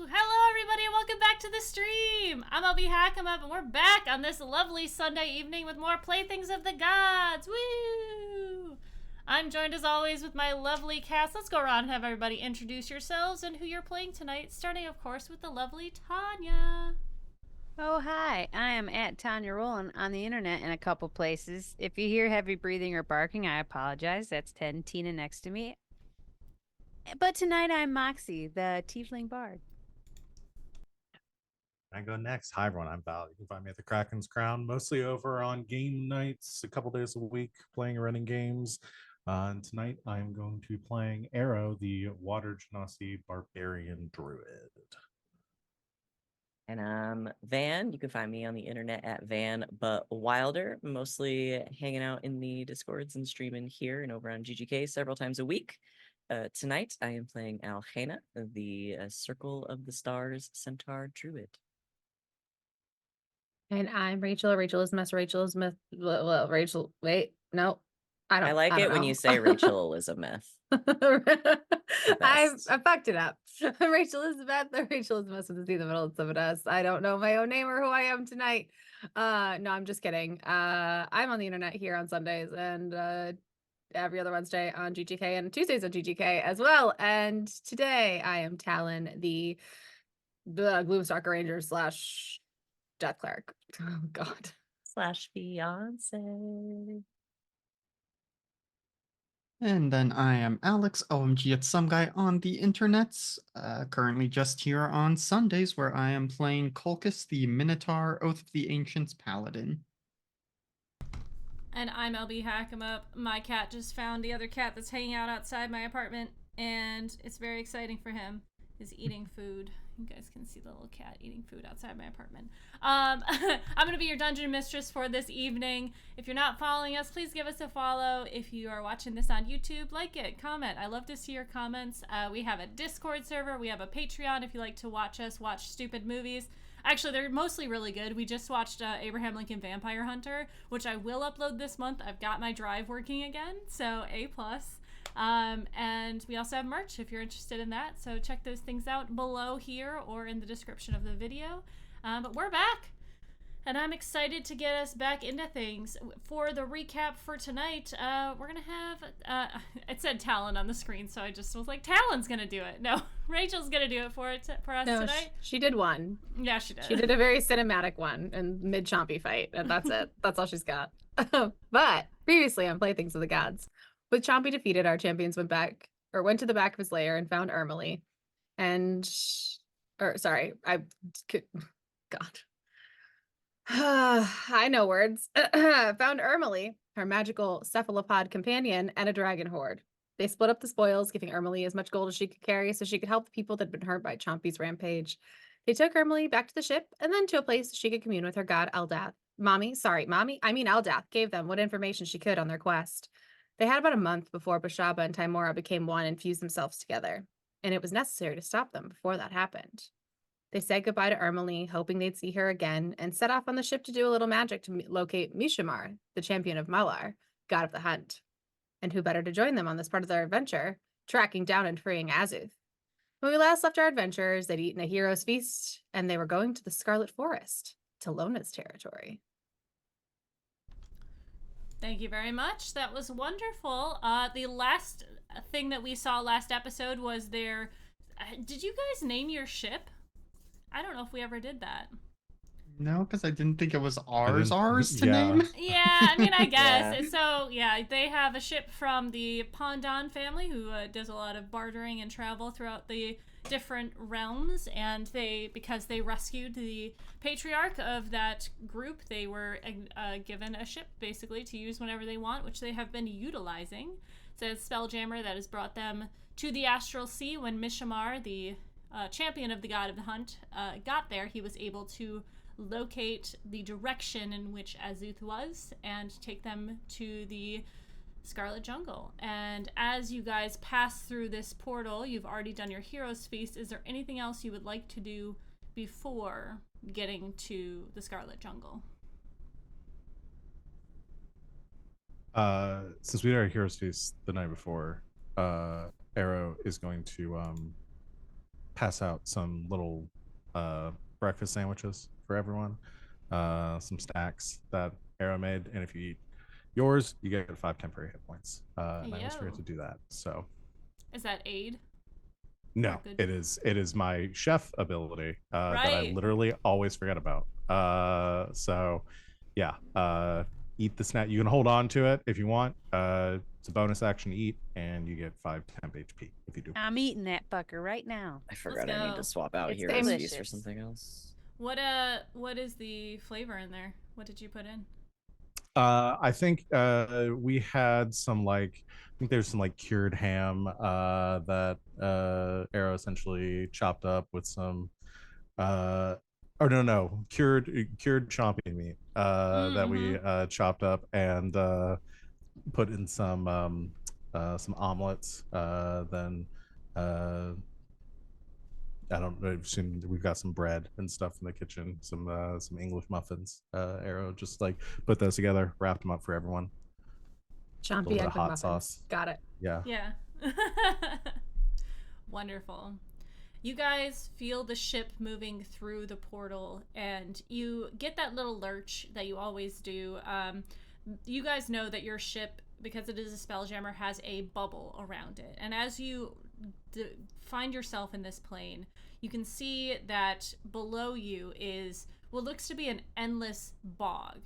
Hello, everybody, and welcome back to the stream. I'm LB Hackemup, and we're back on this lovely Sunday evening with more Playthings of the Gods. Woo! I'm joined as always with my lovely cast. Let's go around and have everybody introduce yourselves and who you're playing tonight, starting, of course, with the lovely Tanya. Oh, hi. I am at Tanya Rowland on the internet in a couple places. If you hear heavy breathing or barking, I apologize. That's 10 Tina next to me. But tonight I'm Moxie, the Tiefling Bard. I go next. Hi, everyone. I'm Val. You can find me at the Kraken's Crown, mostly over on game nights, a couple days a week, playing and running games. And tonight I'm going to be playing Arrow, the Water Genasi Barbarian Druid. And I'm Van. You can find me on the internet at Van but Wilder, mostly hanging out in the Discords and streaming here and over on GGK several times a week. Tonight I am playing Alhena, the Circle of the Stars Centaur Druid. And I'm Rachel. Rachel Elizabeth. Rachel Elizabeth. Well, Rachel. Wait, no, I like it when you say Rachel Elizabeth. I fucked it up. I'm Rachel Elizabeth. Rachel Elizabeth with a C in the middle of some of us. I don't know my own name or who I am tonight. No, I'm just kidding. I'm on the internet here on Sundays and every other Wednesday on GGK and Tuesdays on GGK as well. And today I am Talon, the Gloomstalker Ranger / Death Cleric. Oh God. / fiance. And then I am Alex, OMG at Some Guy on the internets, currently just here on Sundays where I am playing Colchis, the Minotaur Oath of the Ancients Paladin. And I'm LB Hackemup. My cat just found the other cat that's hanging out outside my apartment, and it's very exciting for him. He's eating food. You guys can see the little cat eating food outside my apartment. I'm going to be your dungeon mistress for this evening. If you're not following us, please give us a follow. If you are watching this on YouTube, like it, comment. I love to see your comments. We have a Discord server. We have a Patreon if you like to watch us watch stupid movies. Actually, they're mostly really good. We just watched Abraham Lincoln Vampire Hunter, which I will upload this month. I've got my drive working again, so A+. And we also have merch if you're interested in that, so check those things out below here or in the description of the video. But we're back, and I'm excited to get us back into things. For the recap for tonight, we're gonna have it said Talon on the screen, so I just was like, Talon's gonna do it. No, Rachel's gonna do it for us tonight. She did one. Yeah, she did. She did a very cinematic one in mid-chompy fight, and that's it. That's all she's got. But previously on Playthings of the Gods, with Chompy defeated, our champions went to the back of his lair and found Ermely. God. I know words. Found Ermely, her magical cephalopod companion, and a dragon horde. They split up the spoils, giving Ermely as much gold as she could carry so she could help the people that had been hurt by Chompy's rampage. They took Ermely back to the ship and then to a place she could commune with her god Eldath. Eldath gave them what information she could on their quest. They had about a month before Bashaba and Timora became one and fused themselves together, and it was necessary to stop them before that happened. They said goodbye to Ermely, hoping they'd see her again, and set off on the ship to do a little magic to locate Mishamar, the champion of Malar, god of the hunt. And who better to join them on this part of their adventure, tracking down and freeing Azuth. When we last left our adventurers, they'd eaten a hero's feast, and they were going to the Scarlet Forest, to Lona's territory. Thank you very much. That was wonderful. The last thing that we saw last episode was their... did you guys name your ship? I don't know if we ever did that. No, because I didn't think it was ours to name. Yeah, I mean, I guess. Yeah. So, yeah, they have a ship from the Pondan family who does a lot of bartering and travel throughout the different realms, and because they rescued the patriarch of that group, they were given a ship, basically, to use whenever they want, which they have been utilizing. It's a spelljammer that has brought them to the Astral Sea. When Mishamar, the champion of the god of the hunt, got there, he was able to locate the direction in which Azuth was and take them to the Scarlet Jungle. And as you guys pass through this portal, you've already done your Hero's Feast. Is there anything else you would like to do before getting to the Scarlet Jungle? Since we did our Heroes Feast the night before, Arrow is going to pass out some little breakfast sandwiches for everyone, some snacks that Arrow made, and if you eat yours, you get 5 temporary hit points. And I always forget Yo. to do that. So Is that aid? no, good. it is my chef ability that I Right. literally always forget about. So yeah, eat the snack. You can hold on to it if you want. It's a bonus action to eat, and you get 5 temp HP if you do. I'm eating that fucker right now. I forgot I need go. to swap out It's Heroes Feast for delicious. something else. What is the flavor in there? What did you put in? I think we had some I think there's some cured ham that Arrow essentially chopped up with some or no cured chomping meat that we chopped up and put in some omelets. Then I don't know. I've seen we've got some bread and stuff in the kitchen, some English muffins. Arrow just put those together, wrapped them up for everyone. A little Chompy bit egg of hot McMuffins. sauce. Got it. Yeah. Yeah. Wonderful. You guys feel the ship moving through the portal, and you get that little lurch that you always do. You guys know that your ship, because it is a spelljammer, has a bubble around it. And as you find yourself in this plane, you can see that below you is what looks to be an endless bog.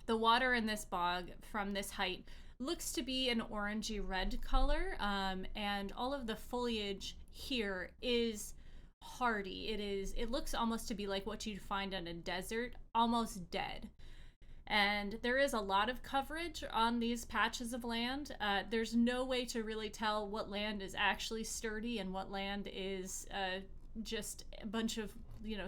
The water in this bog from this height looks to be an orangey red color, and all of the foliage here is hardy. It looks almost to be like what you'd find in a desert, almost dead. And there is a lot of coverage on these patches of land. There's no way to really tell what land is actually sturdy and what land is just a bunch of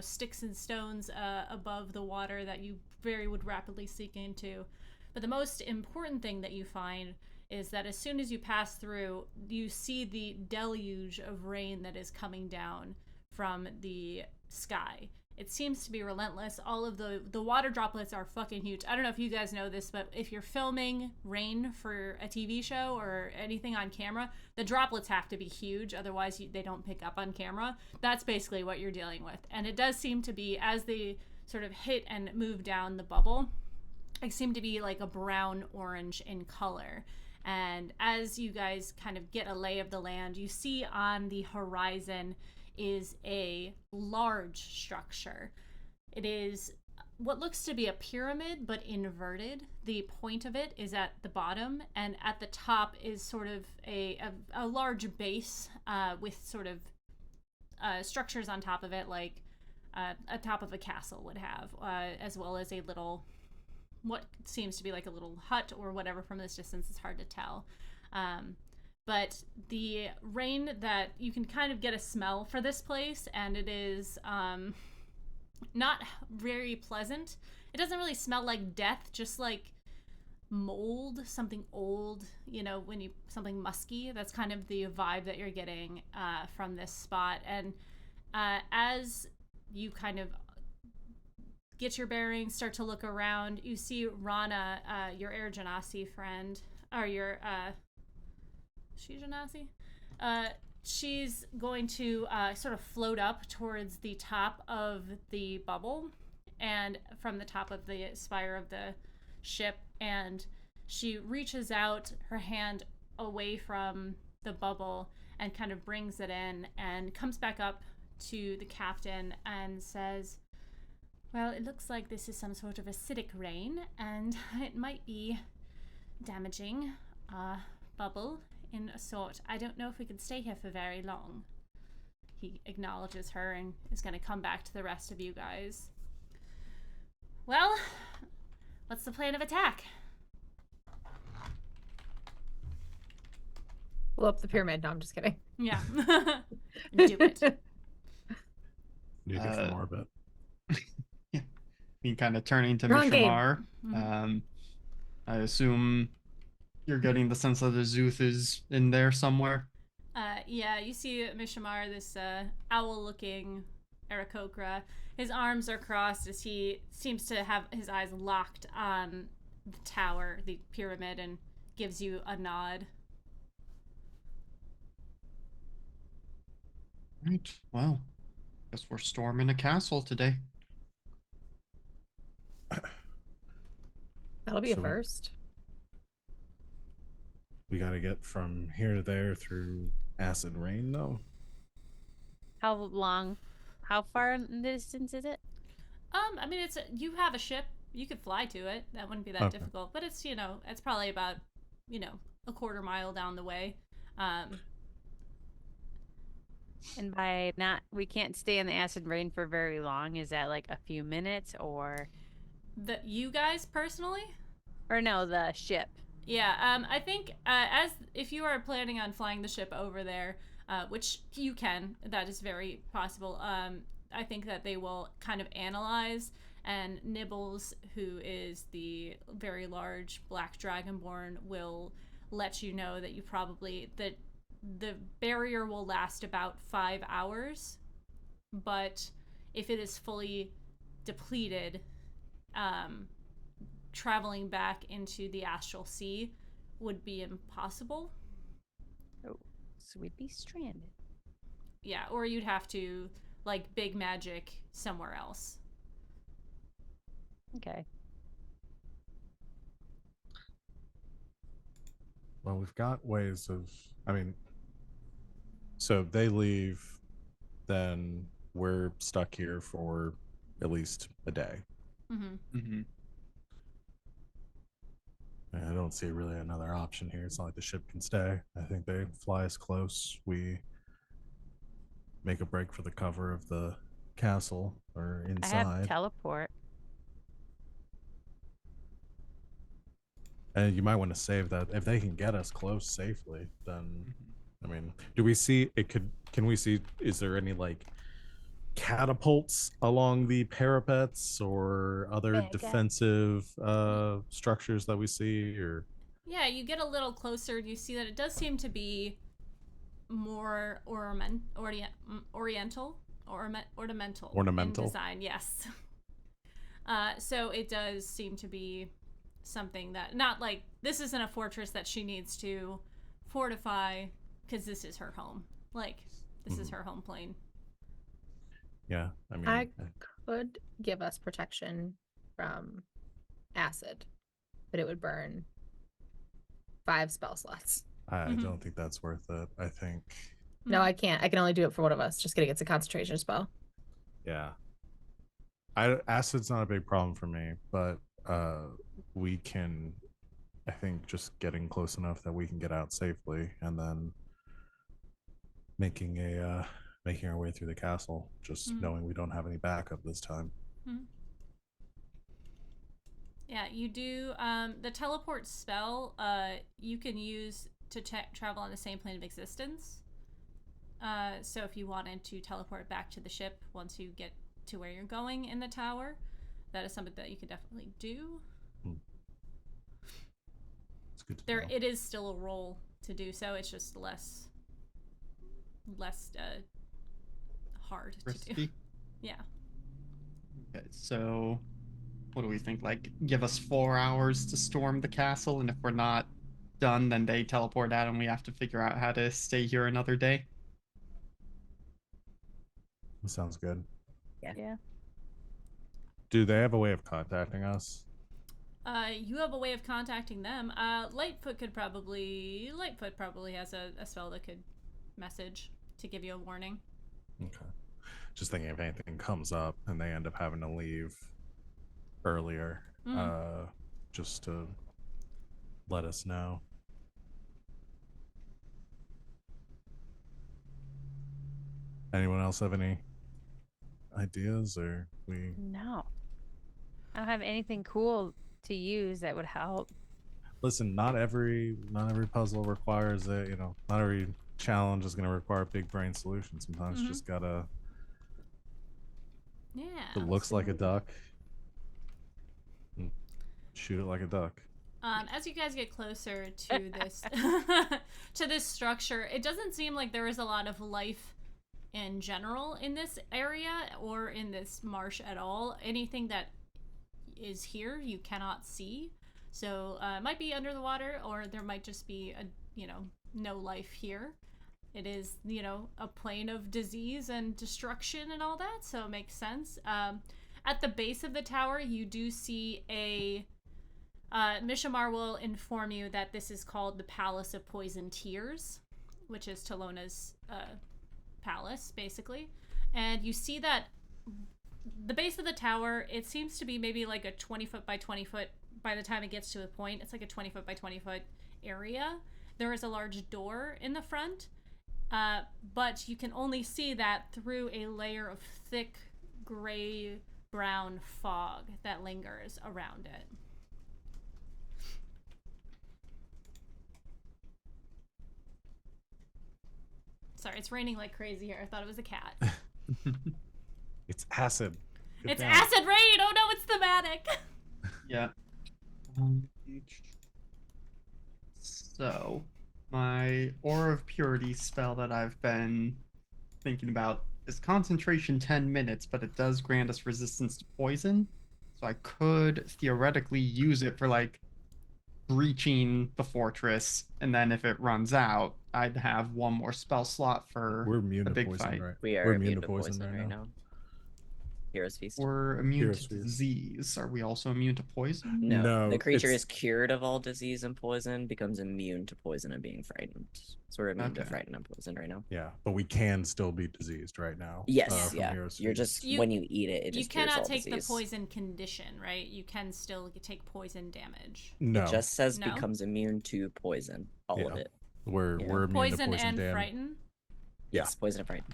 sticks and stones above the water that you would rapidly sink into. But the most important thing that you find is that as soon as you pass through, you see the deluge of rain that is coming down from the sky. It seems to be relentless. All of the water droplets are fucking huge. I don't know if you guys know this, but if you're filming rain for a TV show or anything on camera, the droplets have to be huge. Otherwise, they don't pick up on camera. That's basically what you're dealing with. And it does seem to be, as they sort of hit and move down the bubble, it seemed to be like a brown orange in color. And as you guys kind of get a lay of the land, you see on the horizon is a large structure. It is what looks to be a pyramid, but inverted. The point of it is at the bottom, and at the top is sort of a large base with sort of structures on top of it, like a top of a castle would have, as well as a little, what seems to be like a little hut or whatever from this distance. It's hard to tell. But the rain, that you can kind of get a smell for this place, and it is not very pleasant. It doesn't really smell like death, just like mold, something old, something musky. That's kind of the vibe that you're getting from this spot. And as you kind of get your bearings, start to look around, you see Rana, your Air Genasi friend, or your she Genasi? She's going to sort of float up towards the top of the bubble, and from the top of the spire of the ship, and she reaches out her hand away from the bubble and kind of brings it in and comes back up to the captain and says, well, it looks like this is some sort of acidic rain, and it might be damaging bubble in a sort. I don't know if we could stay here for very long. He acknowledges her and is going to come back to the rest of you guys. Well, what's the plan of attack? Blow up the pyramid. No, I'm just kidding. Yeah. Do it. You get some more of it. Yeah. Me kind of turning to Wrong game. Mishamar. Mhm. I assume you're getting the sense that the Zuth is in there somewhere. Yeah, you see Mishamar, this owl-looking Aarakocra. His arms are crossed as he seems to have his eyes locked on the tower, the pyramid, and gives you a nod. Right. Well, guess we're storming a castle today. That'll be a So first. we got to get from here to there through acid rain, though. How long? How far in the distance is it? I mean, you have a ship. You could fly to it. That wouldn't be that Okay. difficult. But it's it's probably about a quarter mile down the way. And by not, we can't stay in the acid rain for very long. Is that like a few minutes or You guys personally? no, the ship? Yeah, I think as if you are planning on flying the ship over there, which you can, that is very possible. I think that they will kind of analyze, and Nibbles, who is the very large black dragonborn, will let you know that that the barrier will last about 5 hours, but if it is fully depleted, traveling back into the astral sea would be impossible. Oh, so we'd be stranded. Yeah, or you'd have to like big magic somewhere else. Okay. Well, we've got ways of. I mean, so they leave, then we're stuck here for at least a day. Mm-hmm. Mm-hmm. And I don't see really another option here. It's not like the ship can stay. I think they fly us close. We make a break for the cover of the castle or I have inside. teleport. And you might want to save that. If they can get us close safely, then I mean, do we see it could can we see is there any like catapults along the parapets or other Mega. defensive structures that we see, or Yeah, you get a little closer and you see that it does seem to be more ornamental in design. Yes. So it does seem to be something that not like this isn't a fortress that she needs to fortify because this is her home. Like this is her home plane. yeah, I mean, I could give us protection from acid, but it would burn 5 spell slots. I don't think that's worth it. I think No, I can't. I can only do it for one of us. Just kidding. It's a concentration spell. yeah. Acid's not a big problem for me, but we can I think just getting close enough that we can get out safely and then making our way through the castle, just knowing we don't have any backup this time. Yeah, you do the teleport spell you can use to travel on the same plane of existence. So if you wanted to teleport back to the ship once you get to where you're going in the tower, that is something that you can definitely do. It's good to know. It is still a roll to do so. It's just less hard to do. Risky. Yeah. Okay, so what do we think? Like, give us 4 hours to storm the castle, and if we're not done, then they teleport out, and we have to figure out how to stay here another day. That sounds good. Yeah. Do they have a way of contacting us? You have a way of contacting them. Lightfoot probably has a spell that could message to give you a warning. Okay. Just thinking if anything comes up and they end up having to leave earlier, just to let us know. Anyone else have any ideas, or we? No. I don't have anything cool to use that would help. Listen, not every puzzle requires not every challenge is going to require a big brain solution. Sometimes you just gotta. Yeah. It looks like a duck. Shoot it like a duck. As you guys get closer to this to this structure, it doesn't seem like there is a lot of life in general in this area or in this marsh at all. Anything that is here you cannot see, so it might be under the water, or there might just be no life here. it is, a plane of disease and destruction and all that, so it makes sense. At the base of the tower, you do see a... Mishamar will inform you that this is called the Palace of Poison Tears, which is Talona's palace, basically. And you see that the base of the tower, it seems to be maybe like a 20 foot by 20 foot. By the time it gets to a point, it's like a 20 foot by 20 foot area. There is a large door in the front, but you can only see that through a layer of thick gray brown fog that lingers around it. Sorry, it's raining like crazy here. I thought it was a cat. It's acid. Good It's down. acid rain! Oh no, it's thematic! Yeah. So, my Aura of Purity spell that I've been thinking about is concentration 10 minutes, but it does grant us resistance to poison. So I could theoretically use it for like breaching the fortress, and then if it runs out, I'd have one more spell slot for We're immune a to big poison, fight. right? We are We're immune to poison right now. Hero's Feast. We're immune Hero's to Feast. disease. Are we also immune to poison? No, the No, creature it's- is cured of all disease and poison, becomes immune to poison and being frightened. So we're immune to Okay. frightened and poison right now. Yeah, but we can still be diseased right now. Yes, from yeah. Hero's You're Feast. just You- when you eat it, it You just cures cannot all take disease. the poison condition, right? You can still take poison damage. No, It just says No? becomes immune to poison. All of Yeah. it. we're yeah. we're immune Poison to poison and damage. frighten? Yeah. Yes, poison and frightened.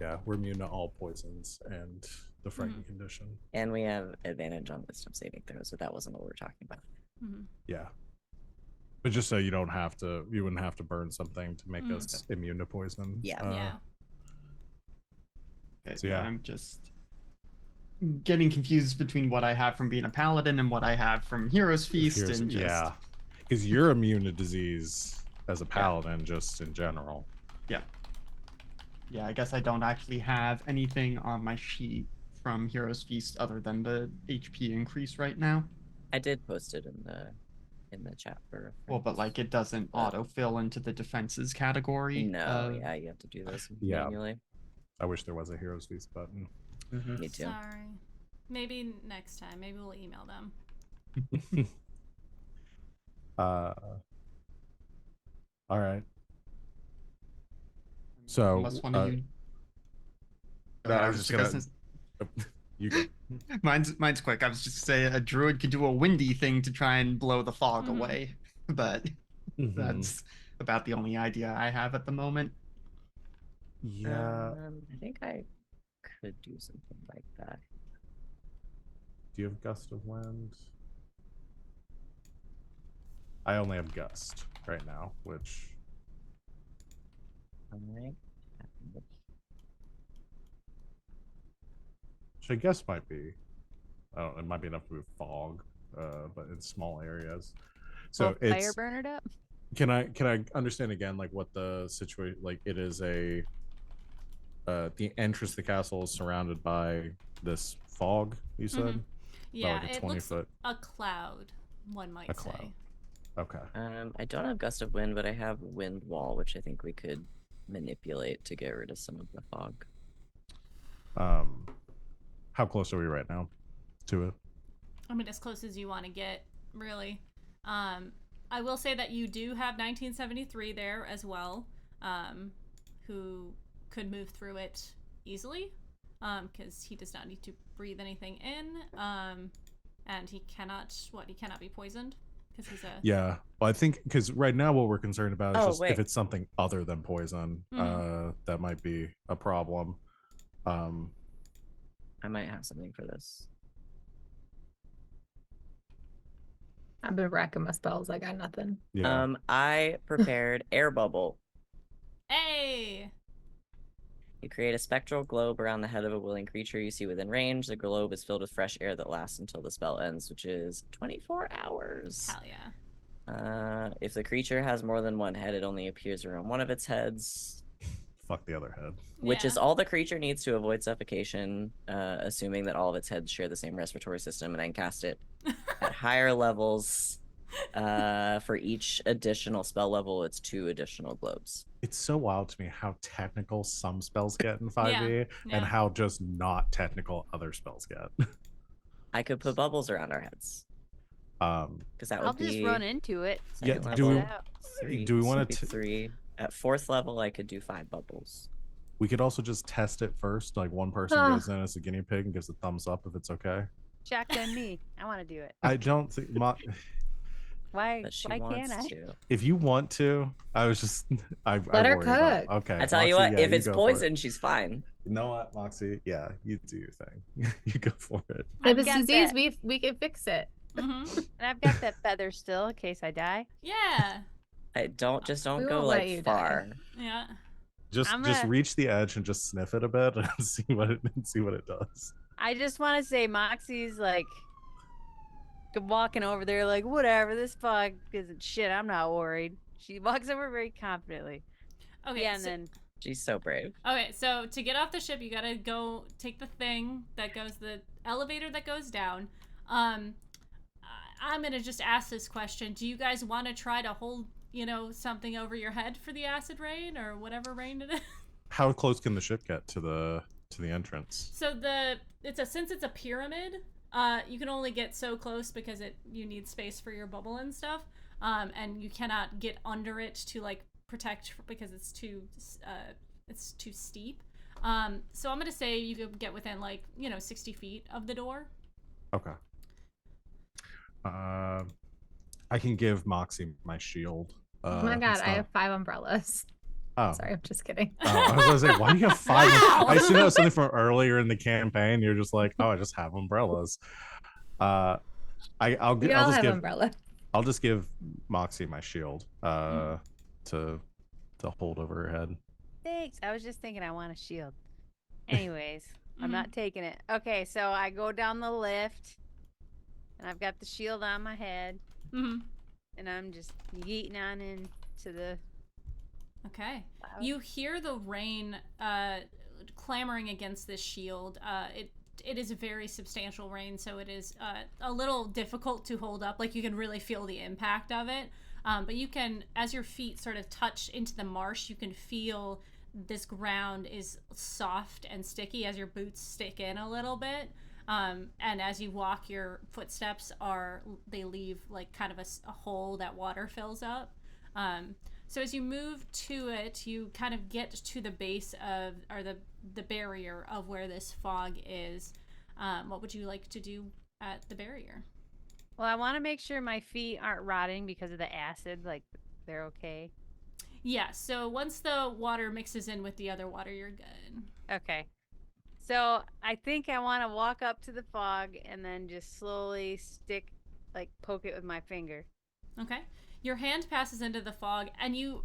Yeah, we're immune to all poisons and the frightened Mm-hmm. condition. And we have advantage on wisdom saving throws, so that wasn't what we were talking about. Mm-hmm. Yeah. But just so you wouldn't have to burn something to make Mm. us immune to poison. Yeah. Yeah. Okay, So, yeah. I'm just getting confused between what I have from being a paladin and what I have from Hero's Feast, and just Yeah. Because you're immune to disease as a paladin, just in general. yeah, I guess I don't actually have anything on my sheet from Hero's Feast other than the HP increase right now. I did post it in the chat for Well, but like it doesn't autofill into the defenses category. No, yeah, you have to do this Yeah. manually. I wish there was a Hero's Feast button. Me too. Sorry. Maybe next time. Maybe we'll email them. All right. So, unless one of you. Go no, ahead, I was just gonna. You go. Mine's quick. I was just gonna say a druid could do a windy thing to try and blow the fog Mhm. away, but Mhm. that's about the only idea I have at the moment. Yeah. I think I could do something like that. Do you have gust of wind? I only have gust right now, which Alright. I guess might be. I don't. It might be enough to move fog, but in small areas. So Well, fire it's. burn it up. Can I understand again, like what the situation? Like it is a. The entrance to the castle is surrounded by this fog. You said. Mhm. Yeah, like a it 20 looks foot. a cloud, one might A say. cloud. Okay. I don't have gust of wind, but I have wind wall, which I think we could manipulate to get rid of some of the fog. How close are we right now to it? I mean, as close as you want to get, really. I will say that you do have 1973 there as well, who could move through it easily, because he does not need to breathe anything in, and he cannot be poisoned, because he's a... Yeah. Well, I think because right now what we're concerned about is Oh, just wait. if it's something other than poison, that might be a problem. I might have something for this. I've been racking my spells. I got nothing. Yeah. I prepared air bubble. Hey! You create a spectral globe around the head of a willing creature you see within range. The globe is filled with fresh air that lasts until the spell ends, which is 24 hours. Hell yeah. If the creature has more than one head, it only appears around one of its heads, Fuck the other head. which is Yeah. all the creature needs to avoid suffocation, assuming that all of its heads share the same respiratory system, and then cast it at higher levels For each additional spell level, it's 2 additional globes. It's so wild to me how technical some spells get in 5e Yeah. and how just not technical other spells get. I could put bubbles around our heads because that would I'll be just run into it. Yeah, second do level. we- 3. do we so wanna it'd be t- 3 at 4th level? I could do 5 bubbles. We could also just test it first. Like one person goes in as a guinea pig and gives a thumbs up if it's okay. Shotgun me. I want to do it. I don't think Why? But she Why wants can't I? to. if you want to, I was just I Let her worry about it. cook. Okay. I tell you Moxie, what, yeah, if you it's go for it. poison, she's fine. You know what, Moxie? Yeah, you do your thing. You go for it. If I've it's got disease, that. we can fix it. Mm-hmm. And I've got that feather still in case I die. Yeah. Don't We go won't let you like die. far. Yeah. Just I'm just gonna- reach the edge and just sniff it a bit and see what it does. I just want to say Moxie's like walking over there like, whatever, this fog isn't shit. I'm not worried. She walks over very confidently. Okay. Yeah, and so, then She's so brave. okay, so to get off the ship, you gotta go take the thing that goes, the elevator that goes down. I'm gonna just ask this question: do you guys want to try to hold, something over your head for the acid rain or whatever rain it is? How close can the ship get to the entrance? So since it's a pyramid, you can only get so close because you need space for your bubble and stuff, and you cannot get under it to like protect because it's too steep. So I'm gonna say you could get within 60 feet of the door. Okay. I can give Moxie my shield. Oh my god, I have 5 umbrellas. Oh. Sorry, I'm just kidding. Oh, I was gonna say, why do you have 5? Wow. I assume that was something from earlier in the campaign. You're just like, oh, I just have umbrellas. I'll We all just have give umbrella. I'll just give Moxie my shield to hold over her head. thanks. I was just thinking I want a shield. Anyways, I'm Mhm. not taking it. Okay, so I go down the lift, and I've got the shield on my head, Mm-hmm. and I'm just yeeting on into the Okay. cloud. You hear the rain clamoring against this shield. It is a very substantial rain, so it is a little difficult to hold up. Like, you can really feel the impact of it. But you can, as your feet sort of touch into the marsh, you can feel this ground is soft and sticky as your boots stick in a little bit. And as you walk, your footsteps they leave like kind of a hole that water fills up. So as you move to it, you kind of get to the base of, or the barrier of where this fog is. What would you like to do at the barrier? Well, I want to make sure my feet aren't rotting because of the acid. Like, they're okay. Yeah, so once the water mixes in with the other water, you're good. Okay. So I think I want to walk up to the fog and then just slowly poke it with my finger. Okay. Your hand passes into the fog, and you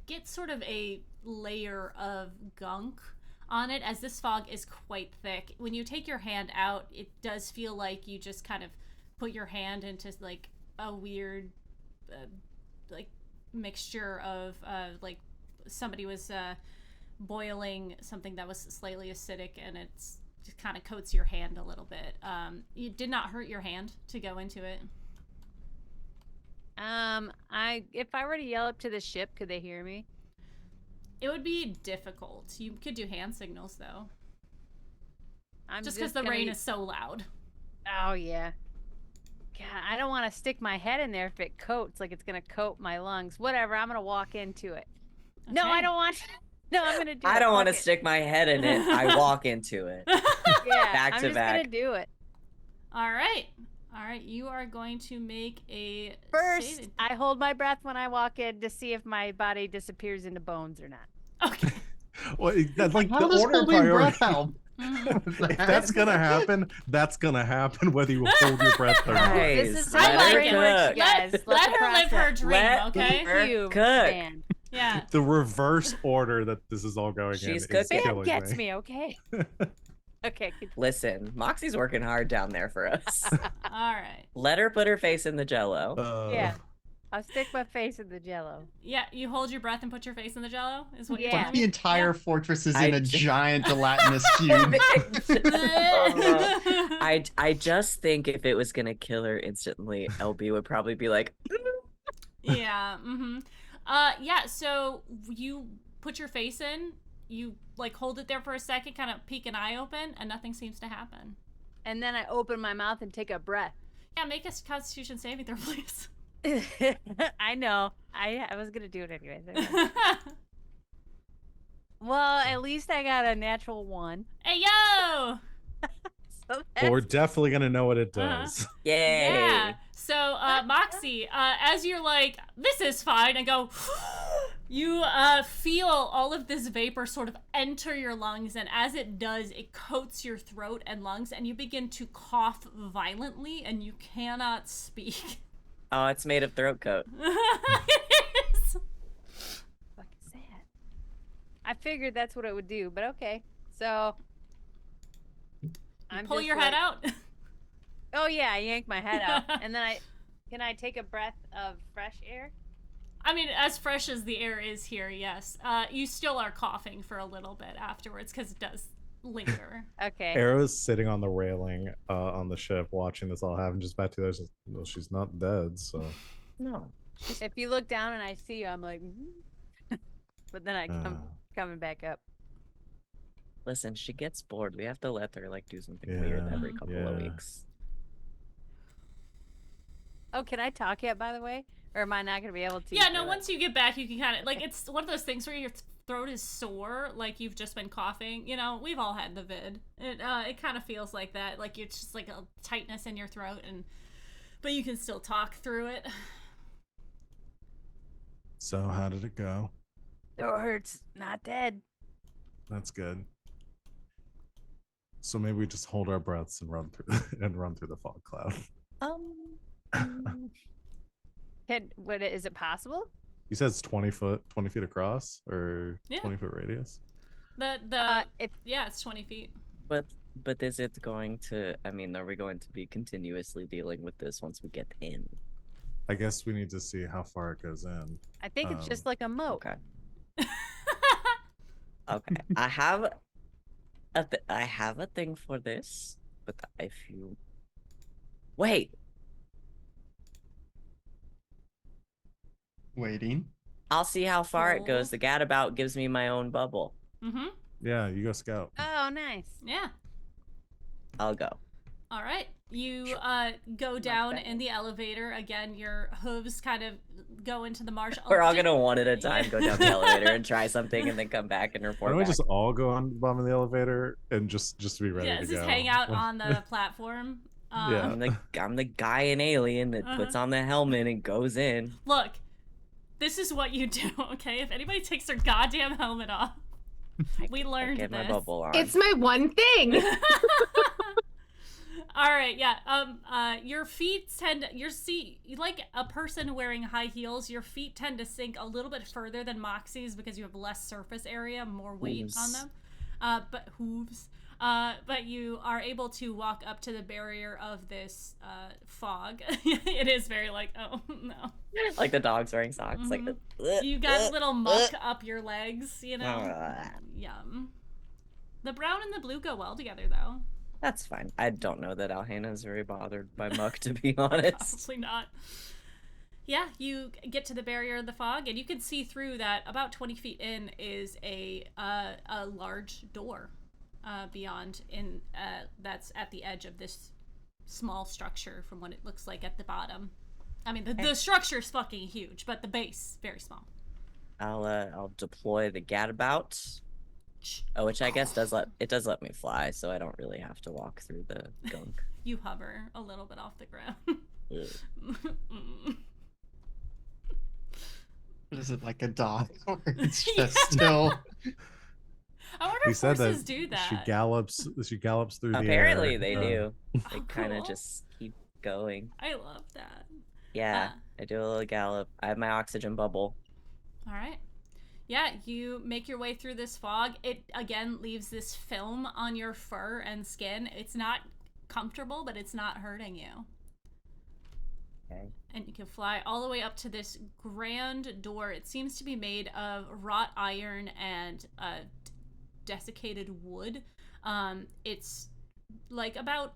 get sort of a layer of gunk on it, as this fog is quite thick. When you take your hand out, it does feel like you just kind of put your hand into like a weird like mixture of like somebody was boiling something that was slightly acidic, and it's just kind of coats your hand a little bit. You did not hurt your hand to go into it. If I were to yell up to the ship, could they hear me? It would be difficult. You could do hand signals though, I'm just because the gonna rain be- is so loud. Oh yeah. God, I don't want to stick my head in there if it coats, like it's gonna coat my lungs. Whatever, I'm gonna walk into it. No, I Okay. don't want. No, I'm gonna do it. I don't want to Fuck it. stick my head in it. I walk into it. Yeah, back I'm to just back. gonna do it. All right. You are going to make a First, save- I hold my breath when I walk in to see if my body disappears into bones or not. Okay. Well, that's like How the does order of holding priority. breath help? Mhm. If that's gonna happen, that's gonna happen whether you hold your breath or not. Nice. This is I how like my it. brain works, Cook. you guys. Let the her live her process. dream, Let okay? her Thank you, cook. man. Yeah. The reverse order that this is all going She's in is cooking. Bam killing gets me. me, okay? Okay. Good. Listen, Moxie's working hard down there for us. All right. Let her put her face in the jello. Yeah. I'll stick my face in the jello. Yeah, you hold your breath and put your face in the jello is what you're Yeah. telling The me? entire fortress is I in a just- giant gelatinous cube. Oh, no. I just think if it was gonna kill her instantly, LB would probably be like, Yeah. Yeah. So you put your face in. You like hold it there for a second, kind of peek an eye open, and nothing seems to happen. And then I open my mouth and take a breath. Yeah, make a Constitution saving throw, please. I know. I was gonna do it anyways. Well, at least I got a natural 1. Hey yo! So Well, we're that's definitely gonna know what it Uh-huh. does. yay. Yeah. So, Moxie, as you're like, this is fine, and go, you feel all of this vapor sort of enter your lungs, and as it does, it coats your throat and lungs, and you begin to cough violently, and you cannot speak. Oh, it's made of throat coat. It is. fucking sad. I figured that's what it would do, but okay. So I'm Pull just your head like- out. Oh yeah, I yank my head out, and then can I take a breath of fresh air? I mean, as fresh as the air is here, yes. You still are coughing for a little bit afterwards, because it does linger. Okay. Arrow's sitting on the railing on the ship, watching this all happen. Just back to those. Well, she's not dead, so. No. If you look down and I see you, I'm like, but then I come uh, coming back up. Listen, she gets bored. We have to let her like do something weird Yeah, every couple of yeah. weeks. Oh, can I talk yet? By the way, or am I not gonna be able to? Yeah, no, for, once you get back, you can kind of, like, it's one of those things where your throat is sore, like you've just been coughing. You know, we've all had the vid. It kind of feels like that, like it's just like a tightness in your throat, but you can still talk through it. So how did it go? throat hurts. Not dead. That's good. So maybe we just hold our breaths and run through the fog cloud. Is it possible? You said it's 20 feet across, or Yeah. 20-foot radius. If Yeah, it's 20 feet. But is it going to? I mean, are we going to be continuously dealing with this once we get in? I guess we need to see how far it goes in. I think it's just like a moat. Okay. Okay. I have a thing for this, but if you wait, Waiting. I'll see how far it goes. Cool. The gadabout gives me my own bubble. Mm-hmm. Yeah, you go scout. Oh, nice. Yeah. I'll go. All right. You go down in the elevator. Again, your hooves kind of go into the marsh. We're all Oh, gonna one at a time yeah. go down the elevator and try something, and then come back and Why report don't we back. just all go on the bottom of the elevator and just be ready Yeah, to just go? hang out on the platform. Yeah. I'm the guy in Alien that puts on the helmet and goes in. Look, this is what you do, okay? If anybody takes their goddamn helmet off, we learned Get my this. bubble on. It's my one thing. All right, yeah. Your feet like a person wearing high heels. Your feet tend to sink a little bit further than Moxie's because you have less surface area, more weight on Hooves. them. But hooves. But you are able to walk up to the barrier of this fog. It is very like, oh no. Like the dog's wearing socks. Like You got a little muck up your legs, you know. Ugh. Yum. The brown and the blue go well together, though. That's fine. I don't know that Alhena is very bothered by muck, to be honest. Probably not. Yeah, you get to the barrier of the fog, and you can see through that. About 20 feet in is a large door beyond. That's at the edge of this small structure, from what it looks like at the bottom. I mean, the structure's fucking huge, but the base very small. I'll deploy the gadabout. Oh, which I guess does let me fly, so I don't really have to walk through the gunk. You hover a little bit off the ground. Ugh. Is it like a dog, or it's just still? I wonder He if said horses that do that. she gallops through the air. Apparently they do. They Oh, kind of cool. just keep going. I love that. Yeah, I do a little gallop. I have my oxygen bubble. All right. Yeah, you make your way through this fog. It, again, leaves this film on your fur and skin. It's not comfortable, but it's not hurting you. Okay. And you can fly all the way up to this grand door. It seems to be made of wrought iron and desiccated wood. It's like about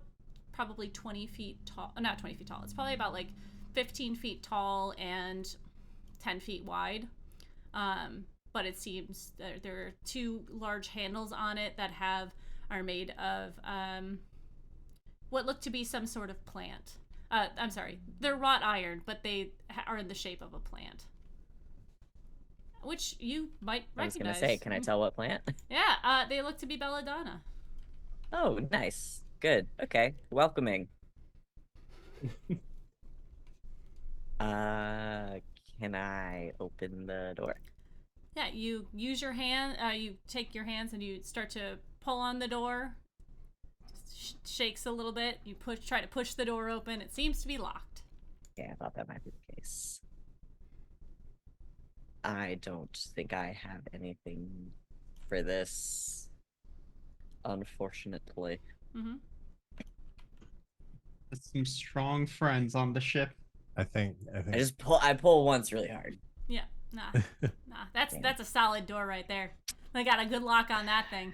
probably 20 feet tall. Not 20 feet tall. It's probably about like 15 feet tall and 10 feet wide. But it seems that there are two large handles on it that are made of what look to be some sort of plant. I'm sorry, they're wrought iron, but they are in the shape of a plant, which you might recognize. I was gonna say, can I tell what plant? Yeah, they look to be belladonna. Oh, nice. Good. Okay. Welcoming. Can I open the door? Yeah, you use your hand. You take your hands and you start to pull on the door. Shakes a little bit. You try to push the door open. It seems to be locked. Yeah, I thought that might be the case. I don't think I have anything for this, unfortunately. Mm-hmm. Some strong friends on the ship. I think I pull once really hard. Yeah, nah. That's a solid door right there. They got a good lock on that thing.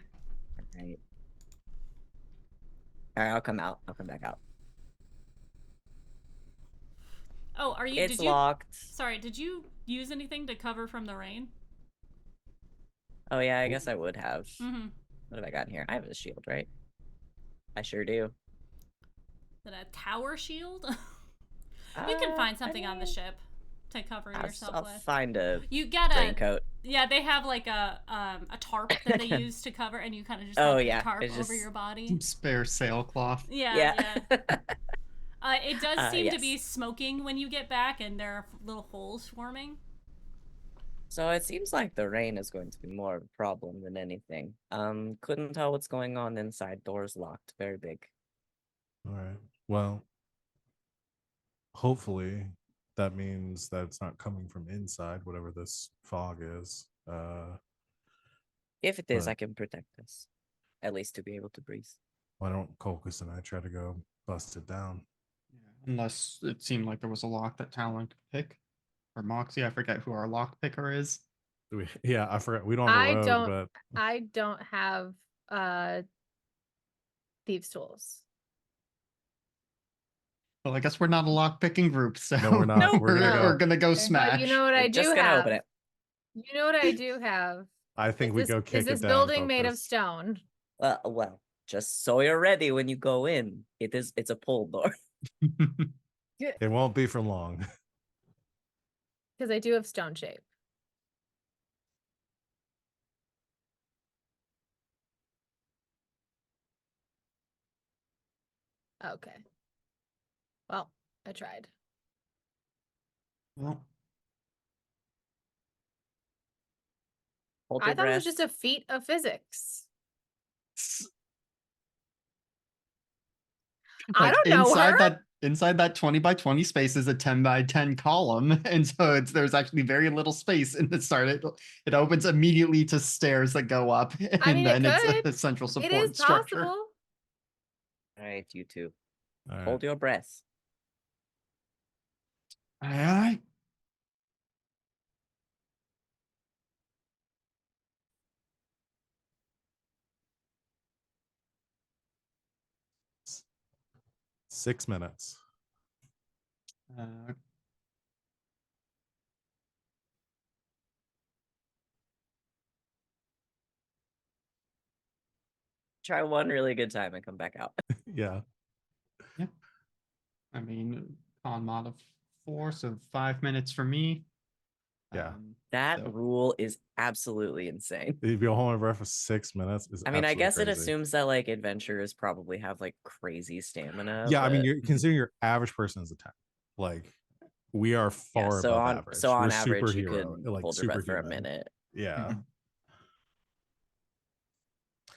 All right, I'll come out. I'll come back out. Oh, It's locked. Sorry, did you use anything to cover from the rain? Oh yeah, I guess I would have. Mm-hmm. What have I got in here? I have a shield, right? I sure do. Is it a tower shield? You can find something on the ship to cover yourself I'll with. find a You get a raincoat. Yeah, they have like a tarp that they use to cover, and you kind of just Oh, have the yeah, tarp it's over just- your body. Some spare sailcloth. Yeah. It does seem to be yes. smoking when you get back, and there are little holes forming. So it seems like the rain is going to be more of a problem than anything. Couldn't tell what's going on inside. Doors locked. Very big. all right. Well, hopefully that means that it's not coming from inside, whatever this fog is. If it is, But- I can protect us. At least to be able to breathe. Why don't Colchis and I try to go bust it down? Unless it seemed like there was a lock that Talon could pick. Or Moxie, I forget who our lock picker is. Yeah, I forgot. We don't have a road, but I don't have thieves' tools. Well, I guess we're not a lock picking group, so No, we're not. Nope, We're gonna no. go. we're gonna go But smash. you know what I We're do just gonna have? open it. You know what I do have? I think we go kick Is this it down. building made of Colchis. stone? Well, just so you're ready when you go in. It's a pull door. It won't be for long. Because I do have stone shape. Okay. Well, I tried. Well, Hold I your thought it breath. was just a feat of physics. I like, don't know inside her. inside that 20 by 20 space is a 10 by 10 column, and so there's actually very little space in the start. It opens immediately to stairs that go up, and mean, then it it's could. a central support It is structure. possible. All right, you two. All right. Hold your breath. Aye, aye. Six minutes. Uh, Try one really good time and come back out. Yeah. I mean, con mod of 4, so 5 minutes for me. Yeah. That So- rule is absolutely insane. You'd be holding your breath for 6 minutes. Is I mean, I absolutely guess it crazy. assumes that like adventurers probably have like crazy stamina. Yeah, I mean, but- you're considering your average person is a 10. Like, we are Yeah, far so above on average. so on We're average, you superhero, could like hold your breath for a superhuman. minute. Yeah.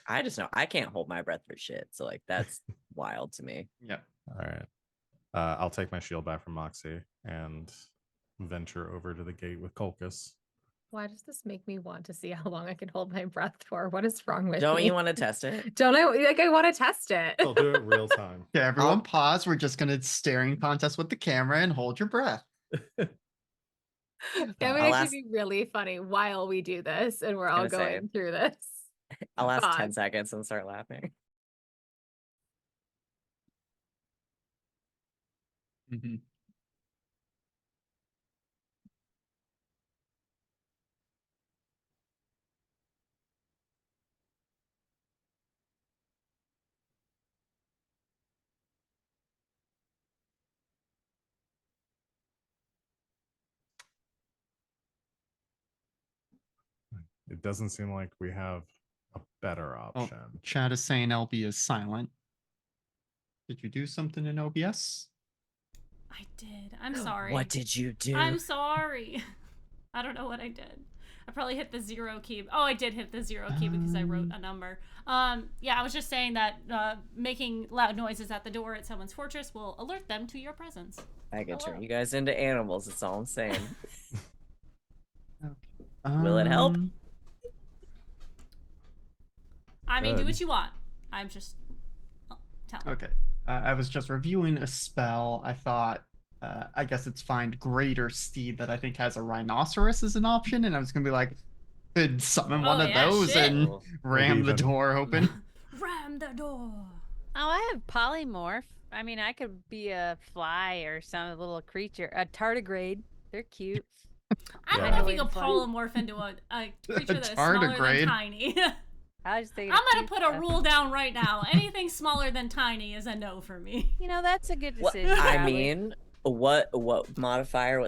I just know I can't hold my breath for shit. So like that's wild to me. Yeah. All right. I'll take my shield back from Moxie and venture over to the gate with Colchis. Why does this make me want to see how long I can hold my breath for? What is wrong with Don't me? you want to test it? Don't I like I want to test it? I'll do it real time. Okay, everyone pause. We're just gonna staring contest with the camera and hold your breath. That would I'll actually ask- be really funny while we do this and we're all gonna say, going through this. I'll ask 10 God. seconds and start laughing. Mhm. It doesn't seem like we have a better Oh, option. chat is saying LB is silent. Did you do something in OBS? I did. I'm sorry. What did you do? I'm sorry. I don't know what I did. I probably hit the 0 key. Oh, I did hit the 0 key because I wrote a number. Yeah, I was just saying that making loud noises at the door at someone's fortress will alert them to your presence. I can Hello. turn you guys into animals. That's all I'm saying. Okay. Will it help? I mean, do Good. what you want. I'm just telling. Okay. I was just reviewing a spell. I thought, I guess it's find greater steed that I think has a rhinoceros as an option, and I was gonna be like, could summon one Oh, of yeah, those shit. and Cool. ram the even. door open. Ram the door. Oh, I have polymorph. I mean, I could be a fly or some little creature. A tardigrade. They're cute. I don't Yeah. know if you can Fun. polymorph into a creature that is smaller than tardigrade? tiny. I was thinking. I'm of gonna cute put a stuff. rule down right now. Anything smaller than tiny is a no for me. You know, that's a good Well, decision. I probably. mean, what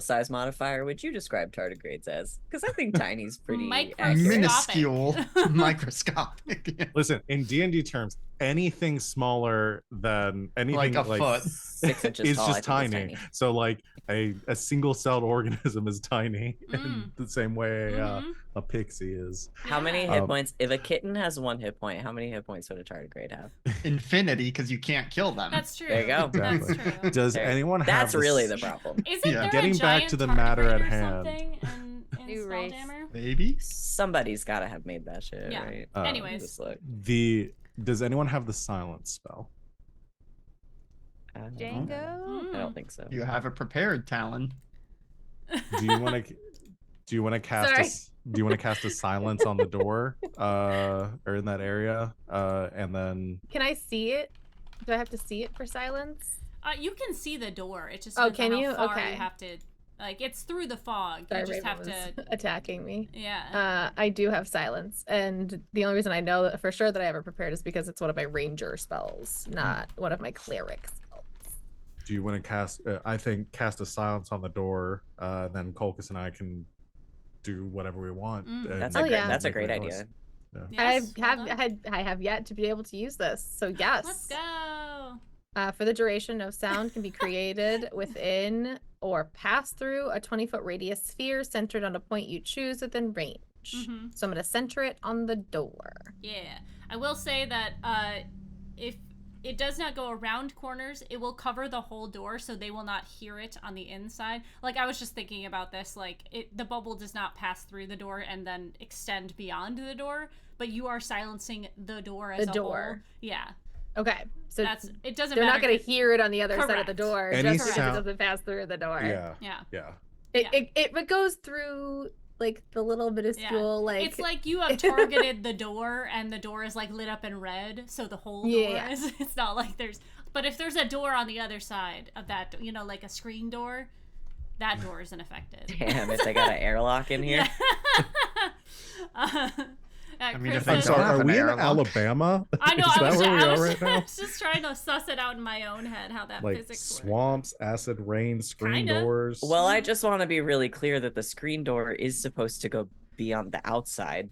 size modifier would you describe tardigrades as? Because I think tiny's pretty Microscopic. accurate. Minuscule, microscopic. Yeah. Listen, in D&D terms, anything smaller than anything Like a foot. 6 inches is tall, just I think is tiny. tiny. So like a single-celled organism is tiny in the same way Mhm. a pixie is. How many Yeah. hit points? If a kitten has 1 hit point, how many hit points would a tardigrade have? Infinity, because you can't kill them. That's true. There you go. That's Exactly. true. Does There- anyone have That's really s- the problem. Isn't Yeah. there Getting a back giant to the matter at tardigrade or hand. something in New race. Spelljammer? Maybe? Somebody's got to have made that shit, Yeah. right? Anyways. Just look. Does anyone have the silence spell? Django. I don't think so. You have it prepared, Talon. Do you want to cast Sorry. do you want to cast a silence on the door or in that area and then Can I see it? Do I have to see it for silence? You can see the door. It just Oh, depends on can how you? far Okay. you have to. Like, it's through the fog. Sorry, You just Raven have was to. attacking me. Yeah. I do have silence, and the only reason I know that for sure that I have it prepared is because it's one of my ranger spells, not one of my cleric spells. do you want to cast I think cast a silence on the door then Colchis and I can do whatever we want. Mm. That's Oh, a great, yeah. that's a make great a noise. idea. Yes, well done. I have yet to be able to use this, so yes. Let's go. For the duration, no sound can be created within or pass through a 20-foot radius sphere centered on a point you choose within range. Mhm. So I'm going to center it on the door. Yeah. I will say that if it does not go around corners, it will cover the whole door so they will not hear it on the inside. Like, I was just thinking about this, like, the bubble does not pass through the door and then extend beyond the door, but you are silencing the door as The a door. whole. Yeah. Okay, so It doesn't they're matter. not going to hear it on the other side of the Correct. door Any just because sound- it doesn't pass through the door. Yeah. Yeah. Yeah. It goes through like the little minuscule like It's like you have targeted the door and the door is like lit up in red, so the whole door Yeah. is. It's not like there's. But if there's a door on the other side of that, you know, like a screen door, that door isn't affected. Damn, if they got an airlock in here. I mean, if Chris they I'm says- don't sorry, have are an we in airlock. Alabama? I know. Is I that was, where we I, are was, right I now? was just trying to suss it out in my own head how that Like physics works. swamps, acid rain, screen Kinda. doors. Well, I just want to be really clear that the screen door is supposed to go beyond the outside.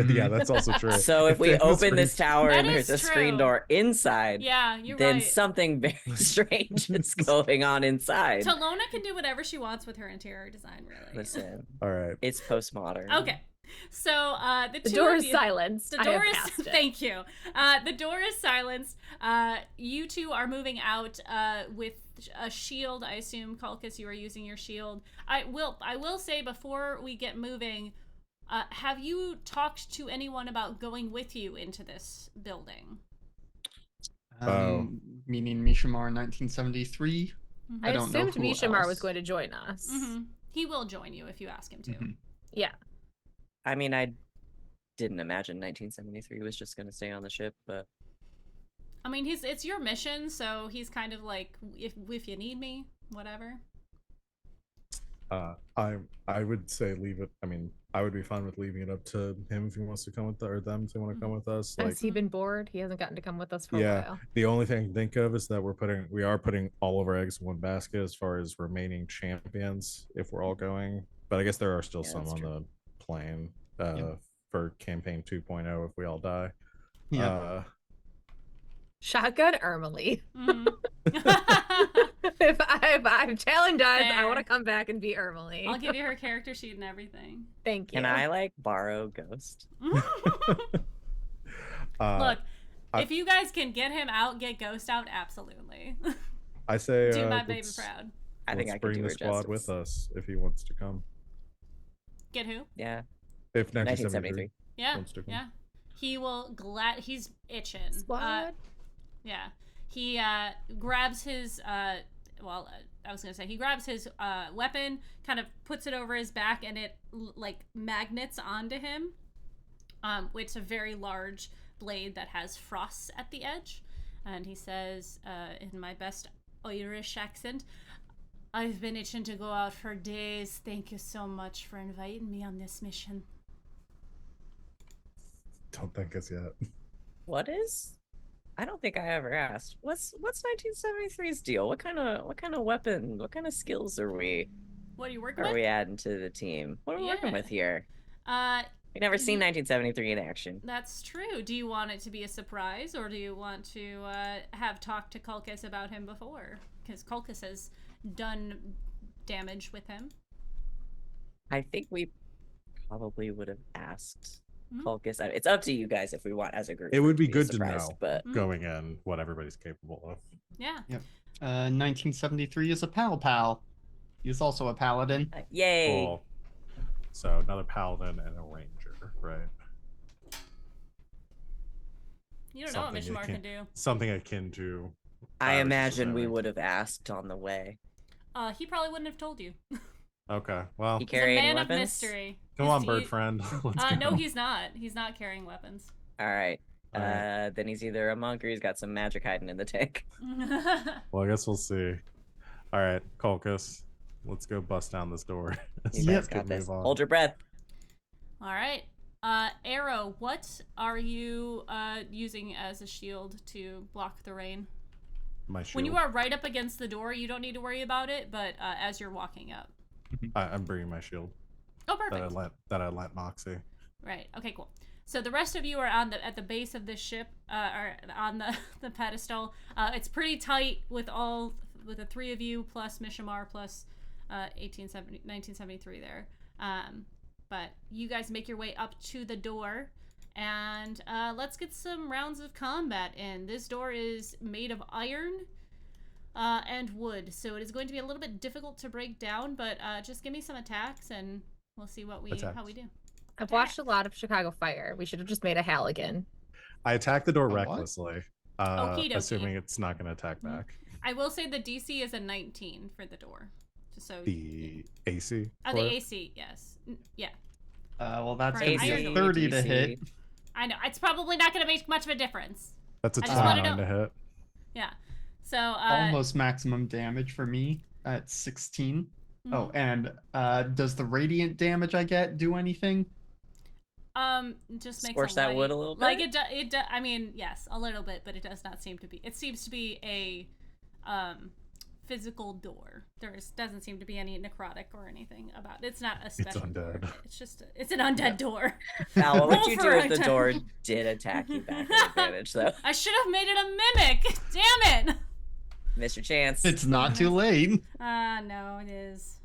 Yeah, that's also true. So if we they have open this screen- tower and That there's is a screen true. door inside, Yeah, you're then right. something very strange is going on inside. Talona can do whatever she wants with her interior design, really. Listen, All right. it's postmodern. Okay. So the the two door of is you, silenced. The I door have is passed it. thank you. The door is silenced. You two are moving out with a shield. I assume Kalkus, you are using your shield. I will say before we get moving, have you talked to anyone about going with you into this building? Meaning Mishimar in 1973. Mhm. I don't know assumed who Mishamar was else. going to join us. Mhm. He will join you if you ask him to. Mhm. Yeah. I mean, I didn't imagine 1973 was just going to stay on the ship, but I mean, it's your mission, so he's kind of like, if you need me, whatever. I would say leave it. I mean, I would be fine with leaving it up to him if he wants to come with or them if they want to come with us. Like, Has he been bored? He hasn't gotten to come with us for a yeah, while. the only thing I can think of is that we are putting all of our eggs in one basket as far as remaining champions if we're all going. But I guess there are still Yeah, some that's on true. the plane Yeah. for campaign 2.0 if we all die. Yeah. Shotgun Ermely. Mhm. if I challenge us, I want to Fair. come back and be Ermely. I'll give you her character sheet and everything. Thank you. Can I like borrow Ghost? Look, I- if you guys can get him out, get Ghost out, absolutely. I say Do my baby let's- proud. I think let's I could bring do the her squad justice. with us if he wants to come. Get who? Yeah, If 1973. Yeah, Wants to come. yeah. He will he's itching. Squad. Yeah. He grabs his I was gonna say he grabs his weapon, kind of puts it over his back, and it like magnets onto him. It's a very large blade that has frosts at the edge, and he says, in my best Irish accent, "I've been itching to go out for days. Thank you so much for inviting me on this mission." Don't thank us yet. What is? I don't think I ever asked. What's 1973's deal? What kind of weapon? What kind of skills are we What are you working with? adding to the team? What are we working Yeah. with here? Uh, We never seen 1973 in action. That's true. Do you want it to be a surprise, or do you want to have talked to Kulkus about him before? Because Kulkus has done damage with him. I think we probably would have asked Mhm. Culkus. It's up to you guys if we want as a group. It would be a good to surprise, know. but Mhm. Going in, what everybody's capable of. Yeah. 1973 is a pal. He's also a paladin. Yay! Cool. So another paladin and a ranger, right? You don't know what Something Mishmar akin- can do. Something akin to. I Irish imagine we Pacific. would have asked on the way. He probably wouldn't have told you. Okay, well, He He's a carry any man of weapons? mystery. come He's- on, bird he- friend. Let's go. No, he's not. He's not carrying weapons. All right. All right. Then he's either a monk or he's got some magic hiding in the tank. Well, I guess we'll see. All right, Colchis, let's go bust down this door. You Yep. guys got this. Move on. Hold your breath. All right. Arrow, what are you using as a shield to block the rain? My shield. When you are right up against the door, you don't need to worry about it, but as you're walking up. I'm bringing my shield Oh, perfect. that I lent Moxie. Right. Okay, cool. So the rest of you are at the base of this ship, or on the pedestal. It's pretty tight with the three of you plus Mishamar plus 1973 there. But you guys make your way up to the door, and let's get some rounds of combat in. This door is made of iron and wood, so it is going to be a little bit difficult to break down. But just give me some attacks, and we'll see how we do. I've watched a lot of Chicago Fire. We should have just made a Halligan. I attack the door A what? recklessly, Okie dokie. assuming it's not going to attack back. I will say the DC is a 19 for the door. Just so The AC. Oh, for the it? AC, yes. Yeah. Well, that's Right. gonna be AC, a 30 to DC. hit. I know. It's probably not going to make much of a difference. That's a I just wanna 29 to know- hit. Yeah. So, Almost maximum damage for me at 16. mhm. Oh, and does the radiant damage I get do anything? Just makes Scorch a that light. wood a little Like bit? I mean, yes, a little bit, but it does not seem to be. It seems to be a physical door. Doesn't seem to be any necrotic or anything about it. It's not a special door. undead. It's just it's an undead door. Val, what would Roll you for do if it. the door did attack you back with advantage, though? I should have made it a mimic. Damn it. Missed your chance. It's not too late. No, it is.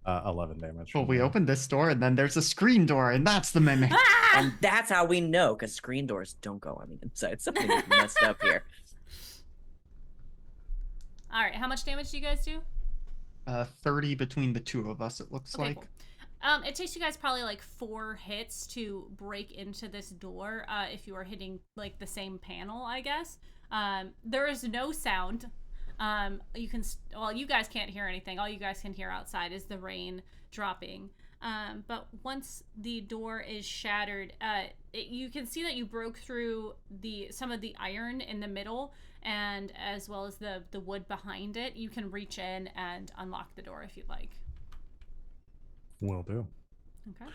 11 damage. Well, from we me. opened this door, and then there's a screen door, and that's the mimic. Ah! And that's how we know, because screen doors don't go on the inside. Something messed up here. All right, how much damage do you guys do? 30 between the two of us, it looks Okay, like. cool. It takes you guys probably like 4 hits to break into this door. If you are hitting like the same panel, I guess. There is no sound. You guys can't hear anything. All you guys can hear outside is the rain dropping. But once the door is shattered, you can see that you broke through some of the iron in the middle, and as well as the wood behind it. You can reach in and unlock the door if you'd like. Will do. Okay.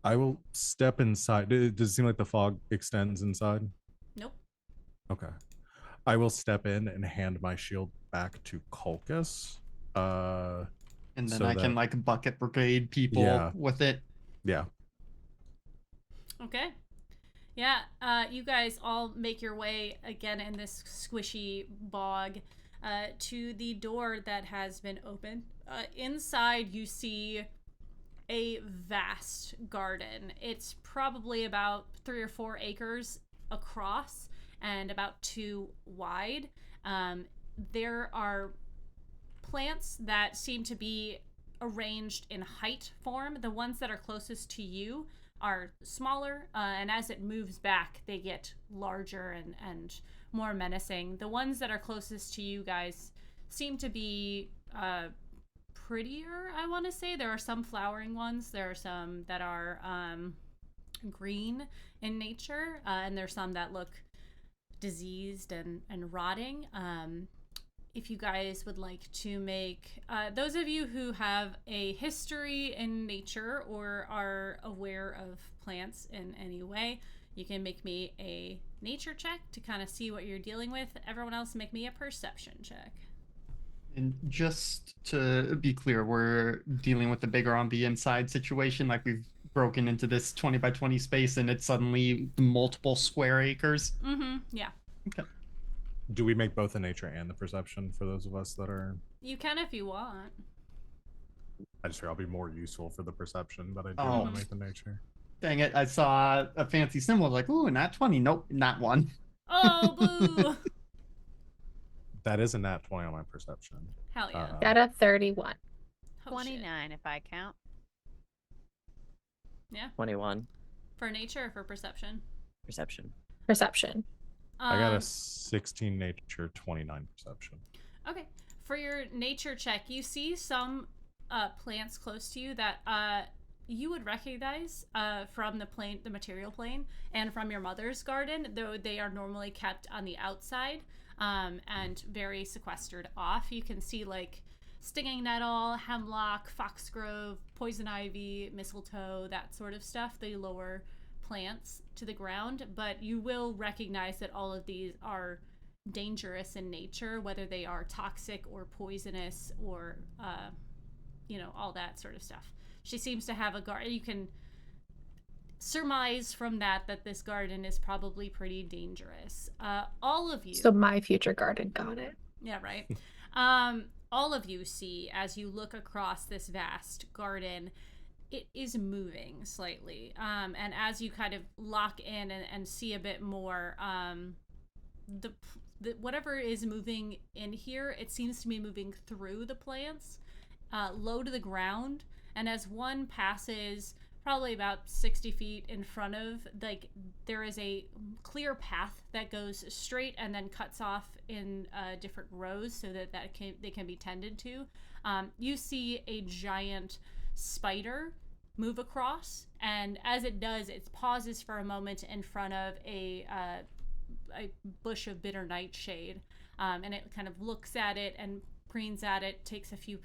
I will step inside. Does it seem like the fog extends inside? Nope. Okay. I will step in and hand my shield back to Colchis. And then so I can that- like bucket brigade people Yeah. with it. Yeah. Okay. Yeah, you guys all make your way again in this squishy bog to the door that has been opened. Inside, you see a vast garden. It's probably about 3 or 4 acres across and about 2 wide. There are plants that seem to be arranged in height form. The ones that are closest to you are smaller, and as it moves back, they get larger and more menacing. The ones that are closest to you guys seem to be prettier, I want to say. There are some flowering ones. There are some that are green in nature, and there's some that look diseased and rotting. If you guys would like to make, those of you who have a history in nature or are aware of plants in any way, you can make me a nature check to kind of see what you're dealing with. Everyone else, make me a perception check. And just to be clear, we're dealing with the bigger on the inside situation. Like we've broken into this 20 by 20 space and it's suddenly multiple square acres. Mm-hmm. Yeah. Okay. Do we make both the nature and the perception for those of us that are? You can if you want. I just figure I'll be more useful for the perception, but I do Oh. want to make the nature. Dang it. I saw a fancy symbol. Like, ooh, not 20. Nope, not one. Oh, boo! That is a nat 20 on my perception. Hell yeah. Got a 31. Oh, 29 if I count. Yeah. 21. For nature or for perception? Perception. Perception. I got a 16 nature, 29 perception. Okay. For your nature check, you see some plants close to you that you would recognize from the material plane, and from your mother's garden, though they are normally kept on the outside and very sequestered off. You can see like stinging nettle, hemlock, foxglove, poison ivy, mistletoe, that sort of stuff. The lower plants to the ground, but you will recognize that all of these are dangerous in nature, whether they are toxic or poisonous or all that sort of stuff. She seems to have a garden. You can surmise from that this garden is probably pretty dangerous. All of you. So my future garden got it. Yeah, right. All of you see, as you look across this vast garden, it is moving slightly. And as you kind of lock in and see a bit more, the whatever is moving in here, it seems to be moving through the plants, low to the ground. And as one passes probably about 60 feet in front of, there is a clear path that goes straight and then cuts off in different rows so that they can be tended to. You see a giant spider move across, and as it does, it pauses for a moment in front of a bush of bitter nightshade, and it kind of looks at it and preens at it, takes a few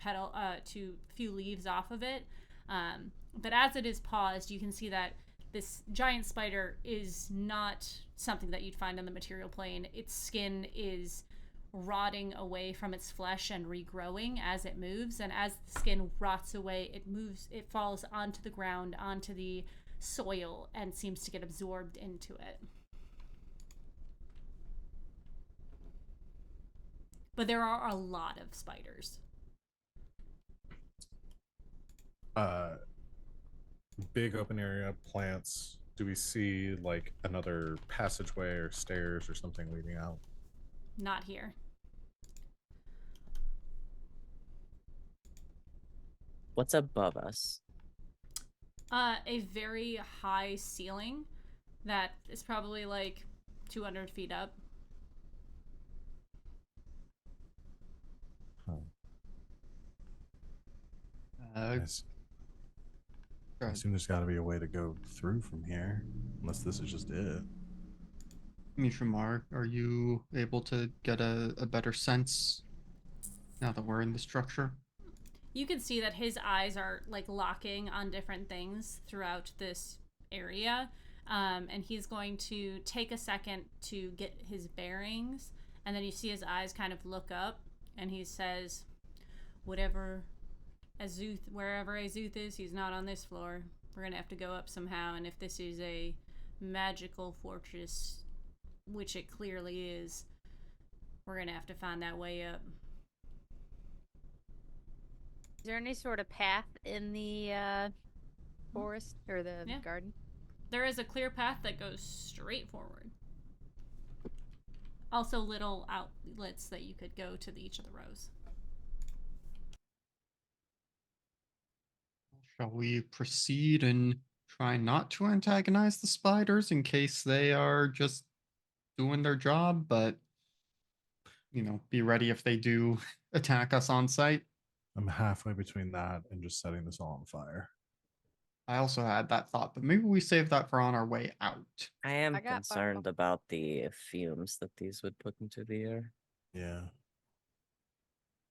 leaves off of it. But as it is paused, you can see that this giant spider is not something that you'd find on the material plane. Its skin is rotting away from its flesh and regrowing as it moves, and as the skin rots away, it falls onto the ground, onto the soil, and seems to get absorbed into it. But there are a lot of spiders. Big open area, plants. Do we see like another passageway or stairs or something leading out? Not here. What's above us? A very high ceiling that is probably like 200 feet up. Yes. I Good. assume there's got to be a way to go through from here, unless this is just it. Mishimar, are you able to get a better sense now that we're in the structure? You can see that his eyes are like locking on different things throughout this area. And he's going to take a second to get his bearings. And then you see his eyes kind of look up and he says, wherever Azuth is, he's not on this floor. We're going to have to go up somehow. And if this is a magical fortress, which it clearly is, we're going to have to find that way up. Is there any sort of path in the forest or the garden? There is a clear path that goes straight forward. Also little outlets that you could go to each of the rows. Shall we proceed and try not to antagonize the spiders in case they are just doing their job, but, be ready if they do attack us on sight? I'm halfway between that and just setting this all on fire. I also had that thought, but maybe we save that for on our way out. I am I got concerned fireball. about the fumes that these would put into the air. Yeah.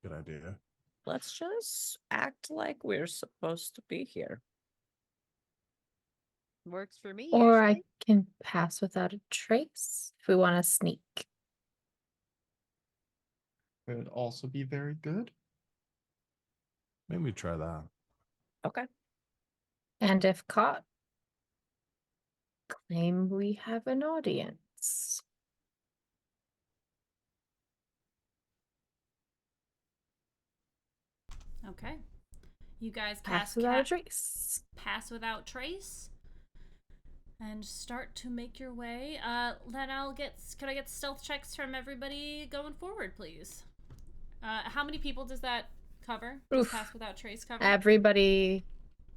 Good idea. Let's just act like we're supposed to be here. Works for me. Or I usually. can pass without a trace if we want to sneak. Could also be very good. Maybe try that. Okay. And if caught, claim we have an audience. Okay. You guys Pass cast without a trace. Pass without trace. And start to make your way. Then could I get stealth checks from everybody going forward, please? How many people does that cover? Does Oof. pass without trace cover? Everybody,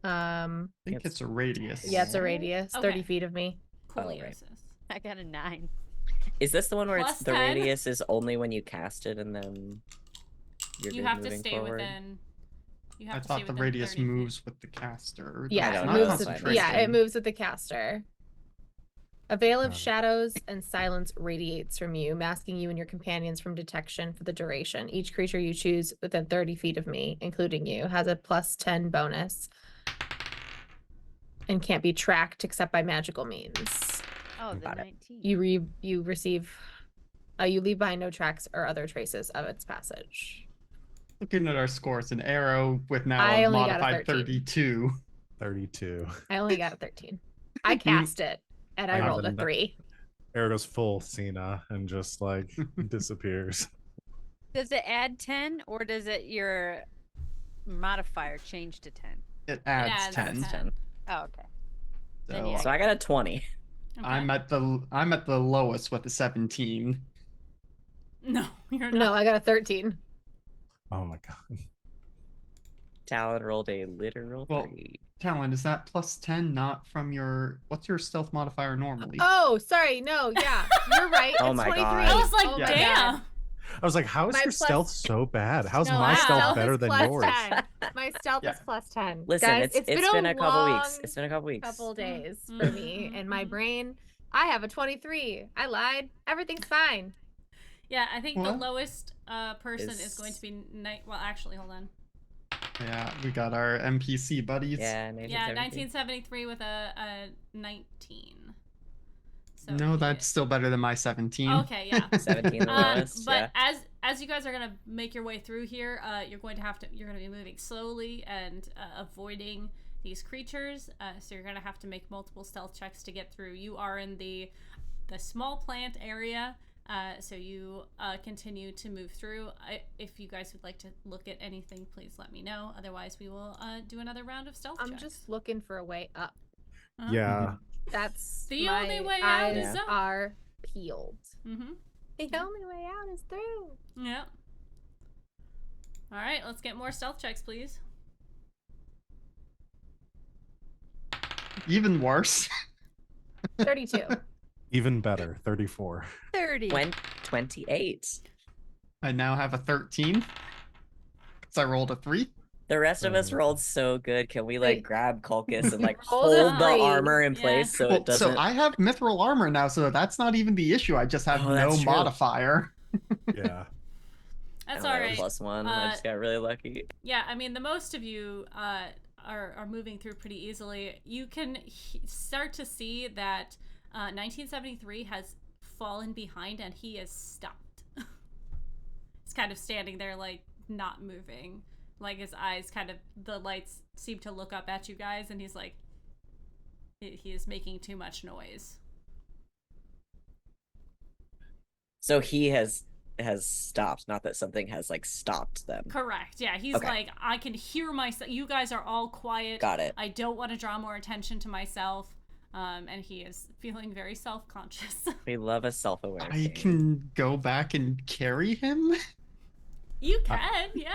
I think it's a radius. yeah, it's a radius, Okay. 30 feet of me. Cooliosis. I got a 9. Is this the one where Plus it's the 10. radius is only when you cast it and then you're You good have to moving stay forward? within. You I have to stay thought the within radius 30 feet. moves with the caster. Yeah, don't it know, moves that's with, fine. yeah, it concentration. moves with the caster. A veil of Got it. shadows and silence radiates from you, masking you and your companions from detection for the duration. Each creature you choose within 30 feet of me, including you, has a plus 10 bonus and can't be tracked except by magical means. Oh, the Got it. 19. You receive, you leave behind no tracks or other traces of its passage. Looking at our scores, an arrow with now I a only got a modified 13. 32. 32. I only got a 13. I cast it and I I have rolled a an- 3. Arrow goes full Cena and just like disappears. Does it add 10 or does it your modifier change to 10? It adds adds 10. 10. Oh, okay. So Then yeah, So I got a 20. Okay. I'm at the lowest with a 17. No, you're not. No, I got a 13. Oh my god. Talon rolled a literal Well, 3. Talon, is that plus 10 not from what's your stealth modifier normally? Oh, sorry. No, yeah. You're right. Oh It's my 23. God. I was like, Oh my damn. God. I was like, how is My your plus- stealth so bad? How's No, my wow. stealth stealth better is than plus yours? 10. My stealth Yeah. is plus 10. Listen, Guys, it's been a couple weeks. long It's been a couple weeks. couple days Mm, for me mhm, and my mhm. brain. I have a 23. I lied. Everything's fine. Yeah, I think the What? lowest person is going Is- to be night. Well, actually, hold on. Yeah, we got our NPC buddies. Yeah, Yeah, 1973. 1973 with a 19. So No, he that's is- still better than my 17. okay. Yeah. 17 the lowest. But Yeah. as you guys are gonna make your way through here, you're going to be moving slowly and avoiding these creatures. So you're gonna have to make multiple stealth checks to get through. You are in the small plant area. So you continue to move through. If you guys would like to look at anything, please let me know. Otherwise, we will do another round of stealth I'm checks. just looking for a way up. Uh-huh. Yeah. That's The my only way out eyes is up. are peeled. Mm-hmm. The only way out is through. Yeah. All right, let's get more stealth checks, please. Even worse. 32. Even better. 34. 30. 28. I now have a 13. Because I rolled a 3. The rest of us Uh, rolled so good. Can we like Wait. grab Culcus and like Rolled a hold the three. armor in Yeah. place so Well, it doesn't? so I have mithril armor now, so that's not even the issue. I just have Oh, no that's true. modifier. yeah. That's I all have a right. +1. I just got really lucky. Yeah, I mean, the most of you are moving through pretty easily. You can start to see that 1973 has fallen behind and he is stopped. He's kind of standing there, like, not moving. Like, his eyes kind of, the lights seem to look up at you guys, and he's like, he is making too much noise. So he has stopped, not that something has like stopped them. Correct. Yeah, he's Okay. like, I can hear myself. You guys are all quiet. Got it. I don't want to draw more attention to myself. And he is feeling very self-conscious. We love a self-aware. I king. can go back and carry him. You can, yeah.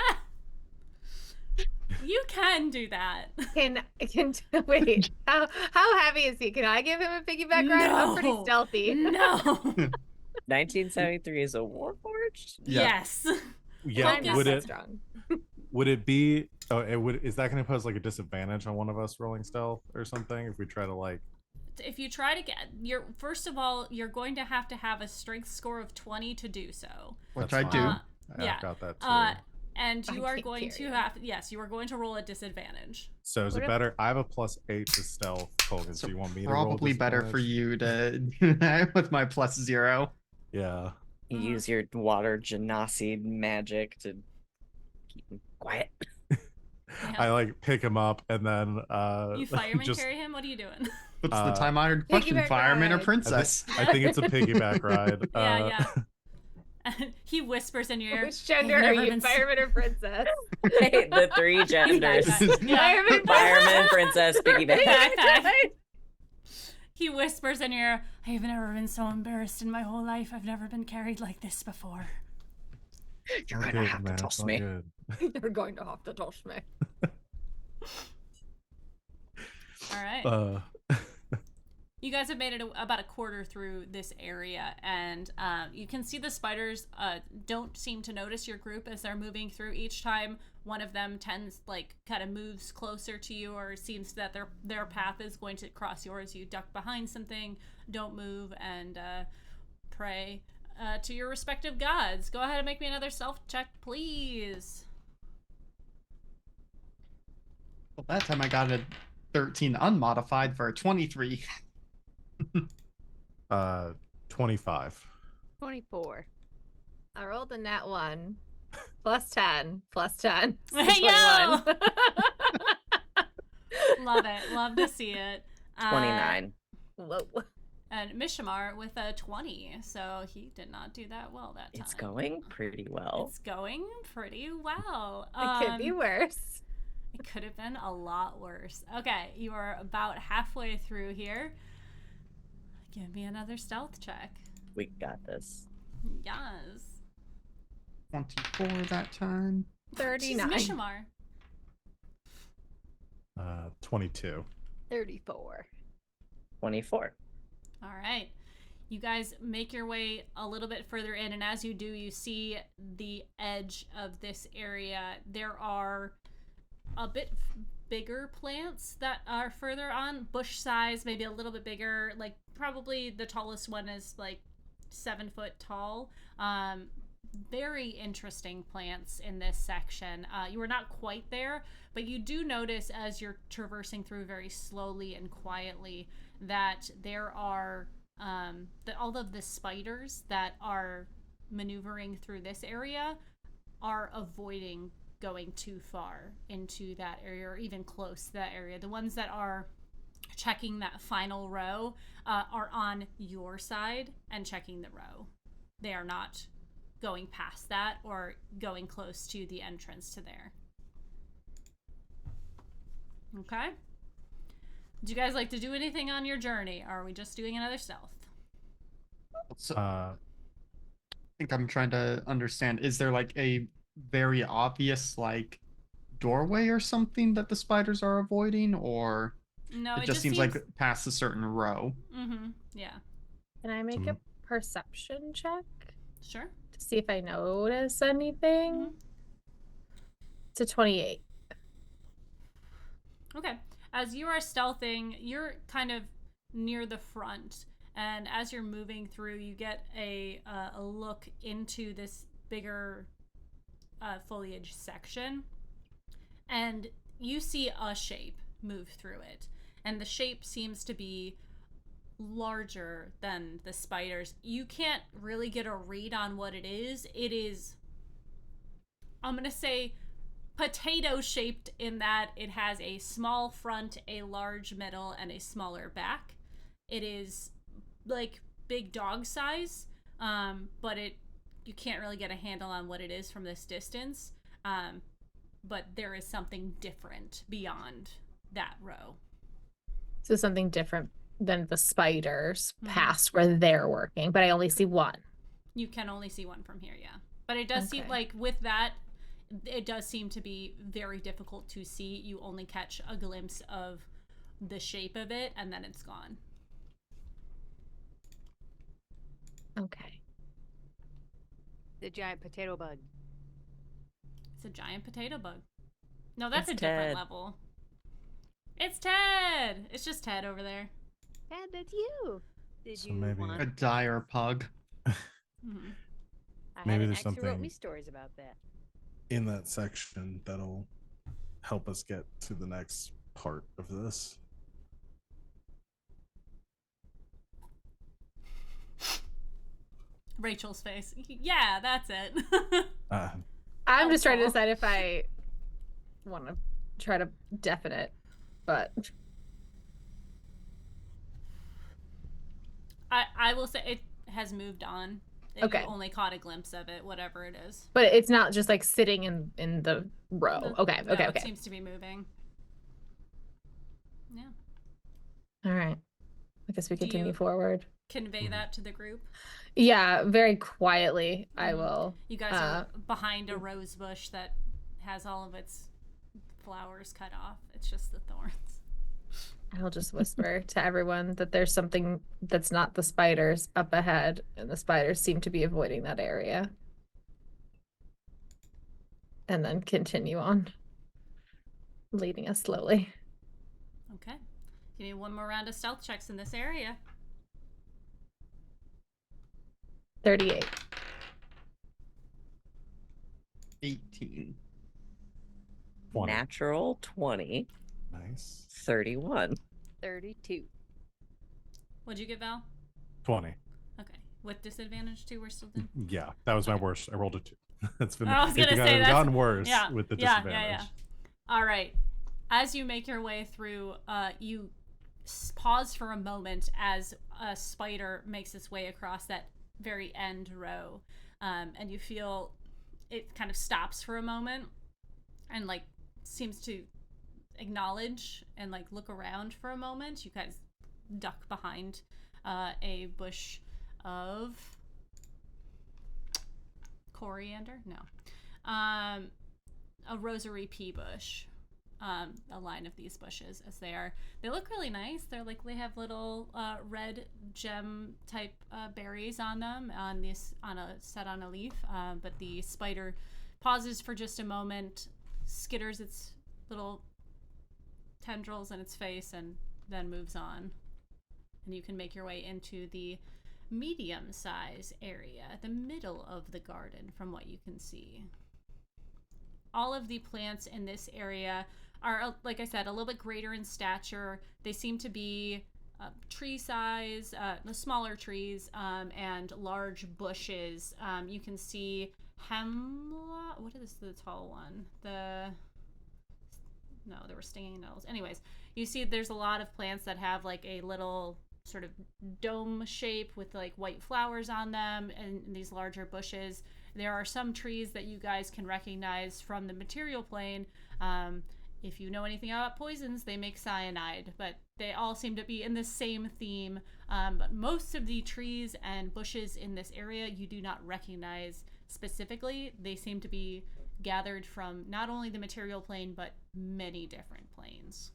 You can do that. Can wait? How heavy is he? Can I give him a piggyback ride? I'm pretty No. stealthy. No. 1973 is a warforged. Yeah. Yes. Yeah. I'm not Would that it strong. would it be? Oh, it would. Is that going to pose like a disadvantage on one of us rolling stealth or something if we try to like? If you try to get first of all, you're going to have a strength score of 20 to do so. Which That's I do. fine. yeah. I've got that too. And you I are can't going to carry have you are going to roll a disadvantage. So is What it if- better? I have a +8 to stealth. Colgan, So do you want me to roll probably better for disadvantage? you to do that with my +0. Yeah. You use your water genasi magic to keep him quiet. I like pick him up and then You fireman just carry him? What are you doing? What's the time-honored question? Piggyback Fireman or ride. princess? I think it's a piggyback ride. Yeah. He whispers in your ear. Which gender "I've are never you, been s- fireman or princess? Hey, the 3 genders. Yeah. Fireman, Fireman, princess, piggyback. Backpack. He whispers in your ear, I've never been so embarrassed in my whole life. I've never been carried like this before. You're Not gonna good, have to man, toss not me. good. You're going to have to toss me. All right. You guys have made it about a quarter through this area, and you can see the spiders don't seem to notice your group as they're moving through. Each time one of them kind of moves closer to you, or seems that their path is going to cross yours. You duck behind something, don't move, and pray to your respective gods. Go ahead and make me another stealth check, please. Well, that time I got a 13 unmodified for a 23. 25. 24. I rolled a nat 1. +10. +10. Hey, yo! 21. Love it. Love to see it. 29. Whoa. And Mishamar with a 20, so he did not do that well that time. It's going pretty well. It's going pretty well. It could be worse. It could have been a lot worse. Okay, you are about halfway through here. Give me another stealth check. We got this. Yes. 24 that time. 39. Jeez, Mishamar. 22. 34. 24. All right. You guys make your way a little bit further in, and as you do, you see the edge of this area. There are a bit bigger plants that are further on, bush size, maybe a little bit bigger. Like probably the tallest one is like 7 foot tall. Very interesting plants in this section. You are not quite there, but you do notice as you're traversing through very slowly and quietly that there are all of the spiders that are maneuvering through this area are avoiding going too far into that area or even close to that area. The ones that are checking that final row are on your side and checking the row. They are not going past that or going close to the entrance to there. Okay. Do you guys like to do anything on your journey? Or are we just doing another stealth? So, I think I'm trying to understand. Is there like a very obvious like doorway or something that the spiders are avoiding, or No, it just seems like past a certain row? Mm-hmm. Yeah. Can I make a perception check Sure. to see if I notice anything? Mhm. It's a 28. Okay. As you are stealthing, you're kind of near the front, and as you're moving through, you get a look into this bigger foliage section, and you see a shape move through it, and the shape seems to be larger than the spiders. You can't really get a read on what it is. It is, I'm gonna say, potato shaped in that it has a small front, a large middle, and a smaller back. It is like big dog size, but you can't really get a handle on what it is from this distance. But there is something different beyond that row. So something different than the spiders past where they're working, but I only see one. You can only see one from here, yeah. But it does seem like with that, it does seem to be very difficult to see. You only catch a glimpse of the shape of it, and then it's gone. Okay. The giant potato bug. It's a giant potato bug. No, that's It's a different Ted. level. It's Ted! It's just Ted over there. Ted, that's you. Did So you maybe- want? A dire pug. Mm-hmm. I maybe had an there's ex who wrote me something- stories about that. In that section that'll help us get to the next part of this. Rachel's face. Yeah, that's it. I'm just trying to Helpful. decide if I want to try to deafen it, but I will say it has moved on. Okay. You only caught a glimpse of it, whatever it is. it's not just like sitting in the row. No, Okay, no, okay, It okay. seems to be moving. Yeah. All right. I guess we Do continue you- forward. Convey that to the group. Yeah, very quietly. I will. You guys are behind a rose bush that has all of its flowers cut off. It's just the thorns. I'll just whisper to everyone that there's something that's not the spiders up ahead, and the spiders seem to be avoiding that area. And then continue on, leading us slowly. Okay. Give me one more round of stealth checks in this area. 38. 18. 20. Natural 20. Nice. 31. 32. What'd you get, Val? 20. Okay. With disadvantage too, we're still doing. Yeah, that was my worst. I rolled a 2. It's been. I was gonna it's say gotten that's worse yeah, with the yeah, disadvantage. All right. As you make your way through, you pause for a moment as a spider makes its way across that very end row, and you feel it kind of stops for a moment, and like seems to acknowledge and like look around for a moment. You guys duck behind a bush of coriander, no, a rosary pea bush. A line of these bushes, as they look really nice. They have little red gem type berries on them on a leaf. But the spider pauses for just a moment, skitters its little tendrils in its face, and then moves on. And you can make your way into the medium size area, the middle of the garden, from what you can see. All of the plants in this area are, like I said, a little bit greater in stature. They seem to be tree size, the smaller trees, and large bushes. You can see hemlock. What is the tall one? No, there were stinging nettles. Anyways, you see there's a lot of plants that have like a little sort of dome shape with like white flowers on them, and these larger bushes. There are some trees that you guys can recognize from the material plane. If you know anything about poisons, they make cyanide, but they all seem to be in the same theme. But most of the trees and bushes in this area you do not recognize specifically. They seem to be gathered from not only the material plane, but many different planes.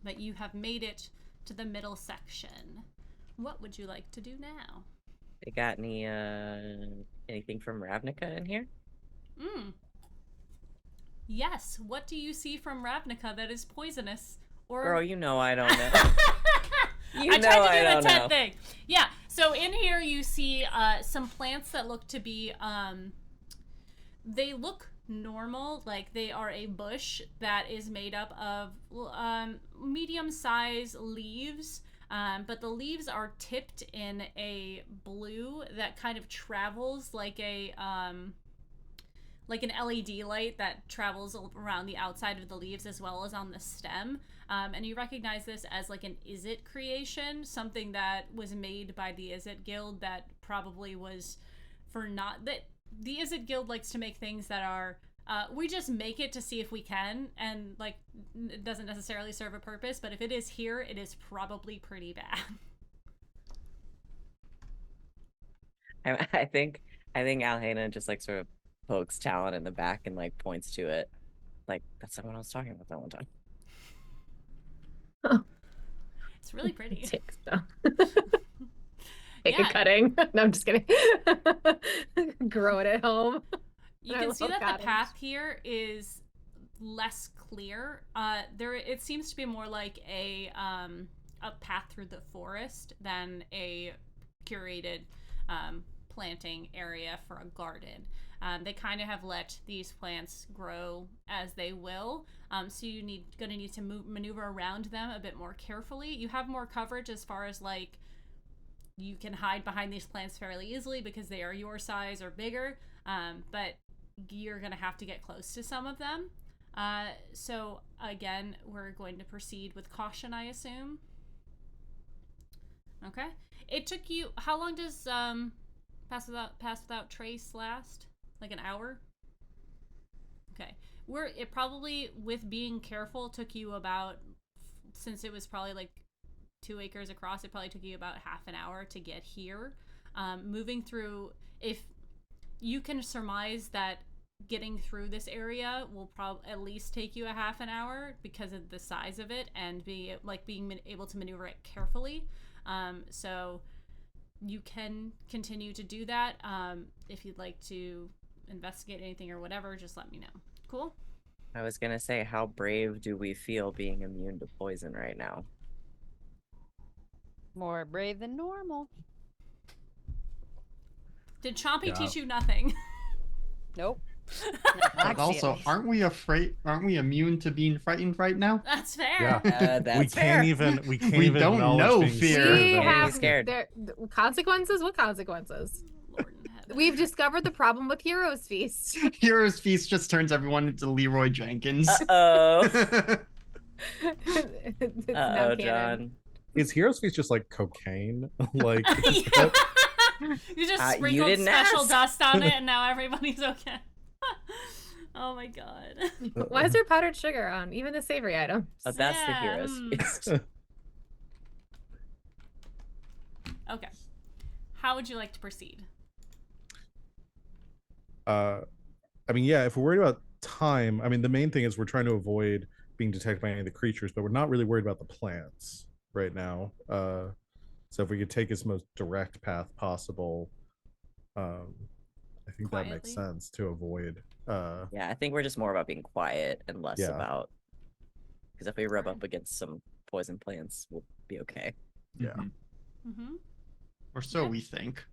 But you have made it to the middle section. What would you like to do now? They got anything from Ravnica in here? Yes. What do you see from Ravnica that is poisonous? Or Girl, you know I don't know. I tried to do the 10 thing. Yeah. So in here you see some plants that look to be they look normal, like they are a bush that is made up of medium-sized leaves, but the leaves are tipped in a blue that kind of travels like an LED light that travels around the outside of the leaves as well as on the stem. And you recognize this as like an Izzet creation, something that was made by the Izzet Guild that probably was for not that the Izzet Guild likes to make things that are we just make it to see if we can, and like it doesn't necessarily serve a purpose, but if it is here, it is probably pretty bad. I think Alhena just like sort of pokes Talon in the back and like points to it. Like, that's someone I was talking about that one time. It's really pretty. Take a Yeah. cutting. No, I'm just kidding. Grow it at home. You I can love see that gardens. the path here is less clear. There it seems to be more like a path through the forest than a curated planting area for a garden. They kind of have let these plants grow as they will, so you gonna need to maneuver around them a bit more carefully. You have more coverage as far as like you can hide behind these plants fairly easily because they are your size or bigger, but you're gonna have to get close to some of them. So again, we're going to proceed with caution, I assume. Okay. It took you, how long does pass without trace last? Like an hour? Okay. It probably, with being careful, took you about, since it was probably like 2 acres across, it probably took you about half an hour to get here. Moving through, if you can surmise that getting through this area will probably at least take you a half an hour because of the size of it and being able to maneuver it carefully. So you can continue to do that. If you'd like to investigate anything or whatever, just let me know. Cool? I was gonna say, how brave do we feel being immune to poison right now? More brave than normal. Did Chompy Yeah. teach you nothing? Nope. But also, aren't we immune to being frightened right now? That's fair. Yeah. That's we fair. can't even We acknowledge don't know being fear. scared We of have anything. scared. consequences. What consequences? Lord in heaven. We've discovered the problem with Heroes Feast. Hero's Feast just turns everyone into Leroy Jenkins. Uh-oh. It's now Uh-oh, canon. John. Is Heroes Feast just like cocaine? Like is Yeah. that- You just You sprinkled didn't special ask. dust on it and now everybody's okay. Oh my god. Why is there powdered sugar on even the savory items? That's the Yeah, hero's feast. Okay. How would you like to proceed? I mean, yeah, if we're worried about time, I mean, the main thing is we're trying to avoid being detected by any of the creatures, but we're not really worried about the plants right now. So if we could take its most direct path possible, I think that makes Quietly? sense to avoid. Yeah, I think we're just more about being quiet and less Yeah. about, because if we rub Alright. up against some poison plants, we'll be okay. Yeah. Mhm. Mm-hmm. Or so Yeah. we think.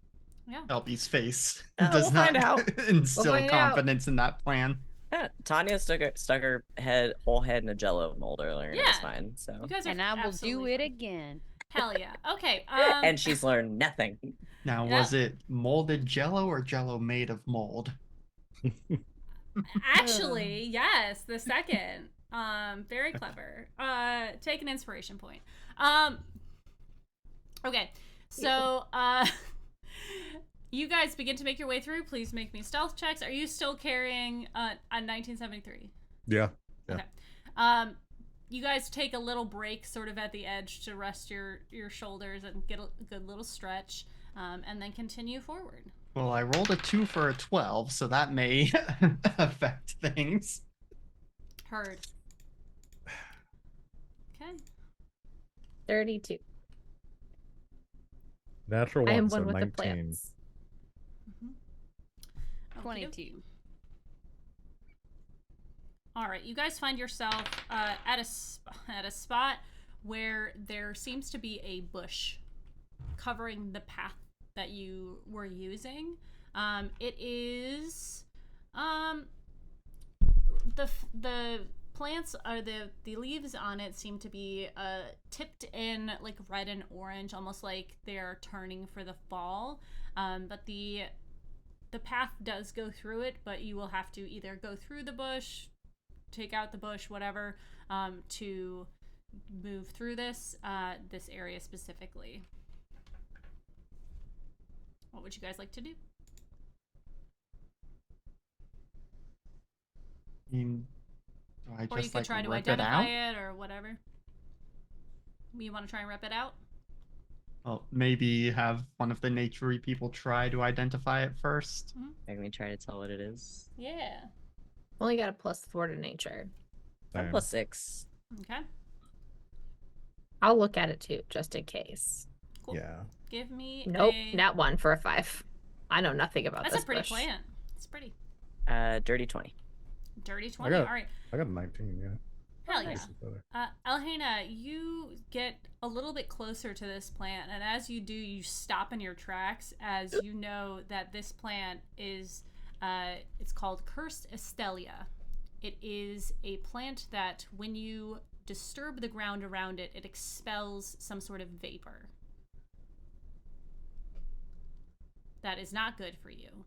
Yeah. Elby's face We'll does not find out. instill find out. confidence in that plan. Yeah, Tanya stuck her whole head in a jello mold earlier and it was Yeah. fine. So You guys are And I will do absolutely it fine. again. Hell yeah. Okay. and she's learned nothing. Now, Yeah. was it molded jello or jello made of mold? Actually, yes, the second. Very clever. Take an inspiration point. Okay. So, you guys begin to make your way through. Please make me stealth checks. Are you still carrying a 1973? Yeah. Yeah. Okay. You guys take a little break sort of at the edge to rest your shoulders and get a good little stretch, and then continue forward. Well, I rolled a 2 for a 12, so that may affect things. Heard. Okay. 32. Natural I one, am so one with 19. the plants. Mm-hmm. 22. All right, you guys find yourself at a spot where there seems to be a bush covering the path that you were using. It is the plants are the leaves on it seem to be tipped in like red and orange, almost like they're turning for the fall. But the path does go through it, but you will have to either go through the bush, take out the bush, whatever, to move through this area specifically. What would you guys like to do? I mean, do I Or you just could like try to rip it identify out? it or whatever. You want to try and rip it out? Well, maybe have one of the naturey people try to identify it first. Can we try to tell what it is? Yeah. Only got a +4 to nature. I'm Same. +6. Okay. I'll look at it too, just in case. Cool. Yeah. Give me Nope, nat 1 for a 5. I know nothing about That's this a pretty bush. plant. It's pretty. Dirty 20. Dirty 20. got- All right. I got a 19. Yeah. Hell yeah. This is better. Elhena, you get a little bit closer to this plant, and as you do, you stop in your tracks as you know that this plant is, it's called Cursed Estelia. It is a plant that when you disturb the ground around it, it expels some sort of vapor. That is not good for you.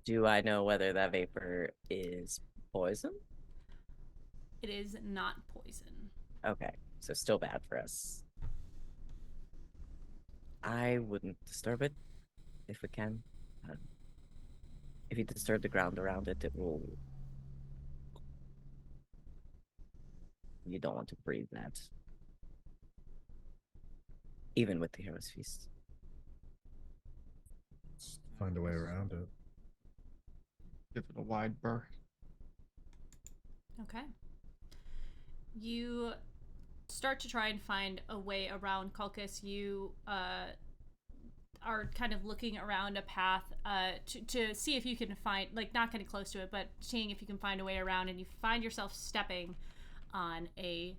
Do I know whether that vapor is poison? It is not poison. Okay, so still bad for us. I wouldn't disturb it if we can. If you disturb the ground around it, it will. You don't want to breathe that. Even with the Hero's Feast. Let's find a way around it. Give it a wide berth. Okay. You start to try and find a way around Kulkus. You are kind of looking around a path to see if you can find, like, not getting close to it, but seeing if you can find a way around, and you find yourself stepping on a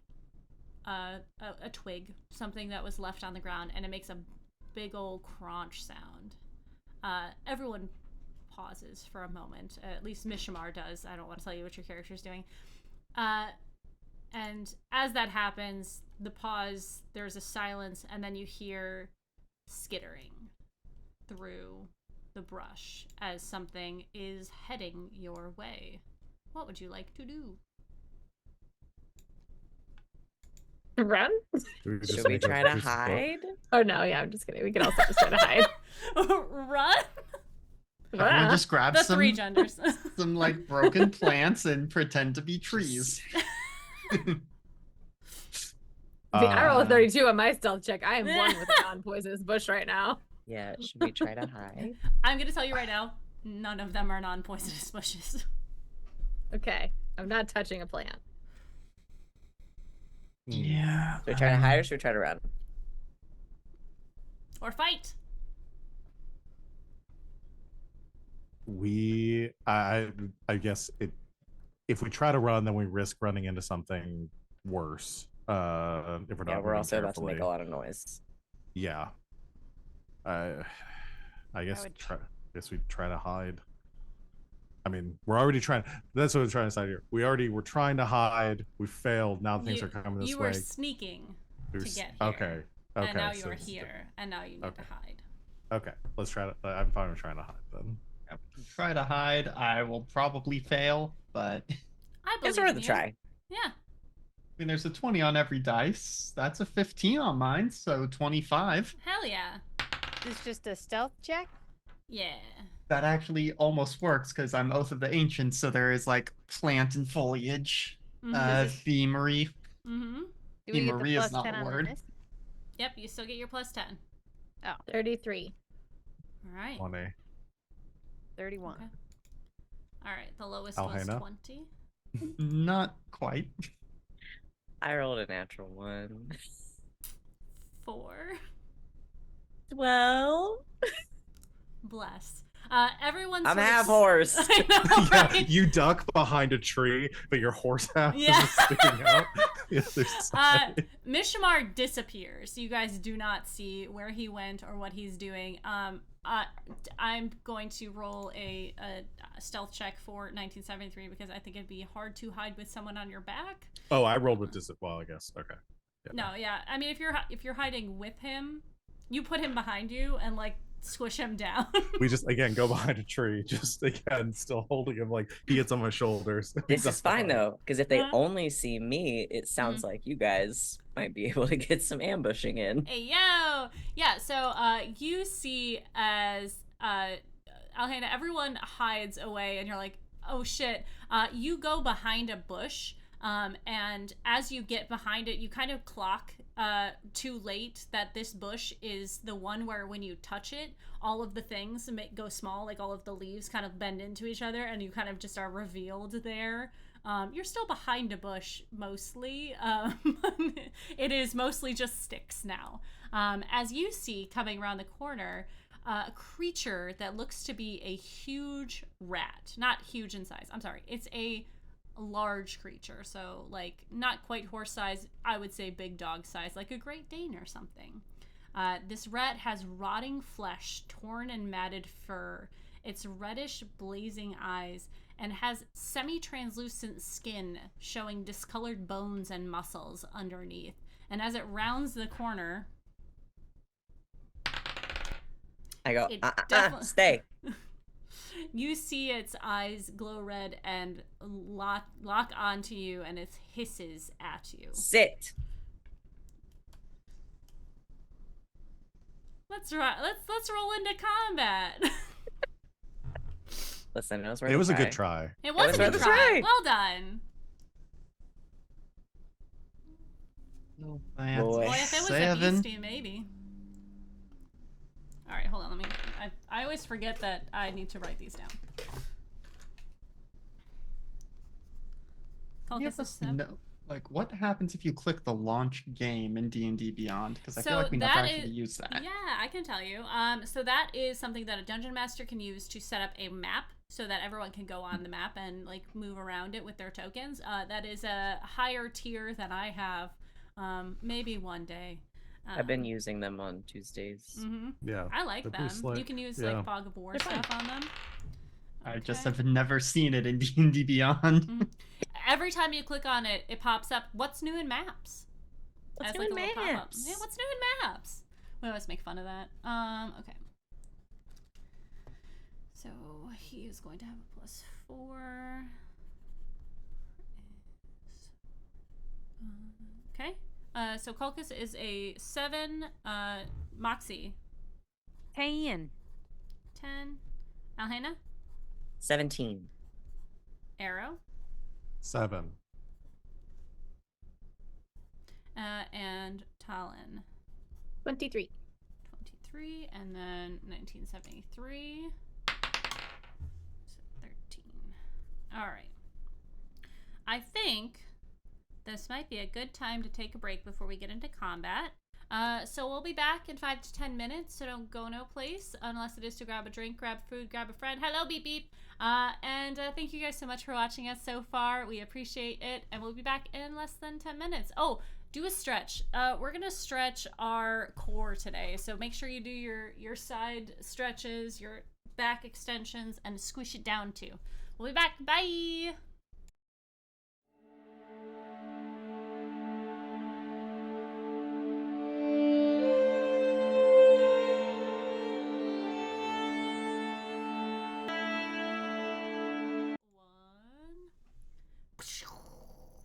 twig, something that was left on the ground, and it makes a big old crunch sound. Everyone pauses for a moment. At least Mishamar does. I don't want to tell you what your character's doing. And as that happens, the pause, there's a silence, and then you hear skittering through the brush as something is heading your way. What would you like to do? Run? Should we try to hide? Oh no, yeah, I'm just kidding. We can also just try to hide. Run? Everyone just grab The some, three genders. some like broken plants and pretend to be trees. I roll a 32 on my stealth check. I am one with a non-poisonous bush right now. Yeah, should we try to hide? I'm going to tell you right now, none of them are non-poisonous bushes. Okay, I'm not touching a plant. Yeah. Should we try to hide or should we try to run? Or fight. I guess if we try to run, then we risk running into something worse. If we're not Yeah, we're moving also about to carefully. make a lot of noise. Yeah. I guess we try to hide. I mean, we're already trying. That's what we're trying to decide here. We already were trying to hide. We failed. Now things are coming this way. You were sneaking to get here. Okay. And now so you're it's here, and now you need to hide. Okay, let's try to. I'm fine with trying to hide then. Try to hide. I will probably fail, but I believe It's worth a in you. try. Yeah. I mean, there's a 20 on every dice. That's a 15 on mine, so 25. Hell yeah. This just a stealth check? Yeah. That actually almost works because I'm Oath of the Ancients, so there is like plant and foliage, thiemery. Mm-hmm. Do we get the Thiemery is plus not 10 a on word. this? Yep, you still get your plus 10. 33. All right. 20. 31. Okay. All right, the lowest was Elhena? 20. Not quite. I rolled a natural 1. 4. 12. Bless. Everyone's I'm sort of half horse. I know, Yeah, right? you duck behind a tree, but your horse half Yeah. is sticking out the other side. Mishamar disappears. You guys do not see where he went or what he's doing. I'm going to roll a stealth check for 1973 because I think it'd be hard to hide with someone on your back. Oh, I rolled with well, I guess. Okay. Yeah. No, yeah. I mean, if you're hiding with him, you put him behind you and like squish him down. We just again go behind a tree, just again still holding him like he gets on my shoulders. This is fine though, because if they Uh-huh. only see me, it sounds like you guys might be able to get some ambushing in. Hey yo, yeah. So you see as Alhena, everyone hides away, and you're like, oh shit. You go behind a bush. And as you get behind it, you kind of clock too late that this bush is the one where when you touch it, all of the things go small, like all of the leaves kind of bend into each other, and you kind of just are revealed there. You're still behind a bush mostly. It is mostly just sticks now. As you see coming around the corner, a creature that looks to be a huge rat. Not huge in size. I'm sorry. It's a large creature, so like not quite horse size, I would say big dog size, like a Great Dane or something. This rat has rotting flesh, torn and matted fur, its reddish blazing eyes, and has semi-translucent skin showing discolored bones and muscles underneath. And as it rounds the corner, I go, stay. You see its eyes glow red and lock onto you, and it hisses at you. Sit. Let's roll into combat. Listen, It was a good try. It was a good try. Well done. Oh, Boy. Boy, if it was Seven. a beastie, maybe. All right, hold on. I always forget that I need to write these down. You ever know, like, what happens if you click the launch game in D&D Beyond? Because I feel like we never actually use that. Yeah, I can tell you. So that is something that a dungeon master can use to set up a map so that everyone can go on the map and like move around it with their tokens. That is a higher tier than I have. Maybe one day. I've been using them on Tuesdays. Yeah. I like them. You can use like Fog of War stuff on them. I just have never seen it in D&D Beyond. Every time you click on it, it pops up, what's new in maps? What's new in maps? Yeah, what's new in maps? We always make fun of that. Okay. So he is going to have a +4. Okay. So Kulkus is a 7. Moxie. 10. 10. Alhena? 17. Arrow? 7. And Talon? 23. 23. And then 1973. So 13. All right. I think this might be a good time to take a break before we get into combat. So we'll be back in 5 to 10 minutes, so don't go no place unless it is to grab a drink, grab food, grab a friend. Hello, beep beep. And thank you guys so much for watching us so far. We appreciate it, and we'll be back in less than 10 minutes. Oh, do a stretch. We're gonna stretch our core today, so make sure you do your side stretches, your back extensions, and squish it down too. We'll be back. Bye.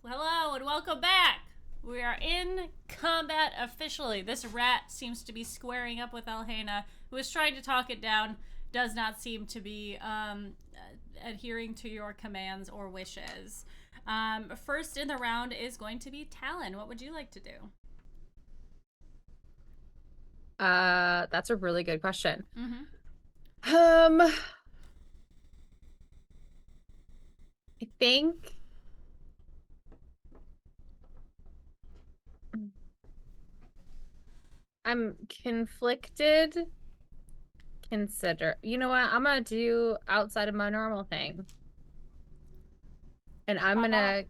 Hello and welcome back. We are in combat officially. This rat seems to be squaring up with Alhena, who is trying to talk it down. Does not seem to be adhering to your commands or wishes. First in the round is going to be Talon. What would you like to do? That's a really good question. I think I'm conflicted. consider. You know what? I'm gonna do outside of my normal thing. And I'm gonna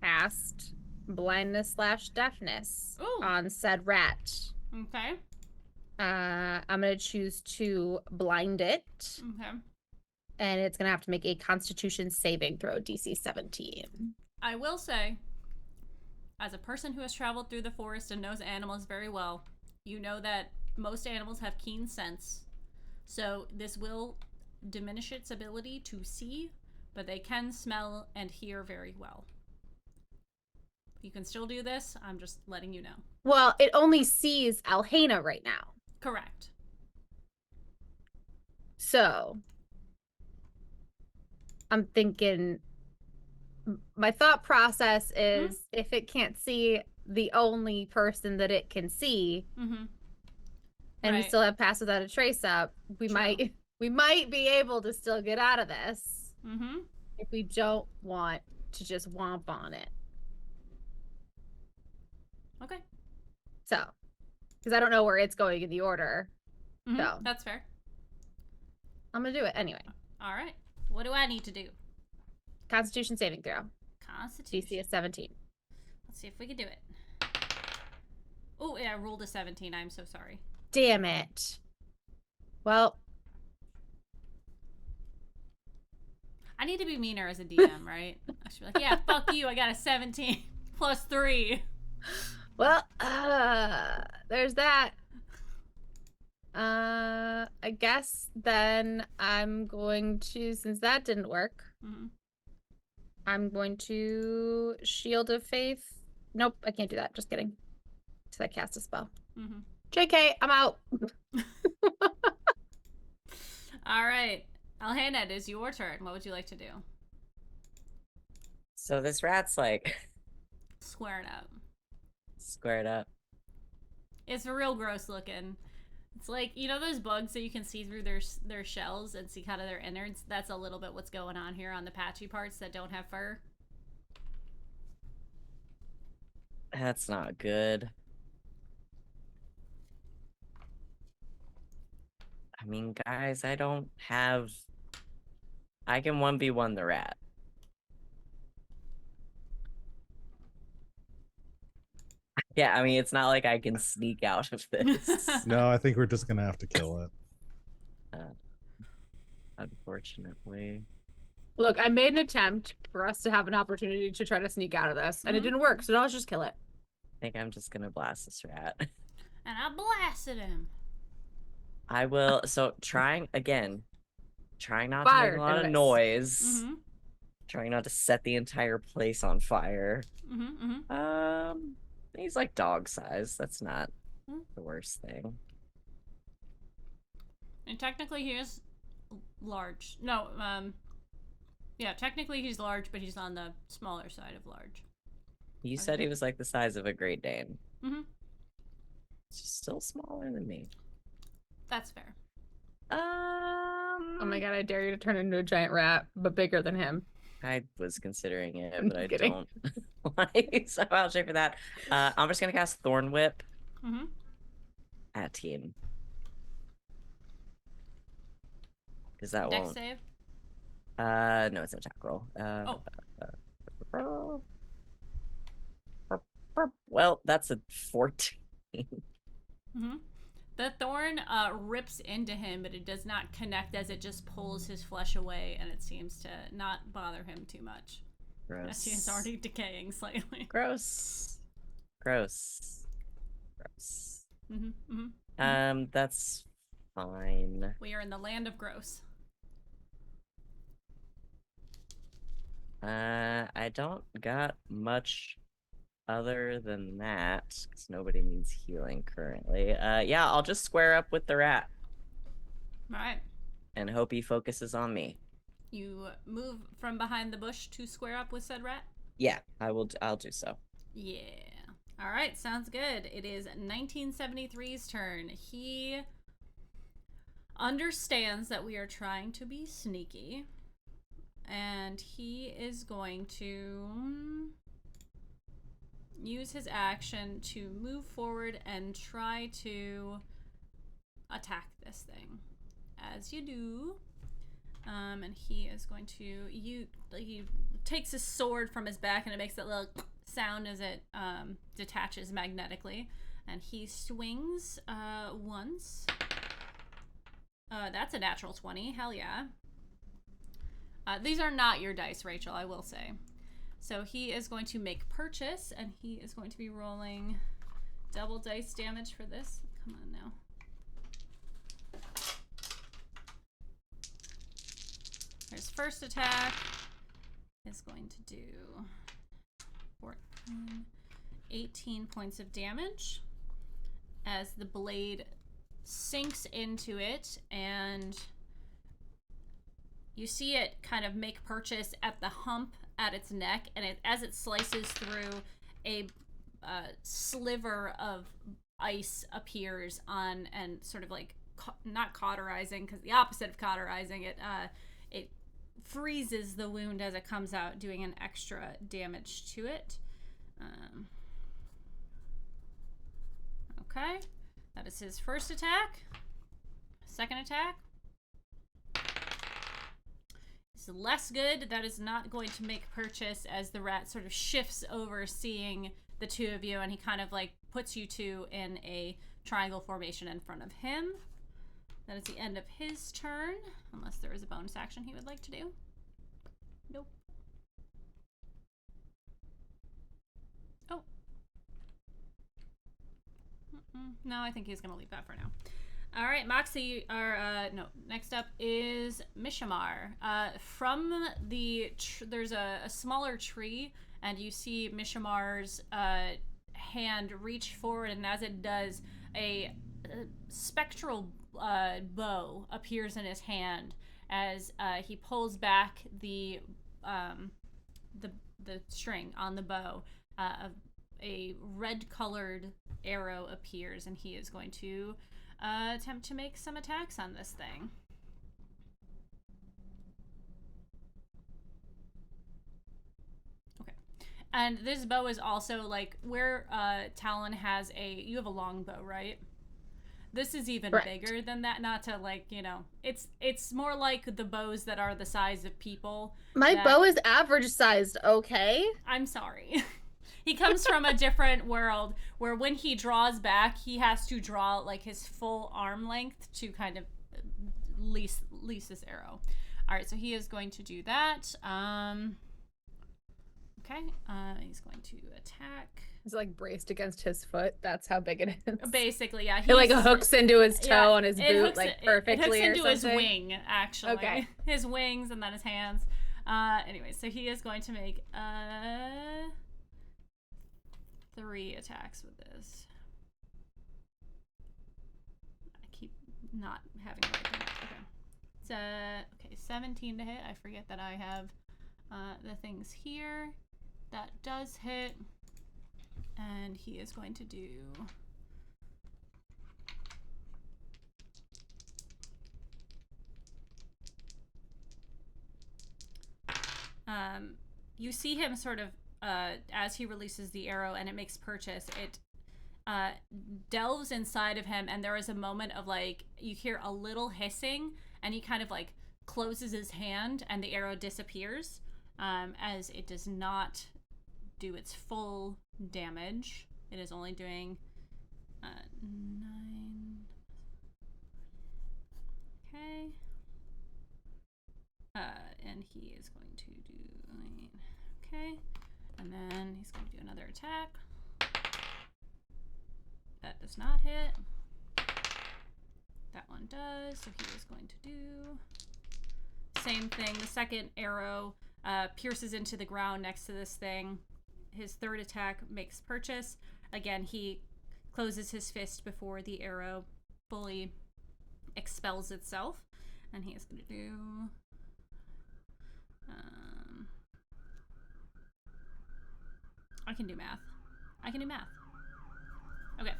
cast blindness / deafness Ooh. on said rat. Okay. I'm gonna choose to blind it. Okay. And it's gonna have to make a Constitution saving throw, DC 17. I will say, as a person who has traveled through the forest and knows animals very well, you know that most animals have keen sense. So this will diminish its ability to see, but they can smell and hear very well. You can still do this. I'm just letting you know. Well, it only sees Alhena right now. Correct. So I'm thinking, my thought process is if it can't see the only person that it can see, Mm-hmm. and we Right. still have pass without a trace up, we True. might be able to still get out of this Mm-hmm. if we don't want to just womp on it. Okay. So, because I don't know where it's going in the order, Mm-hmm. so That's fair. I'm gonna do it anyway. All right. What do I need to do? Constitution saving throw. Constitution. DC is 17. Let's see if we can do it. Oh, yeah, I rolled a 17. I'm so sorry. Damn it. Well, I need to be meaner as a DM, right? I should be like, yeah, fuck you. I got a 17 plus 3. well, there's that. I guess then I'm going to, since that didn't work, Mm-hmm. I'm going to Shield of Faith. Nope, I can't do that. Just kidding. Because I cast a spell. Mm-hmm. JK, I'm out. All right. Alhena, it is your turn. What would you like to do? So this rat's like Squaring up. squared up. It's real gross looking. It's like, you know those bugs that you can see through their shells and see kind of their innards? That's a little bit what's going on here on the patchy parts that don't have fur. That's not good. I mean, guys, I can 1v1 the rat. Yeah, I mean, it's not like I can sneak out of this. No, I think we're just gonna have to kill it. Unfortunately. Look, I made an attempt for us to have an opportunity to try to sneak out of this, and it Mhm. didn't work, so now let's just kill it. I think I'm just gonna blast this rat. And I blasted him. I will. So trying not to Fire, make a lot of anyways. noise. Mm-hmm. Trying not to set the entire place on fire. Mm-hmm. Mm-hmm. He's like dog size. That's not Hmm. the worst thing. And technically he is large. No, yeah, technically he's large, but he's on the smaller side of large. You said he was like the size of a Great Dane. Mm-hmm. It's just still smaller than me. That's fair. Oh my god, I dare you to turn into a giant rat, but bigger than him. I was considering it, I'm but I kidding. don't like, so I'll check for that. I'm just gonna cast Thorn Whip Mm-hmm. at team. Because that Dex won't. save. No, it's an attack roll. Well, that's a 14. Mm-hmm. The thorn rips into him, but it does not connect as it just pulls his flesh away, and it seems to not bother him too much. Gross. As he is already decaying slightly. Gross. Gross. Gross. Mm-hmm. Mm-hmm. That's fine. We are in the land of gross. I don't got much other than that, because nobody needs healing currently. Yeah, I'll just square up with the rat All right. and hope he focuses on me. You move from behind the bush to square up with said rat? Yeah, I'll do so. Yeah. All right, sounds good. It is 1973's turn. He understands that we are trying to be sneaky, and he is going to use his action to move forward and try to attack this thing. as you do. And he is going to he takes his sword from his back and it makes that little sound as it detaches magnetically, and he swings once. That's a natural 20. Hell yeah. These are not your dice, Rachel, I will say. So he is going to make purchase, and he is going to be rolling double dice damage for this. Come on now. His first attack is going to do 14, 18 points of damage as the blade sinks into it, and you see it kind of make purchase at the hump at its neck, and as it slices through, a sliver of ice appears on, and sort of like not cauterizing, because the opposite of cauterizing it, it freezes the wound as it comes out, doing an extra damage to it. Okay, that is his first attack. Second attack is less good. That is not going to make purchase, as the rat sort of shifts over, seeing the two of you, and he kind of like puts you two in a triangle formation in front of him. That is the end of his turn, unless there is a bonus action he would like to do. Nope. Oh. No, I think he's going to leave that for now. All right, Moxie, no, next up is Mishamar. From the, there's a smaller tree, and you see Mishamar's hand reach forward, and as it does, a spectral bow appears in his hand as he pulls back the string on the bow. A red-colored arrow appears, and he is going to attempt to make some attacks on this thing. Okay. And this bow is also like where Talon has you have a long bow, right? This is even Correct. bigger than that. Not to like, it's more like the bows that are the size of people. My bow is average sized, okay? I'm sorry. He comes from a different world where when he draws back, he has to draw like his full arm length to kind of lease this arrow. All right, so he is going to do that. Okay, he's going to attack. It's like braced against his foot. That's how big it is. Basically, yeah. It like hooks into his toe on his boot, like perfectly. It hooks into or his something. wing, actually. Okay. His wings and then his hands. Anyway, so he is going to make 3 attacks with this. I keep not having the right thing. Okay. Okay, 17 to hit. I forget that I have the things here. That does hit. And he is going to do you see him sort of as he releases the arrow and it makes purchase, it delves inside of him, and there is a moment of like, you hear a little hissing, and he kind of like closes his hand and the arrow disappears, as it does not do its full damage. It is only doing 9. Okay. And he is going to do 9. Okay. And then he's going to do another attack. That does not hit. That one does. So he is going to do same thing. The second arrow pierces into the ground next to this thing. His third attack makes purchase. Again, he closes his fist before the arrow fully expels itself. And he is going to do I can do math. Okay.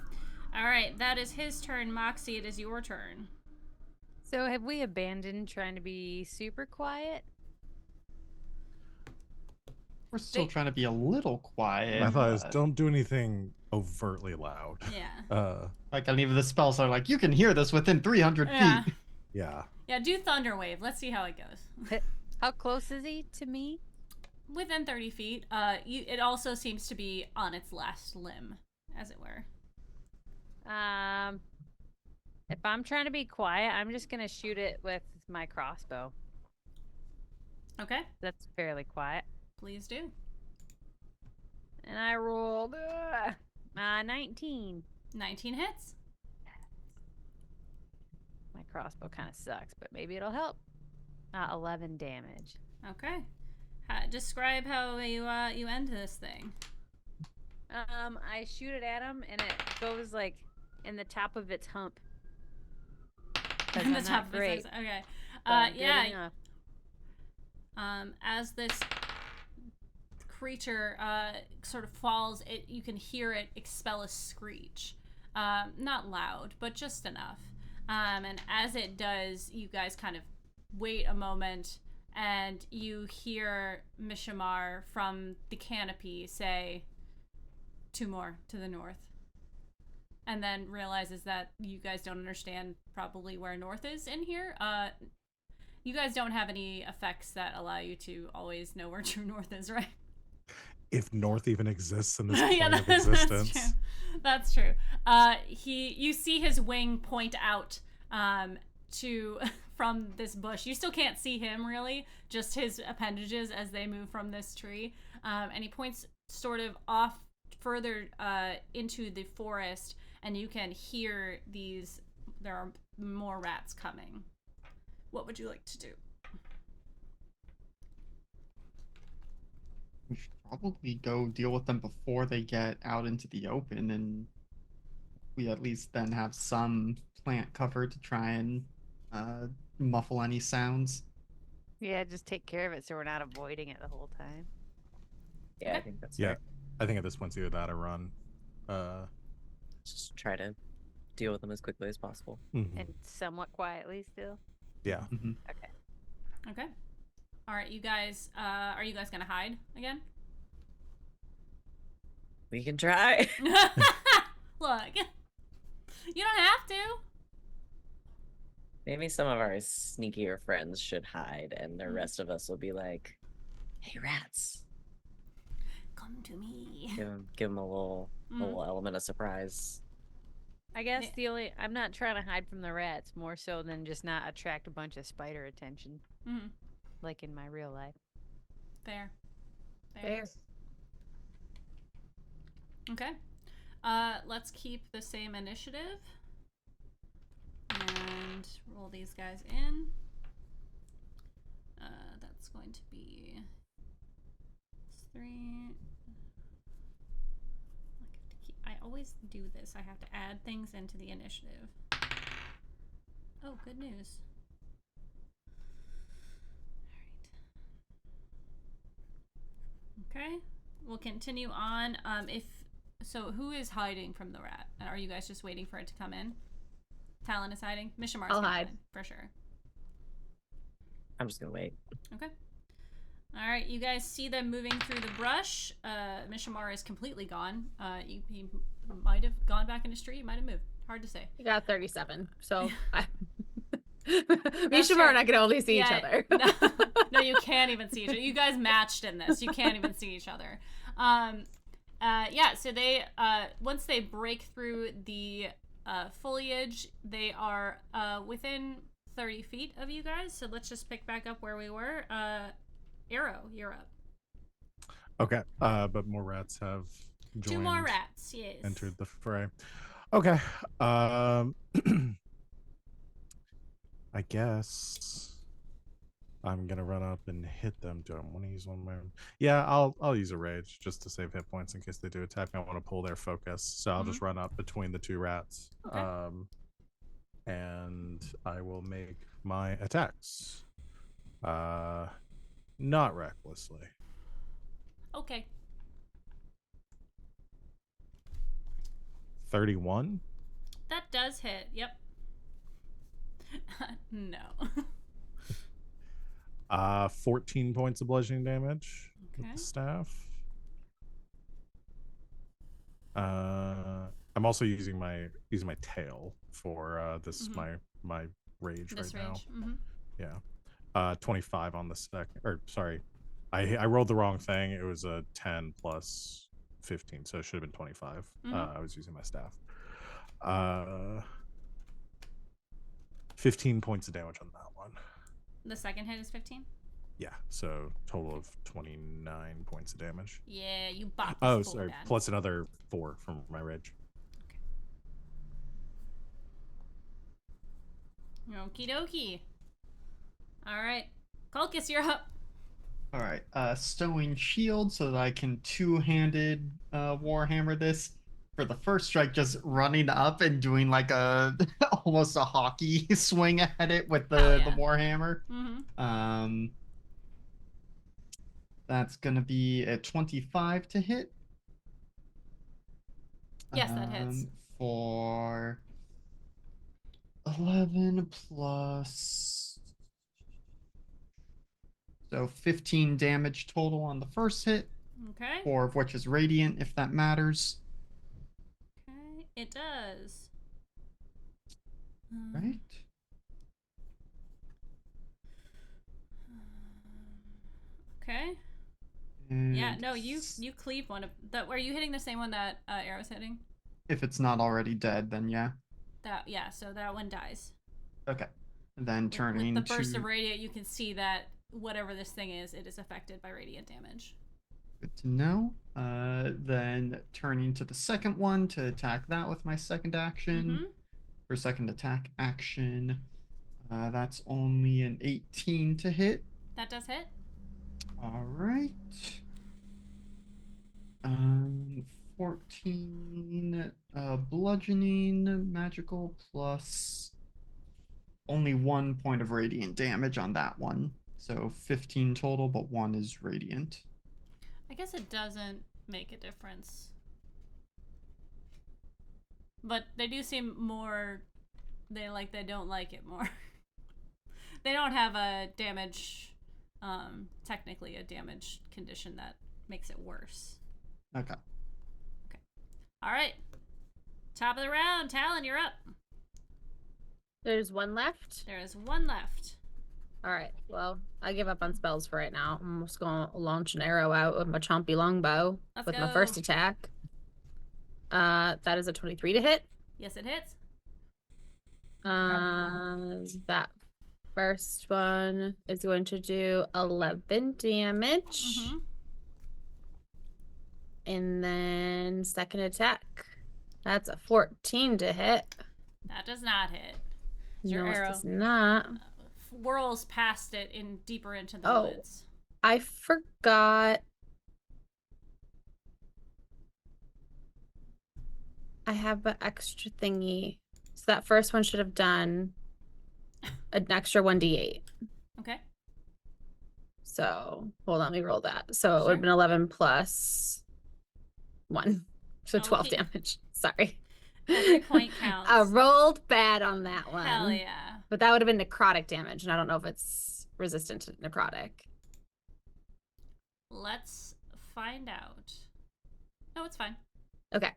All right, that is his turn. Moxie, it is your turn. So have we abandoned trying to be super quiet? We're still trying to be a little quiet. I thought it was, don't do anything overtly loud. Yeah. Like any of the spells are like, you can hear this within 300 Yeah. feet. Yeah. Yeah, do Thunder Wave. Let's see how it goes. How close is he to me? Within 30 feet. It also seems to be on its last limb, as it were. If I'm trying to be quiet, I'm just gonna shoot it with my crossbow. Okay, That's fairly quiet. please do. And I rolled 19. 19 hits. My crossbow kind of sucks, but maybe it'll help. 11 damage. Okay. Describe how you end this thing. I shoot it at him, and it goes like in the top of its hump. In the top of its face. Okay. Yeah. As this creature sort of falls, you can hear it expel a screech. Not loud, but just enough. And as it does, you guys kind of wait a moment, and you hear Mishamar from the canopy say, 2 more to the north. And then realizes that you guys don't understand probably where north is in here. You guys don't have any effects that allow you to always know where true north is, right? If north even exists in this plane Yeah, of existence. That's true. You see his wing point out to from this bush. You still can't see him really, just his appendages as they move from this tree. And he points sort of off further into the forest, and you can hear there are more rats coming. What would you like to do? We should probably go deal with them before they get out into the open, and we at least then have some plant cover to try and muffle any sounds. Yeah, just take care of it so we're not avoiding it the whole time. Yeah, I think that's Yeah, fair. I think at this point it's either that or run. Just try to deal with them as quickly as possible. And somewhat quietly still. Yeah. Okay. All right, you guys. Are you guys gonna hide again? We can try. Look, you don't have to. Maybe some of our sneakier friends should hide, and the rest of us will be like, "Hey, rats! Come to me." Give them a little element of surprise." I guess I'm not trying to hide from the rats more so than just not attract a bunch of spider attention, like in my real life. Fair. Fair. Okay. Let's keep the same initiative and roll these guys in. That's going to be 3. I always do this. I have to add things into the initiative. Oh, good news. All right. Okay. We'll continue on. So who is hiding from the rat? Are you guys just waiting for it to come in? Talon is hiding. Mishamar's I'll gonna hide. hide for sure. I'm just gonna wait. Okay. All right, you guys see them moving through the brush. Mishamar is completely gone. He might have gone back in his tree. He might have moved. Hard to say. You got 37, so That's Mishamar true. and I can only see each other. No, you can't even see each other. You guys matched in this. You can't even see each other. So they once they break through the foliage, they are within 30 feet of you guys. So let's just pick back up where we were. Arrow, you're up. Okay. But more rats have joined. 2 more rats, yes. Entered the fray. Okay. I guess I'm gonna run up and hit them. Do I want to use one of my? Yeah, I'll use a rage just to save hit points in case they do attack me. I want to pull their focus, so I'll just run up between the 2 rats. Okay. And I will make my attacks. Not recklessly. Okay. 31. That does hit. Yep. No. 14 points of bludgeoning damage with Okay. the staff. I'm also using my tail for this my rage This right now. rage. Mm-hmm. Yeah. 25 on the second. Or sorry, I rolled the wrong thing. It was a 10 plus 15, so it should have been 25. I was using my staff. 15 points of damage on that one. The second hit is 15. Yeah, so total of 29 points of damage. Yeah, you bop. Oh, this fool sorry, bad. plus another 4 from my rage. Okie dokie. All right, Kulkus, you're up. All right, stowing shield so that I can two-handed warhammer this. For the first strike, just running up and doing like a almost a hockey swing at it with the warhammer. Mm-hmm. That's gonna be a 25 to hit. Yes, that hits. For 11 plus, so 15 damage total on the first hit. Okay. 4 of which is radiant, if that matters. Okay, it does. Right. Okay. And Yeah. No, you cleave one of that. Are you hitting the same one that Arrow's hitting? if it's not already dead, then yeah. Yeah. So that one dies. Okay. Then turning with the burst to of radiant, you can see that whatever this thing is, it is affected by radiant damage. good to know. Then turning to the second one to attack that with my second action. For second attack action, that's only an 18 to hit. That does hit. All right. 14 bludgeoning magical plus only 1 point of radiant damage on that one. So 15 total, but 1 is radiant. I guess it doesn't make a difference. But they do seem more they don't like it more. They don't have a damage technically a damage condition that makes it worse. Okay. All right. Top of the round, Talon, you're up. There's one left. There is one left. All right. Well, I give up on spells for right now. I'm just gonna launch an arrow out with my chompy longbow with my first attack. That is a 23 to hit. Yes, it hits. That first one is going to do 11 damage. And then second attack. That's a 14 to hit. That does not hit. Your arrow does not. Whirls past it in deeper into the woods. I forgot. I have an extra thingy. So that first one should have done an extra 1d8. Okay. So hold on, let me roll that. So it would have been 11 plus 1. So 12 damage. Sorry. Every point counts. I rolled bad on that one. Hell yeah. But that would have been necrotic damage, and I don't know if it's resistant to necrotic. Let's find out. No, it's fine. Okay.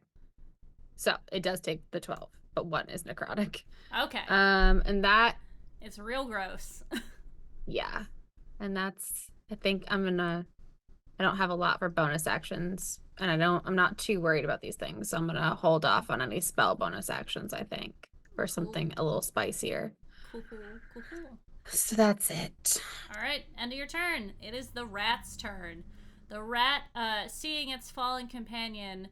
So it does take the 12, but 1 is necrotic. Okay. And that it's real gross. yeah. And that's I think I don't have a lot for bonus actions. And I'm not too worried about these things. So I'm gonna hold off on any spell bonus actions, I think. For something a little spicier. Cool. So that's it. All right, end of your turn. It is the rat's turn. The rat, seeing its fallen companion,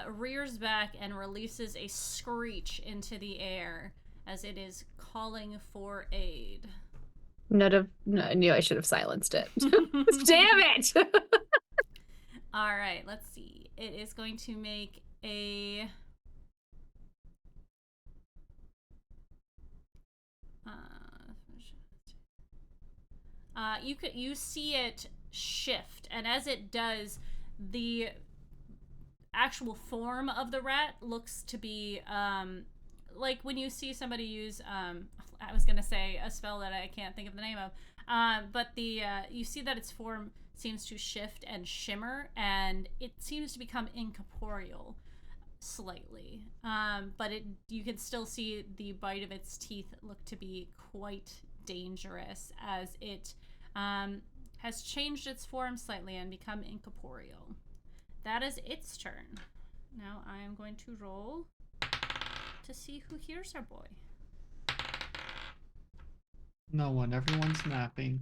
rears back and releases a screech into the air as it is calling for aid. No, I knew I should have silenced it. Damn it! All right, let's see. It is going to make a... you see it shift, and as it does, the actual form of the rat looks to be like when you see somebody use I was gonna say a spell that I can't think of the name of, but you see that its form seems to shift and shimmer, and it seems to become incorporeal. slightly. But you can still see the bite of its teeth look to be quite dangerous as it has changed its form slightly and become incorporeal. That is its turn. Now I am going to roll to see who hears our boy. No one. Everyone's napping.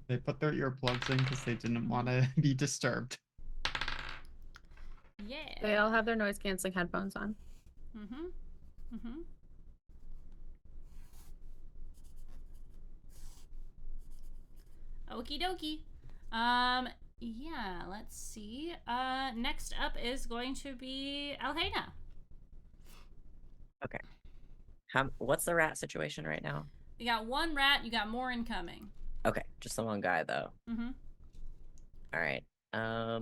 They put their earplugs in because they didn't want to be disturbed. Yeah. They all have their noise canceling headphones on. Okie dokie. Yeah, let's see. Next up is going to be Alhena. Okay. What's the rat situation right now? You got one rat, you got more incoming. Okay, just the one guy though. Mm-hmm. All right. I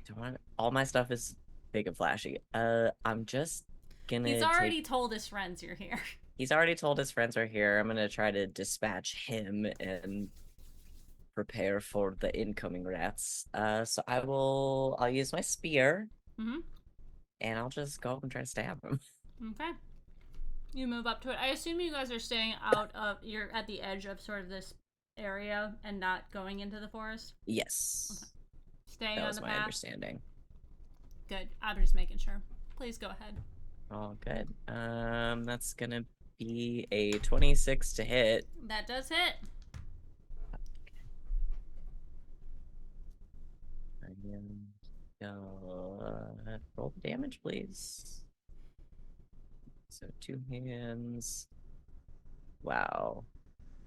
don't want all my stuff is big and flashy. I'm just gonna. He's already told his friends you're here. He's already told his friends are here. I'm gonna try to dispatch him and prepare for the incoming rats. So I'll use my spear. Mm-hmm. And I'll just go up and try to stab him. Okay. You move up to it. I assume you guys are staying out of, you're at the edge of sort of this area and not going into the forest? Yes. Okay. Staying that on was the my path? understanding. Good. I'm just making sure. Please go ahead. All good. That's gonna be a 26 to hit. That does hit. Roll the damage, please. So 2 hands. Wow.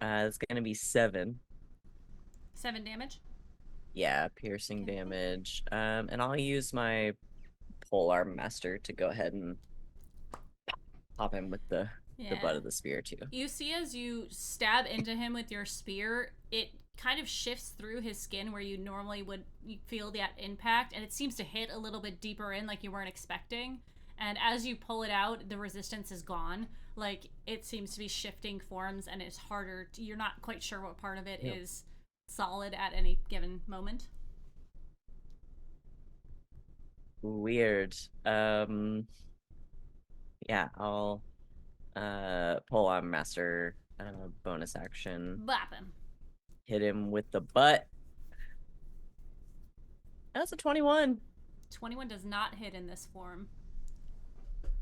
It's gonna be 7. 7 damage. Yeah, piercing Okay. damage. And I'll use my polearm master to go ahead and pop him with the butt of the spear too. You see as you stab into him with your spear, it kind of shifts through his skin where you normally would feel that impact, and it seems to hit a little bit deeper in like you weren't expecting. And as you pull it out, the resistance is gone. Like, it seems to be shifting forms, and it's harder to, you're not quite sure what part of it is solid at any given moment. Weird. Yeah, I'll polearm master bonus action. Bop him. Hit him with the butt. That's a 21. 21 does not hit in this form.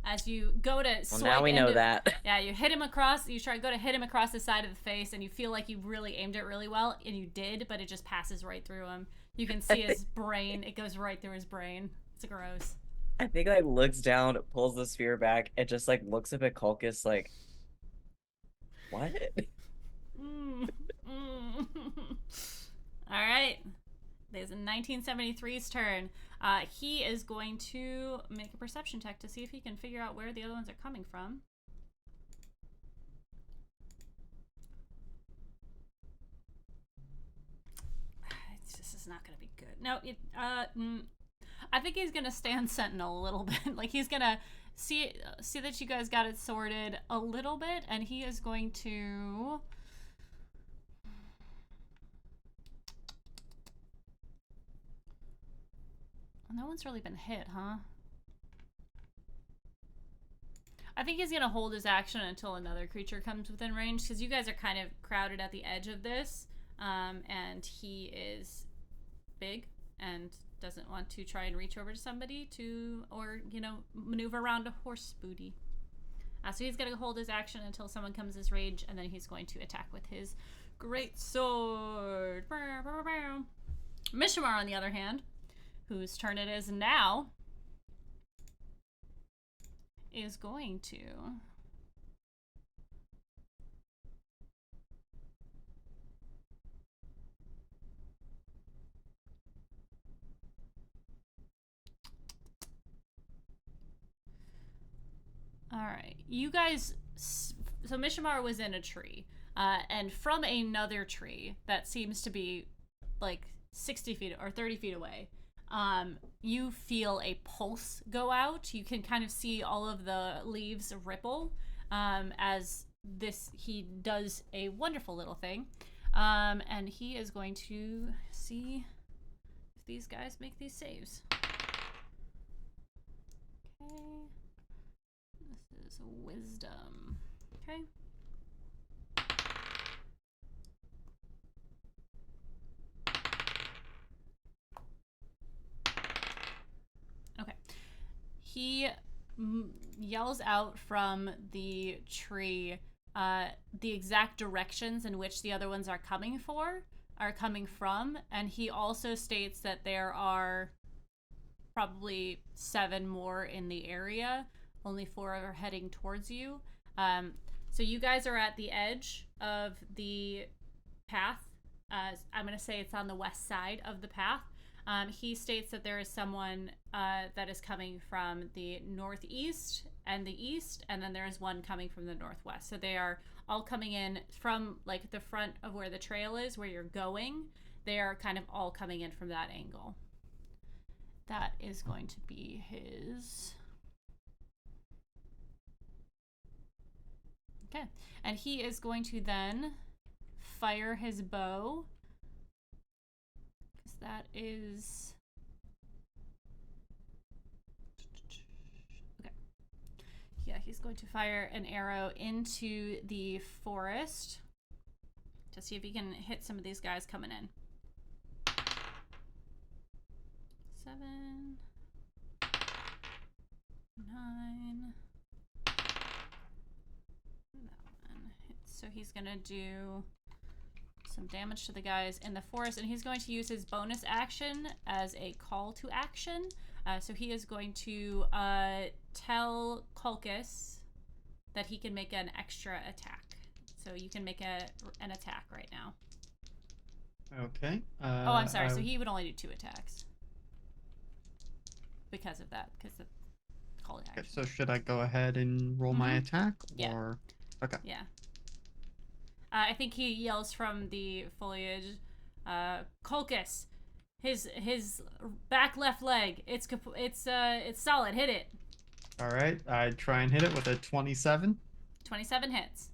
As you go to swipe now we know that. Yeah, you hit him across, you go to hit him across the side of the face, and you feel like you really aimed it really well, and you did, but it just passes right through him. You can see his brain, it goes right through his brain. It's gross. I think like looks down, pulls the spear back, and just like looks up at Kulkus like, what? All right. There's 1973's turn. He is going to make a perception check to see if he can figure out where the other ones are coming from. This is not going to be good. No, I think he's going to stand sentinel a little bit. Like, he's going to see that you guys got it sorted a little bit, and he is going to... No one's really been hit, huh? I think he's gonna hold his action until another creature comes within range, because you guys are kind of crowded at the edge of this, and he is big and doesn't want to try and reach over to somebody or maneuver around a horse booty. So he's gonna hold his action until someone comes his range, and then he's going to attack with his great sword. Mishimar, on the other hand, whose turn it is now, is going to all right, you guys. So Mishimar was in a tree, and from another tree that seems to be like 60 feet or 30 feet away, you feel a pulse go out. You can kind of see all of the leaves ripple as he does a wonderful little thing. And he is going to see if these guys make these saves. Okay. This is wisdom. Okay. Okay. He yells out from the tree the exact directions in which the other ones are coming from, and he also states that there are probably 7 more in the area. Only 4 are heading towards you. So you guys are at the edge of the path. I'm going to say it's on the west side of the path. He states that there is someone that is coming from the northeast and the east, and then there is one coming from the northwest. So they are all coming in from like the front of where the trail is, where you're going. They are kind of all coming in from that angle. That is going to be his. Okay. And he is going to then fire his bow. Because that is. Okay. Yeah, he's going to fire an arrow into the forest to see if he can hit some of these guys coming in. 7, 9. So he's gonna do some damage to the guys in the forest, and he's going to use his bonus action as a call to action. So he is going to tell Kulkus that he can make an extra attack. So you can make an attack right now. Okay. Oh, I'm sorry. So he would only do 2 attacks because of that, because the call to action. Okay, so should I go ahead and roll my attack? Yeah. Or... Okay. Yeah. I think he yells from the foliage, Kulkus, his back left leg. It's solid. Hit it. All right. I try and hit it with a 27. 27 hits.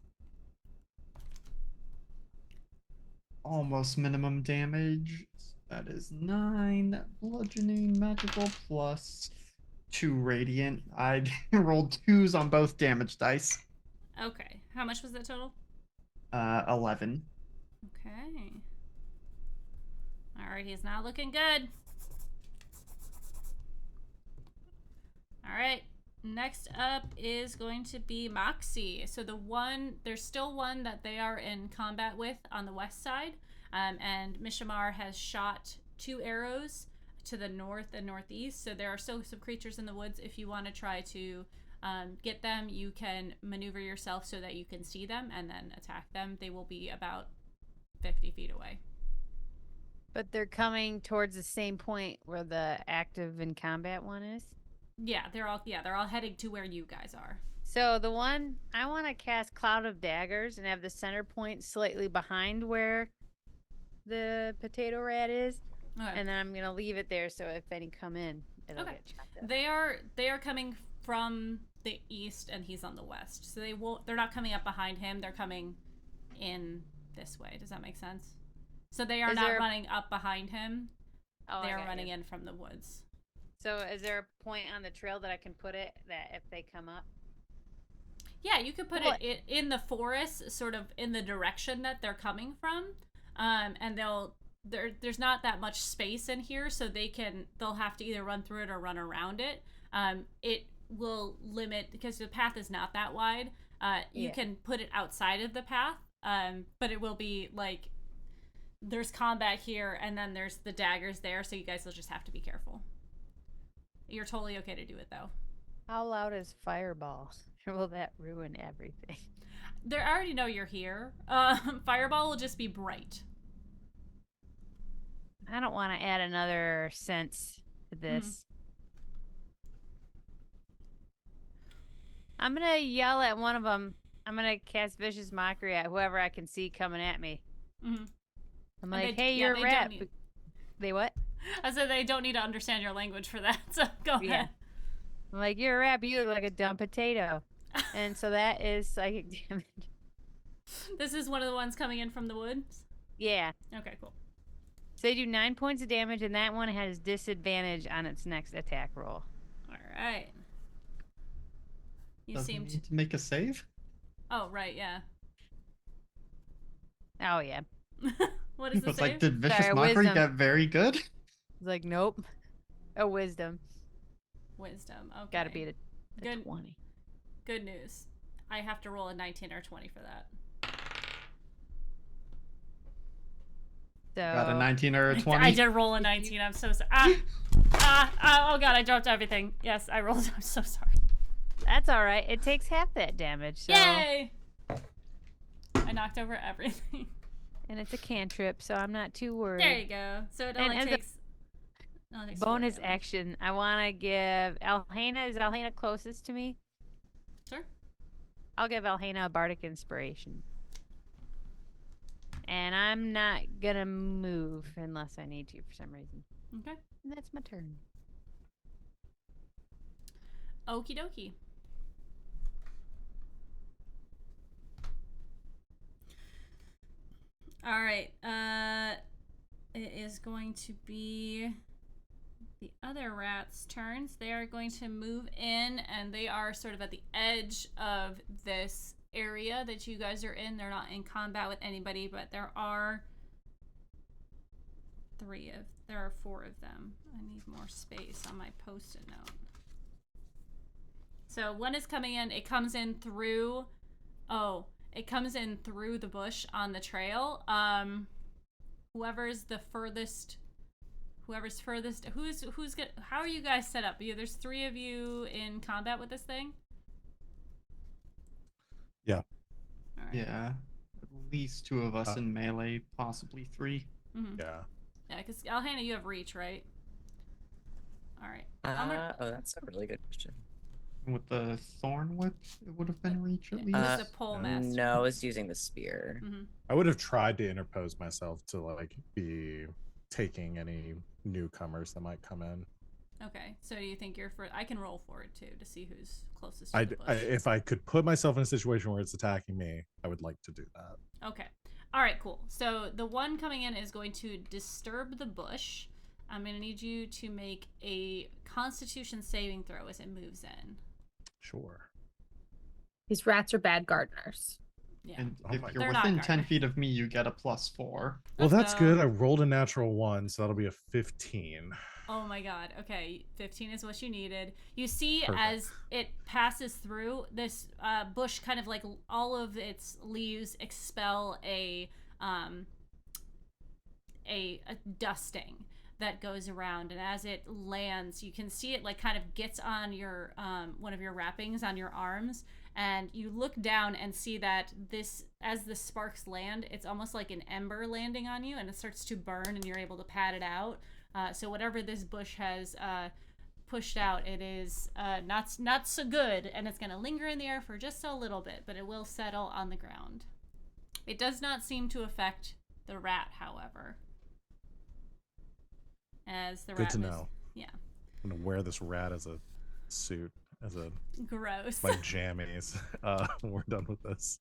Almost minimum damage. That is 9 bludgeoning magical plus 2 radiant. I rolled 2s on both damage dice. Okay. How much was that total? 11. Okay. All right, he's not looking good. All right. Next up is going to be Moxie. So there's still one that they are in combat with on the west side. And Mishamar has shot 2 arrows to the north and northeast. So there are still some creatures in the woods. If you want to try to get them, you can maneuver yourself so that you can see them and then attack them. They will be about 50 feet away. But they're coming towards the same point where the active in combat one is? Yeah, they're all heading to where you guys are. So the one, I want to cast Cloud of Daggers and have the center point slightly behind where the potato rat is. Okay. And then I'm going to leave it there so if any come in, it'll Okay. get chopped up. They are coming from the east and he's on the west. So they're not coming up behind him, they're coming in this way. Does that make sense? So they are not running up behind him. Oh, they are running in from the woods. So is there a point on the trail that I can put it that if they come up? Yeah, you could put it in the forest, sort of in the direction that they're coming from. And there's not that much space in here, so they'll have to either run through it or run around it. It will limit, because the path is not that wide. You can put it outside of the path, but it will be like there's combat here and then there's the daggers there, so you guys will just have to be careful. You're totally okay to do it though. How loud is Fireball? Or will that ruin everything? They already know you're here. Fireball will just be bright. I don't want to add another sense to this. I'm going to yell at one of them. I'm going to cast Vicious Mockery at whoever I can see coming at me. Mm-hmm. I'm like, hey, you're a rat. They what? I said they don't need to understand your language for that, so go ahead. I'm like, you're a rat, but you look like a dumb potato. And so that is psychic damage. This is one of the ones coming in from the woods? Yeah. Okay, cool. So they do 9 points of damage, and that one has disadvantage on its next attack roll. All right. You Doesn't seem need to make a save. Oh, right, yeah. Oh, yeah. What is the It's like, save? did Vicious Sorry, Mockery wisdom. get very good? It's like, nope. A wisdom. Wisdom. Okay. Gotta be a Good. 20. Good news. I have to roll a 19 or 20 for that. Got a So 19 or a 20? I did roll a 19. I'm so sorry. Oh god, I dropped everything. Yes, I rolled. I'm so sorry. that's all right. It takes half that damage. So. Yay! I knocked over everything. And it's a cantrip, so I'm not too worried. There you go. So it And only as a takes. it only takes 4 Bonus damage. action. I want to give Alhena. Is Alhena closest to me? Sure. I'll give Alhena a bardic inspiration. And I'm not gonna move unless I need to for some reason. Okay. And that's my turn. Okie dokie. All right. It is going to be the other rats' turns. They are going to move in, and they are sort of at the edge of this area that you guys are in. They're not in combat with anybody, but there are 4 of them. I need more space on my post-it note. So one is coming in. It comes in through. Oh, it comes in through the bush on the trail. Whoever's furthest. Who's good? How are you guys set up? There's 3 of you in combat with this thing. Yeah. All right. Yeah. At least 2 of us in melee, possibly 3. Mm-hmm. Yeah. Yeah, because Alhana, you have reach, right? All right. I'm gonna- Oh, that's a really good question. With the thorn whip, it would have been reach at least. With the pole master. No, I was using the spear. Mm-hmm. I would have tried to interpose myself to like be taking any newcomers that might come in. Okay. So do you think you're for? I can roll for it too to see who's closest to the bush. If I could put myself in a situation where it's attacking me, I would like to do that. Okay. All right, cool. So the one coming in is going to disturb the bush. I'm going to need you to make a Constitution saving throw as it moves in. Sure. These rats are bad gardeners. Yeah. And Oh if my- you're They're not within 10 guarded. feet of me, you get a +4. Well, Let's that's go. good. I rolled a natural 1, so that'll be a 15. Oh my god. Okay, 15 is what you needed. You see Perfect. as it passes through, this bush kind of like all of its leaves expel a dusting that goes around, and as it lands, you can see it like kind of gets on your one of your wrappings on your arms, and you look down and see that this, as the sparks land, it's almost like an ember landing on you, and it starts to burn, and you're able to pat it out. So whatever this bush has pushed out, it is not so good, and it's going to linger in the air for just a little bit, but it will settle on the ground. It does not seem to affect the rat, however. As the Good rat to moves- know. Yeah. I'm gonna wear this rat as a suit, as a Gross. my jammies. When we're done with this.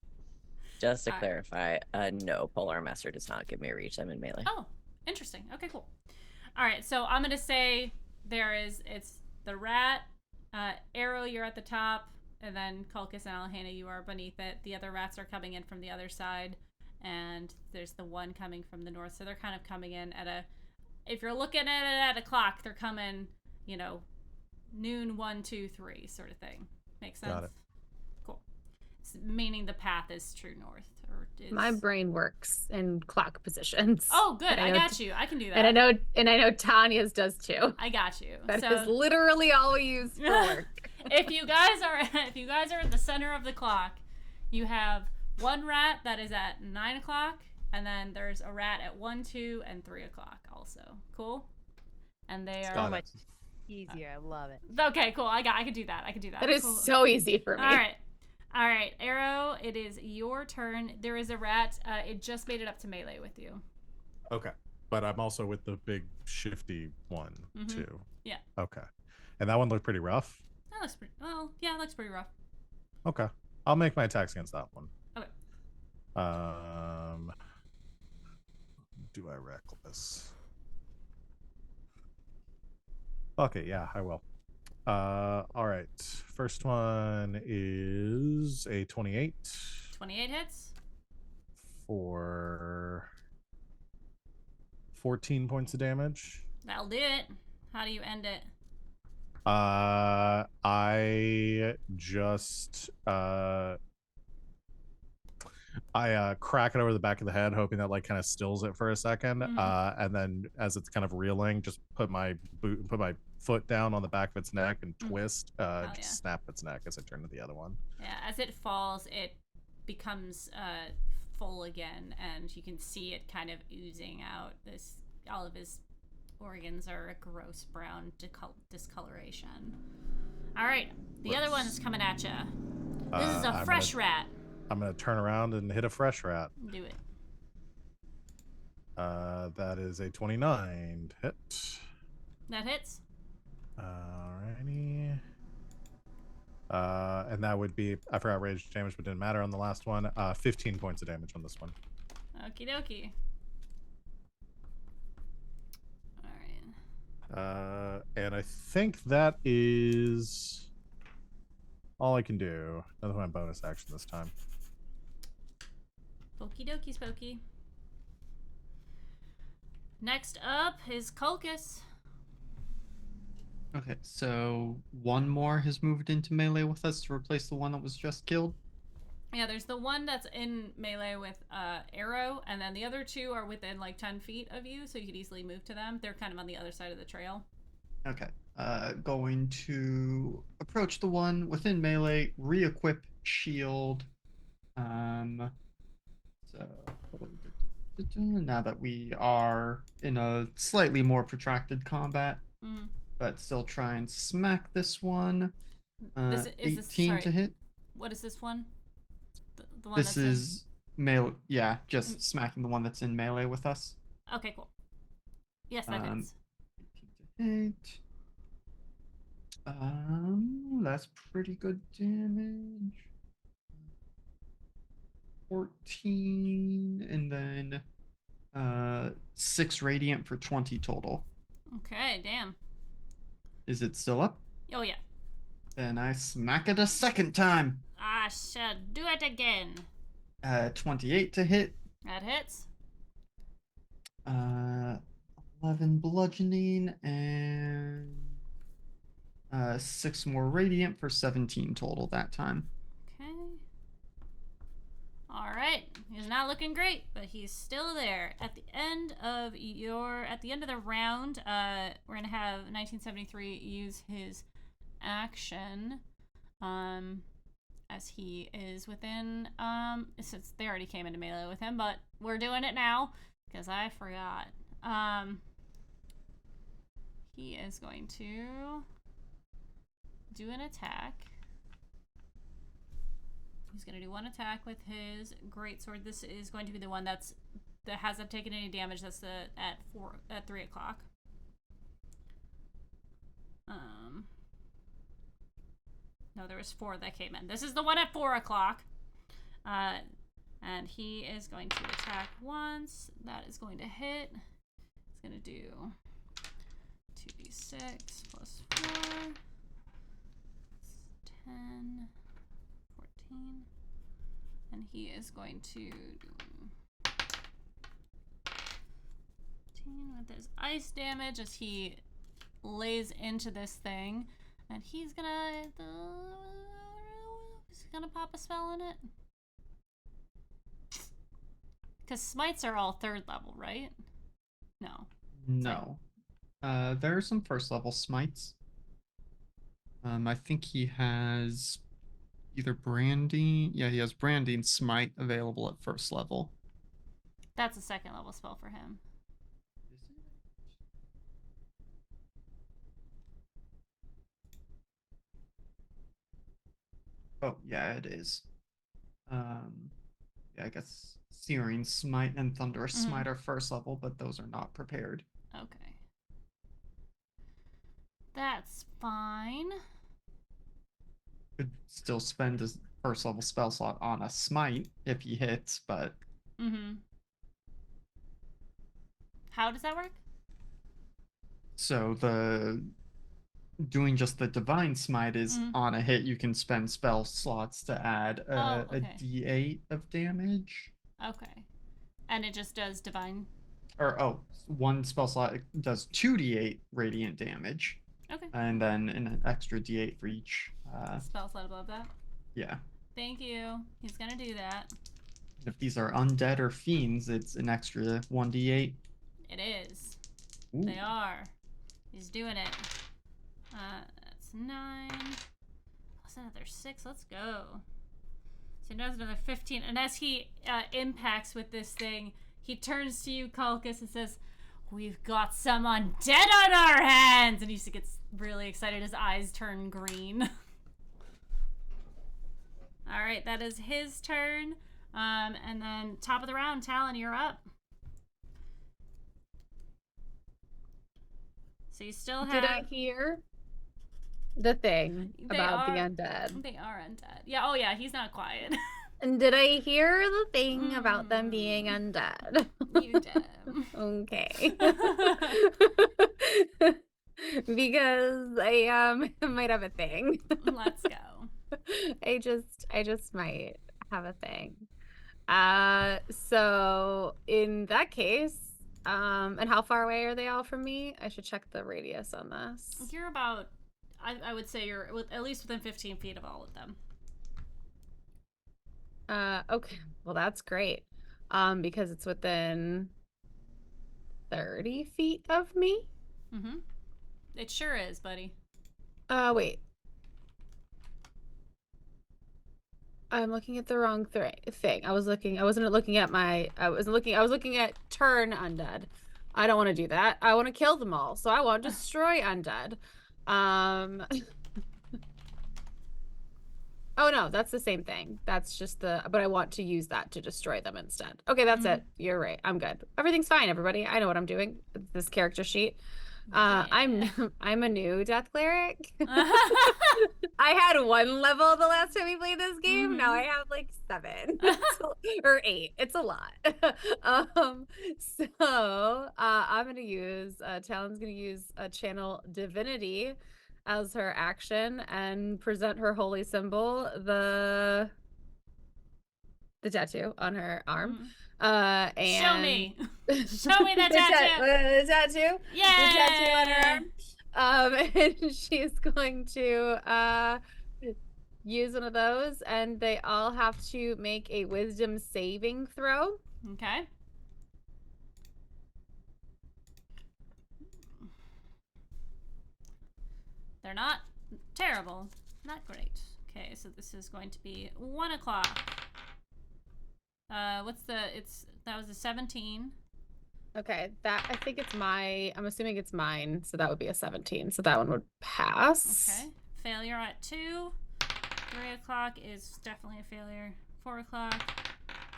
Just to Alright. clarify, no, Polar Master does not give me a reach. I'm in melee. Oh, interesting. Okay, cool. All right, so I'm gonna say it's the rat, Arrow, you're at the top, and then Kulkus and Alhana, you are beneath it. The other rats are coming in from the other side, and there's the one coming from the north. So they're kind of coming in at a, if you're looking at it at a clock, they're coming, noon, 1, 2, 3 sort of thing. Makes sense? Got it. Cool. Meaning the path is true north. Or is... My brain works in clock positions. Oh, good. I know got you. I can do that. And I know Tanya's does too. I got you. That is So literally all we use for work. if you guys are at the center of the clock, you have one rat that is at 9 o'clock, and then there's a rat at 1, 2, and 3 o'clock also. Cool? And they So are Got it. much easier. I love it. okay. Cool. I can do that. That is Cool. so easy for me. All right, Arrow. It is your turn. There is a rat. It just made it up to melee with you. Okay. But I'm also with the big shifty one Mhm. too. Yeah. Okay. And that one looked pretty rough. That looks pretty. Well, yeah, it looks pretty rough. Okay. I'll make my attacks against that one. Okay. Do I reckless? Okay, yeah, I will. All right. First one is a 28 28 hits. for 14 points of damage. That'll do it. How do you end it? I just I crack it over the back of the head, hoping that like kind of stills it for a 2nd. Mhm. And then as it's kind of reeling, just put my foot down on the back of its neck and twist, Oh, just yeah. snap its neck as I turn to the other one. Yeah, as it falls, it becomes full again, and you can see it kind of oozing out. All of his organs are a gross brown discoloration. All right, the other one's coming at you. This is a fresh rat. I'm gonna turn around and hit a fresh rat. Do it. That is a 29 hit. That hits. Alrighty. And that would be, I forgot rage damage, but didn't matter on the last one. 15 points of damage on this one. Okie dokie. Alright. And I think that is all I can do. Another one bonus action this time. Okie dokie, Spooky. Next up is Kulkus. Okay, so one more has moved into melee with us to replace the one that was just killed. Yeah, there's the one that's in melee with Arrow, and then the other two are within like 10 feet of you, so you could easily move to them. They're kind of on the other side of the trail. Okay, going to approach the one within melee, re-equip shield. So now that we are in a slightly more protracted combat, but still try and smack this one. 18 to hit. What is this one? The one this is melee. Yeah, just smacking the one that's in melee with us. Okay, cool. Yes, that hits. 18 to hit. That's pretty good damage. 14, and then 6 radiant for 20 total. Okay, damn. Is it still up? Oh yeah. Then I smack it a second time. I shall do it again. 28 to hit. That hits. 11 bludgeoning and 6 more radiant for 17 total that time. Okay. All right. He's not looking great, but he's still there. At the end of the round, we're gonna have 1973 use his action, as he is within. Since they already came into melee with him, but we're doing it now because I forgot. He is going to do an attack. He's going to do one attack with his greatsword. This is going to be the one that hasn't taken any damage. That's at 3 o'clock. No, there was 4 that came in. This is the one at 4 o'clock. And he is going to attack once. That is going to hit. It's going to do 2d6 plus 4. 10, 14. And he is going to do 15 with his ice damage as he lays into this thing. And he's gonna pop a spell in it. Because smites are all 3rd level, right? No. No. There are some 1st level smites. I think he has either branding. Yeah, he has branding smite available at 1st level. That's a 2nd level spell for him. Is it? Oh, yeah, it is. Yeah, I guess Searing Smite and Thunderous Smite are 1st level, but those are not prepared. Okay. That's fine. Could still spend his 1st level spell slot on a Smite if he hits, but... How does that work? So the doing just the divine smite is Mm. on a hit, you can spend spell slots to add a okay. d8 of damage. Okay. And it just does divine. Or one spell slot does 2d8 radiant damage, Okay. and then an extra d8 for each. Spell slot above that. Yeah. Thank you. He's gonna do that. If these are undead or fiends, it's an extra 1d8. It is. Ooh. They are. He's doing it. That's 9. Plus another 6. Let's go. So he does another 15. And as he impacts with this thing, he turns to you, Calcus, and says, "We've got some undead on our hands!" And he gets really excited. His eyes turn green. Alright, that is his turn. And then top of the round, Talon, you're up. So you still have... Did I hear the thing They about the are- undead? They are undead. Yeah, oh yeah, he's not quiet. And did I hear the thing about them being undead? You did. Okay. Because I might have a thing. Let's go. I just might have a thing. So in that case, and how far away are they all from me? I should check the radius on this. You're about, I would say you're at least within 15 feet of all of them. Okay, well that's great. Because it's within 30 feet of me. Mm-hmm. It sure is, buddy. Wait. I'm looking at the wrong thing. I wasn't looking at I was looking at turn undead. I don't want to do that. I want to kill them all. So I want to destroy undead. Oh no, that's the same thing. That's just but I want to use that to destroy them instead. Okay, that's it. You're right. I'm good. Everything's fine, everybody. I know what I'm doing. This character sheet. I'm a new death cleric. I had 1 level the last time we played this game. Now I have like 7 or 8. It's a lot. So I'm gonna use Talon's gonna use channel divinity as her action and present her holy symbol, the tattoo on her arm. And show me that tattoo. The tattoo. Yeah. The tattoo on her arm. And she's going to use one of those, and they all have to make a wisdom saving throw. Okay. They're not terrible. Not great. Okay, so this is going to be 1 o'clock. That was a 17. Okay, I think I'm assuming it's mine, so that would be a 17. So that one would pass. Okay. Failure at 2. 3 o'clock is definitely a failure. 4 o'clock.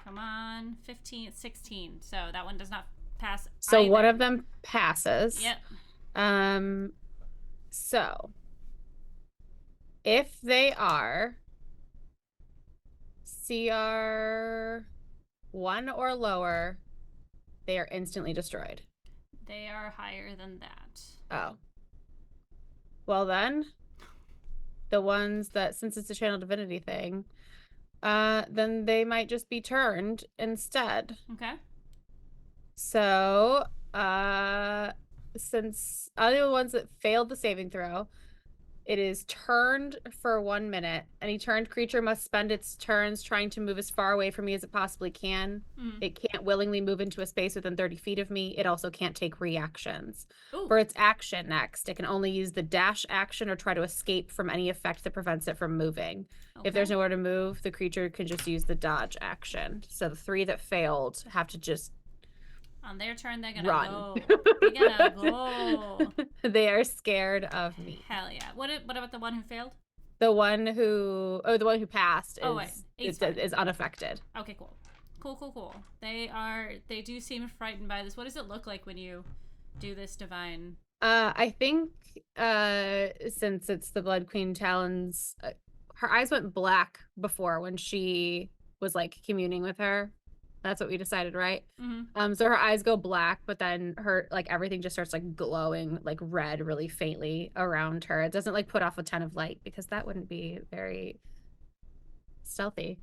Come on. 15, 16. So that one does not pass So either. one of them passes. Yep. So if they are CR 1 or lower, they are instantly destroyed. They are higher than that. Oh. Well then, the ones that, since it's a channel divinity thing, then they might just be turned instead. Okay. So, since other ones that failed the saving throw, it is turned for 1 minute. Any turned creature must spend its turns trying to move as far away from me as it possibly can. It can't willingly move into a space within 30 feet of me. It also can't take reactions. Ooh. For its action next, it can only use the dash action or try to escape from any effect that prevents it from moving. Okay. If there's nowhere to move, the creature can just use the dodge action. So the 3 that failed have to just on their turn, they're gonna run. go. They're gonna go. They are scared of me. Hell yeah. What about the one who failed? The one who passed is unaffected. Okay, cool. Cool. They do seem frightened by this. What does it look like when you do this divine? I think since it's the Blood Queen Talon's, her eyes went black before when she was like communing with her. That's what we decided, right? Mm-hmm. So her eyes go black, but then her like everything just starts like glowing like red really faintly around her. It doesn't like put off a ton of light because that wouldn't be very stealthy.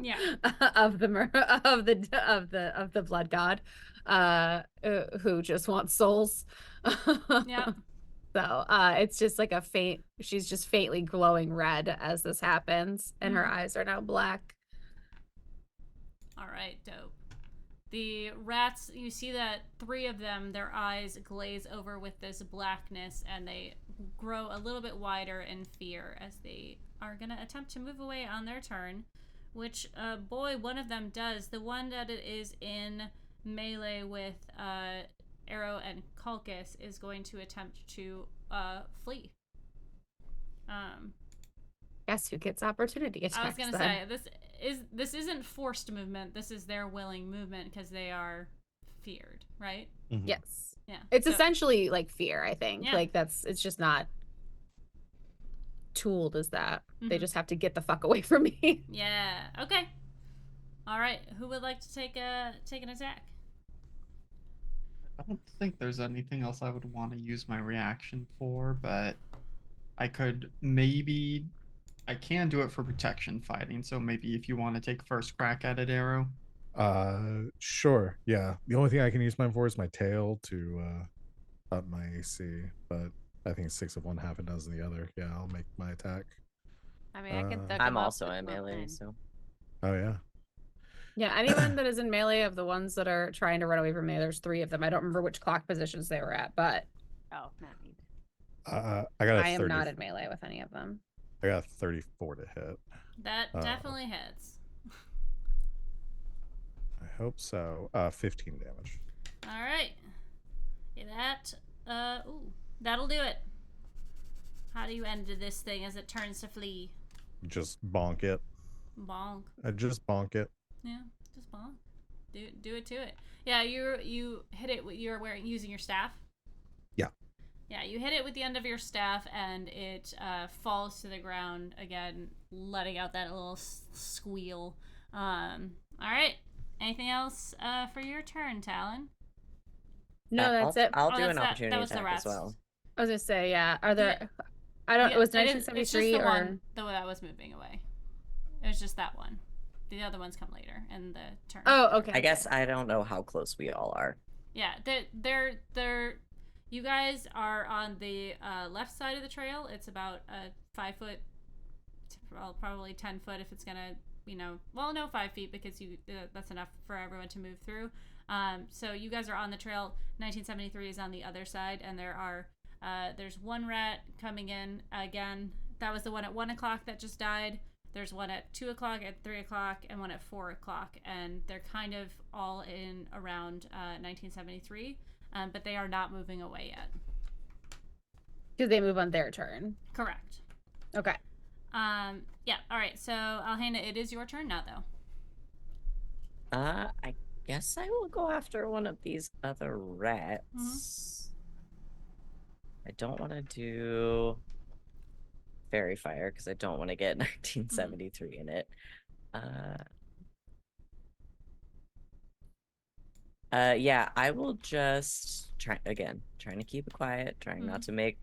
Yeah. of the of the blood god who just wants souls. Yep. So it's just like a faint, she's just faintly glowing red as this happens, and her eyes are now black. All right, dope. The rats, you see that 3 of them, their eyes glaze over with this blackness, and they grow a little bit wider in fear as they are going to attempt to move away on their turn, which, boy, one of them does. The one that is in melee with Arrow and Kalkus is going to attempt to flee. Guess who gets opportunity attacks? I was gonna then? say this isn't forced movement. This is their willing movement because they are feared, right? Mhm. Yes. Yeah. It's So- essentially like fear, I think. Yeah. Like it's just not tooled as that. They Mhm. just have to get the fuck away from me. Yeah. Okay. All right. Who would like to take an attack? I don't think there's anything else I would want to use my reaction for, but I could maybe. I can do it for protection fighting, so maybe if you want to take first crack at it, Arrow. Sure. Yeah. The only thing I can use mine for is my tail to up my AC, but I think 6 of one, half a dozen the other. Yeah, I'll make my attack. I mean, I can thug I'm him up also with in my melee, pen. so Oh yeah. Yeah, anyone that is in melee of the ones that are trying to run away from me, there's 3 of them. I don't remember which clock positions they were at, but Oh, not me. I got a I am 30. not in melee with any of them. I got a 34 to hit. That definitely hits. I hope so. 15 damage. All right. Yeah, that'll do it. How do you end this thing as it turns to flee? Just bonk it. Bonk. I just bonk it. Yeah, just bonk. Do it to it. Yeah, you hit it with using your staff. Yeah. Yeah, you hit it with the end of your staff, and it falls to the ground again, letting out that little squeal. All right. Anything else for your turn, Talon? No, that's it. I'll Oh, do that's an that opportunity was the attack as rats. well. I was gonna say, yeah. Are there? Yeah. I don't. Yeah, it was it's just 1973 the or one that was moving away. It was just that one. The other ones come later in the turn. Oh, okay. I guess I don't know how close we all are. Yeah, they're. You guys are on the left side of the trail. It's about 5 foot, well, probably 10 foot if it's gonna, 5 feet because that's enough for everyone to move through. So you guys are on the trail. 1973 is on the other side, and there's one rat coming in again. That was the one at 1 o'clock that just died. There's one at 2 o'clock, at 3 o'clock, and one at 4 o'clock, and they're kind of all in around 1973, but they are not moving away yet. Because they move on their turn. Correct. Okay. Yeah. All right. So Alhena, it is your turn now, though. I guess I will go after one of these other rats. I don't want to do fairy fire because I don't want to get 1973 in it. Yeah, I will just trying to keep it quiet, trying not to make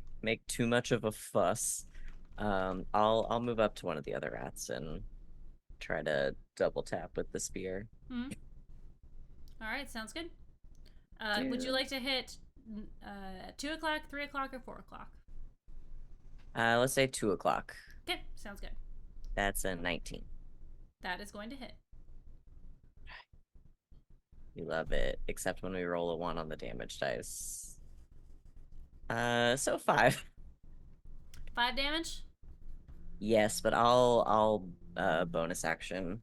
too much of a fuss. I'll move up to one of the other rats and try to double tap with the spear. All right, sounds good. Would you like to hit 2 o'clock, 3 o'clock, or 4 o'clock? Let's say 2 o'clock. Okay, sounds good. That's a 19. That is going to hit. You love it, except when we roll a 1 on the damage dice. So 5. 5 damage? Yes, but I'll bonus action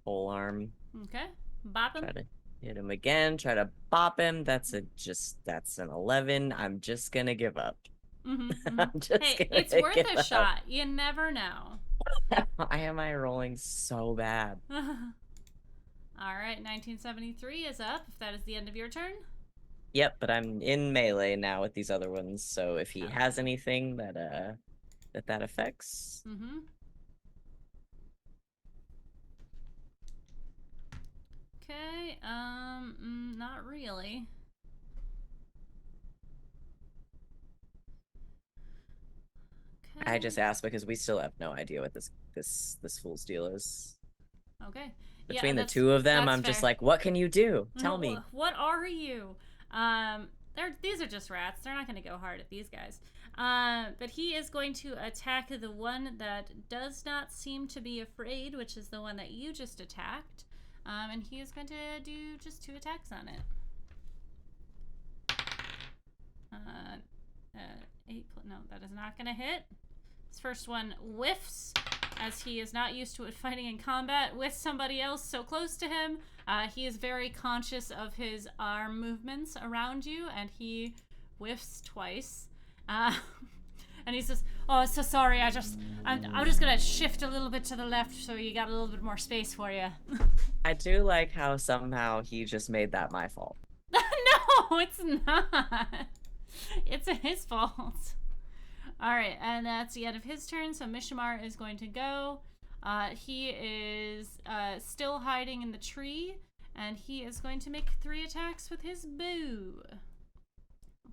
pole arm. Okay. Bop him. Try to hit him again. Try to bop him. That's an 11. I'm just gonna give up. I'm just hey, gonna it's worth give a up. shot. You never know. Why am I rolling so bad? All right, 1973 is up. If that is the end of your turn. Yep, but I'm in melee now with these other ones. So if he has anything that affects. Not really. Okay. I just asked because we still have no idea what this fool's deal is. Okay. Between the that's- two of them, that's I'm just fair. like, what can you do? Tell me. What are you? These are just rats. They're not going to go hard at these guys. But he is going to attack the one that does not seem to be afraid, which is the one that you just attacked. And he is going to do just 2 attacks on it. 8. No, that is not going to hit. His first one whiffs, as he is not used to it fighting in combat with somebody else so close to him. He is very conscious of his arm movements around you, and he whiffs twice. And he says, "Oh, so sorry. I'm just gonna shift a little bit to the left so you got a little bit more space for you." I do like how somehow he just made that my fault. No, it's not. It's his fault. All right, and that's the end of his turn. So Mishimar is going to go. He is still hiding in the tree, and he is going to make 3 attacks with his bow.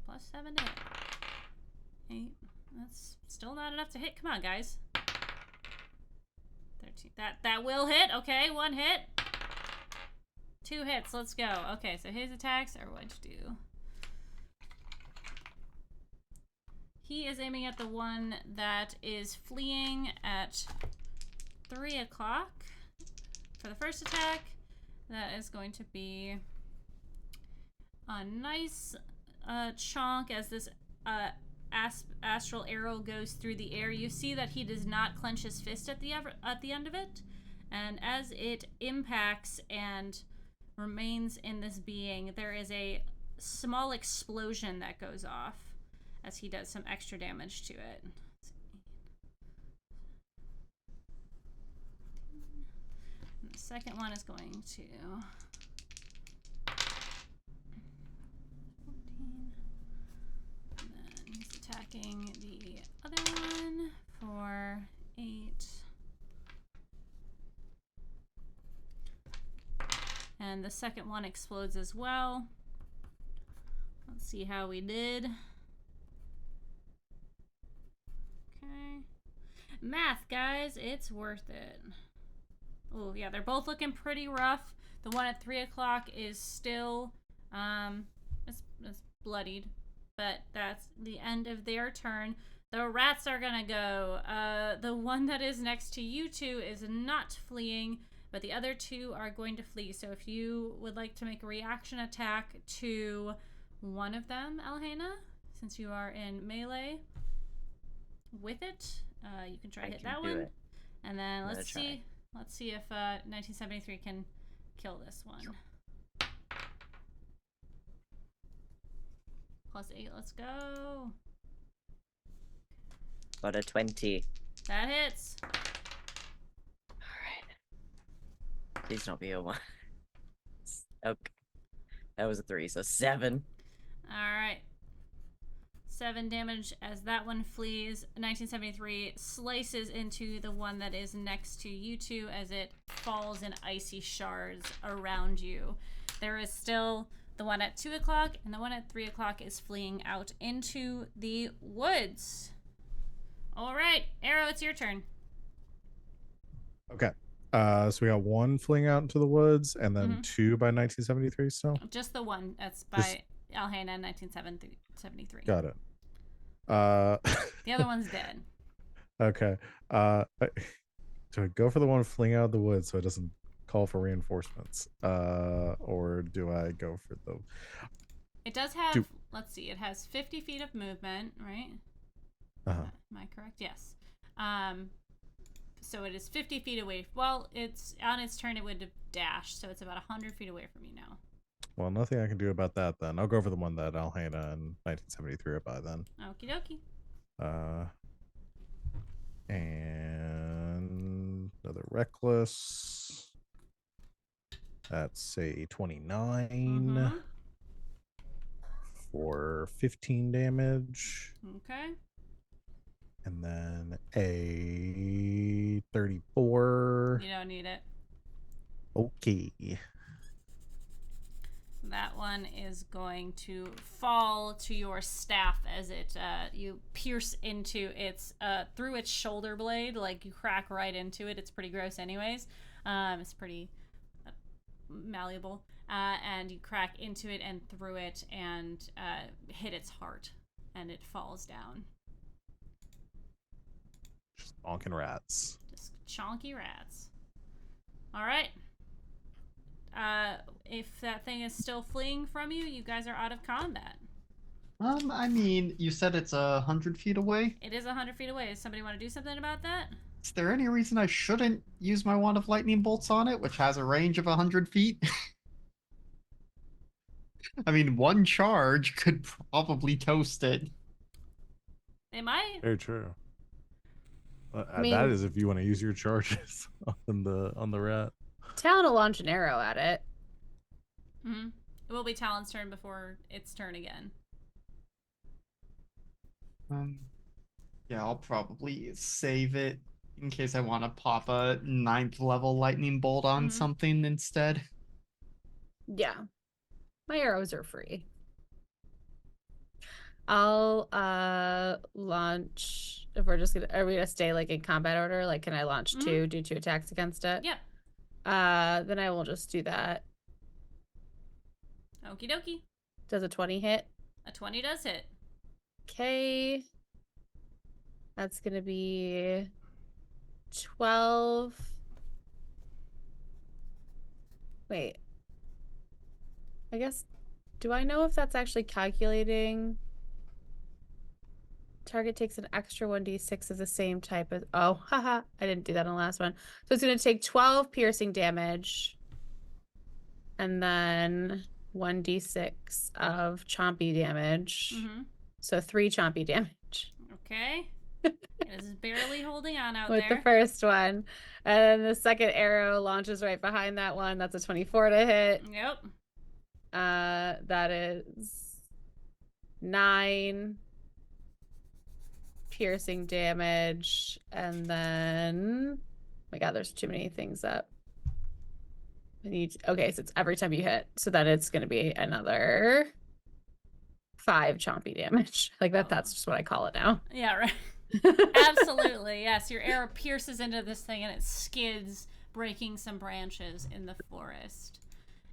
+7 to hit. 8. That's still not enough to hit. Come on, guys. 13. That will hit. Okay, 1 hit. 2 hits. Let's go. Okay, so his attacks are going to do. He is aiming at the one that is fleeing at 3 o'clock for the first attack. That is going to be a nice chunk as this astral arrow goes through the air. You see that he does not clench his fist at the end of it, and as it impacts and remains in this being, there is a small explosion that goes off as he does some extra damage to it. And the second one is going to 14. And then he's attacking the other one for 8. And the second one explodes as well. Let's see how we did. Okay. Math, guys, it's worth it. Oh, yeah, they're both looking pretty rough. The one at 3 o'clock is still, it's bloodied, but that's the end of their turn. The rats are gonna go. The one that is next to you two is not fleeing, but the other 2 are going to flee. So if you would like to make a reaction attack to one of them, Alhena, since you are in melee with it, you can try to hit that one. It. And then let's see if 1973 can kill this one. +8, let's go. Got a 20. That hits. Alright. Please don't be a 1. Okay. That was a 3, so 7. Alright. 7 damage as that one flees. 1973 slices into the one that is next to you two as it falls in icy shards around you. There is still the one at 2 o'clock, and the one at 3 o'clock is fleeing out into the woods. Alright, Arrow, it's your turn. Okay. So we got 1 fleeing out into the woods, and then 2 by 1973 still? Just the one. That's by Alhena, 1973. Got it. The other one's dead. Okay. Do I go for the one fleeing out of the woods so it doesn't call for reinforcements? Or do I go for the... It does have, let's see, it has 50 feet of movement, right? Uh-huh. Am I correct? Yes. So it is 50 feet away. Well, it's on its turn, it would dash, so it's about 100 feet away from you now. Well, nothing I can do about that then. I'll go for the one that Alhena and 1973 are by then. Okie dokie. And another reckless. That's a 29 for 15 damage. Okay. And then a 34. You don't need it. Okay. That one is going to fall to your staff as it you pierce into its through its shoulder blade, like you crack right into it. It's pretty gross, anyways. It's pretty malleable, and you crack into it and through it and hit its heart, and it falls down. Just bonking rats. Just chonky rats. All right. If that thing is still fleeing from you, you guys are out of combat. I mean, you said it's 100 feet away. It is 100 feet away. Does somebody want to do something about that? Is there any reason I shouldn't use my wand of lightning bolts on it, which has a range of 100 feet? I mean, one charge could probably toast it. They might. Very true. I mean- that is if you want to use your charges on the rat. Talon will launch an arrow at it. Mm-hmm. It will be Talon's turn before its turn again. Yeah, I'll probably save it in case I want to pop a 9th level lightning bolt on something instead. Yeah. My arrows are free. I'll launch if we're just gonna are we gonna stay like in combat order? Like can I launch do 2 attacks against it? Yep. Then I will just do that. Okie dokie. Does a 20 hit? A 20 does hit. Okay. That's gonna be 12. Wait. I guess, do I know if that's actually calculating? Target takes an extra 1d6 of the same type as, oh, haha, I didn't do that on the last one. So it's going to take 12 piercing damage and then 1d6 of chompy damage. Mm-hmm. So 3 chompy damage. Okay. It is barely holding on out With there. the first one. And then the second arrow launches right behind that one. That's a 24 to hit. Yep. That is 9 piercing damage, and then oh my god, there's too many things up. Okay, so it's every time you hit, so then it's gonna be another 5 chompy damage. Like that's just what I call it now. Yeah, right. Absolutely, yes. Your arrow pierces into this thing and it skids, breaking some branches in the forest.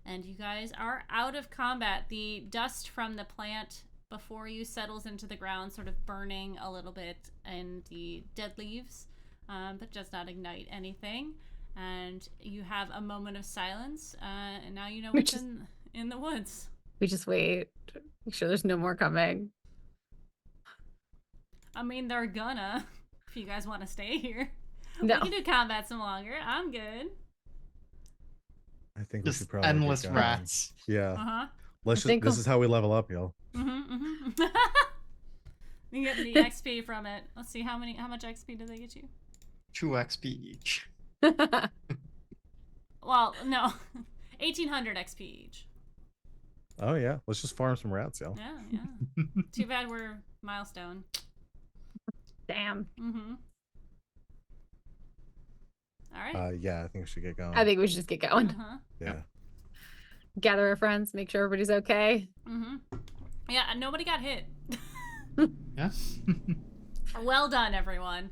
And you guys are out of combat. The dust from the plant before you settles into the ground, sort of burning a little bit in the dead leaves, but does not ignite anything. And you have a moment of silence, and now you know what's in the woods. We just wait. Make sure there's no more coming. I mean, they're gonna, if you guys want to stay here. No. We can do combat some longer. I'm good. I think we Just should probably get endless going. rats. Yeah. Uh-huh. This is how we level up, y'all. You get the XP from it. Let's see how much XP do they get you? 2 XP each. Well, no. 1800 XP each. Oh yeah. Let's just farm some rats, y'all. Yeah. Too bad we're milestone. Damn. All right. Yeah, I think we should get going. I think we should just get going. Uh-huh. Yeah. Gather our friends, make sure everybody's okay. Yeah, and nobody got hit. Yeah. Well done, everyone.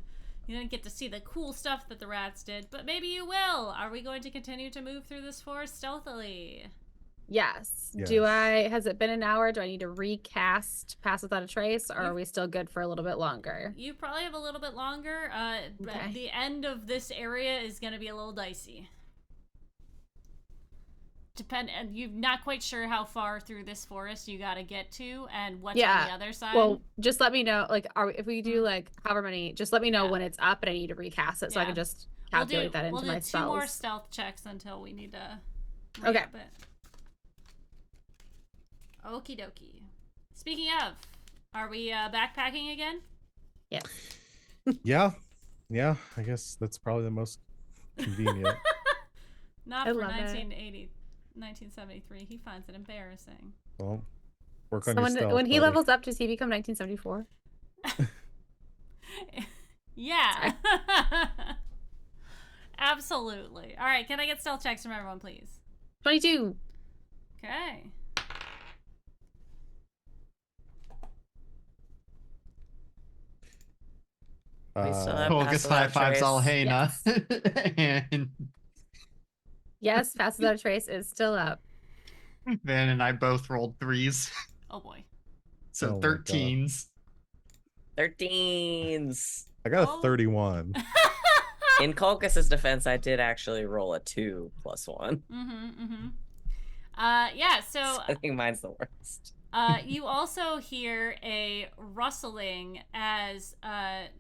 You didn't get to see the cool stuff that the rats did, but maybe you will. Are we going to continue to move through this forest stealthily? Yes. Yes. Has it been an hour? Do I need to recast Pass Without a Trace, or are we still good for a little bit longer? You probably have a little bit longer. But Okay. the end of this area is going to be a little dicey. And you're not quite sure how far through this forest you got to get to and what's on the other side. Well, just let me know. Like, if we do like however many, just let me know when it's up and I need to recast it so I can just calculate that into we'll my do 2 spells. more stealth checks until we need to Okay. re-up it. Okie dokie. Speaking of, are we backpacking again? Yes. Yeah. I guess that's probably the most convenient. Not I for love it. 1973. He finds it embarrassing. Well, work on So your stealth, when he buddy. levels up, does he become 1974? Yeah. Absolutely. All right, can I get stealth checks from everyone, please? 22. Okay. We still have August Pass high Without fives all Trace. Hena. Yes. And Yes, Pass Without a Trace is still up. Van and I both rolled 3s. Oh boy. So Oh my God. 13s. 13s. I got Oh. a 31. In Colchas's defense, I did actually roll a 2 plus 1. Yeah, so I think mine's the worst. you also hear a rustling as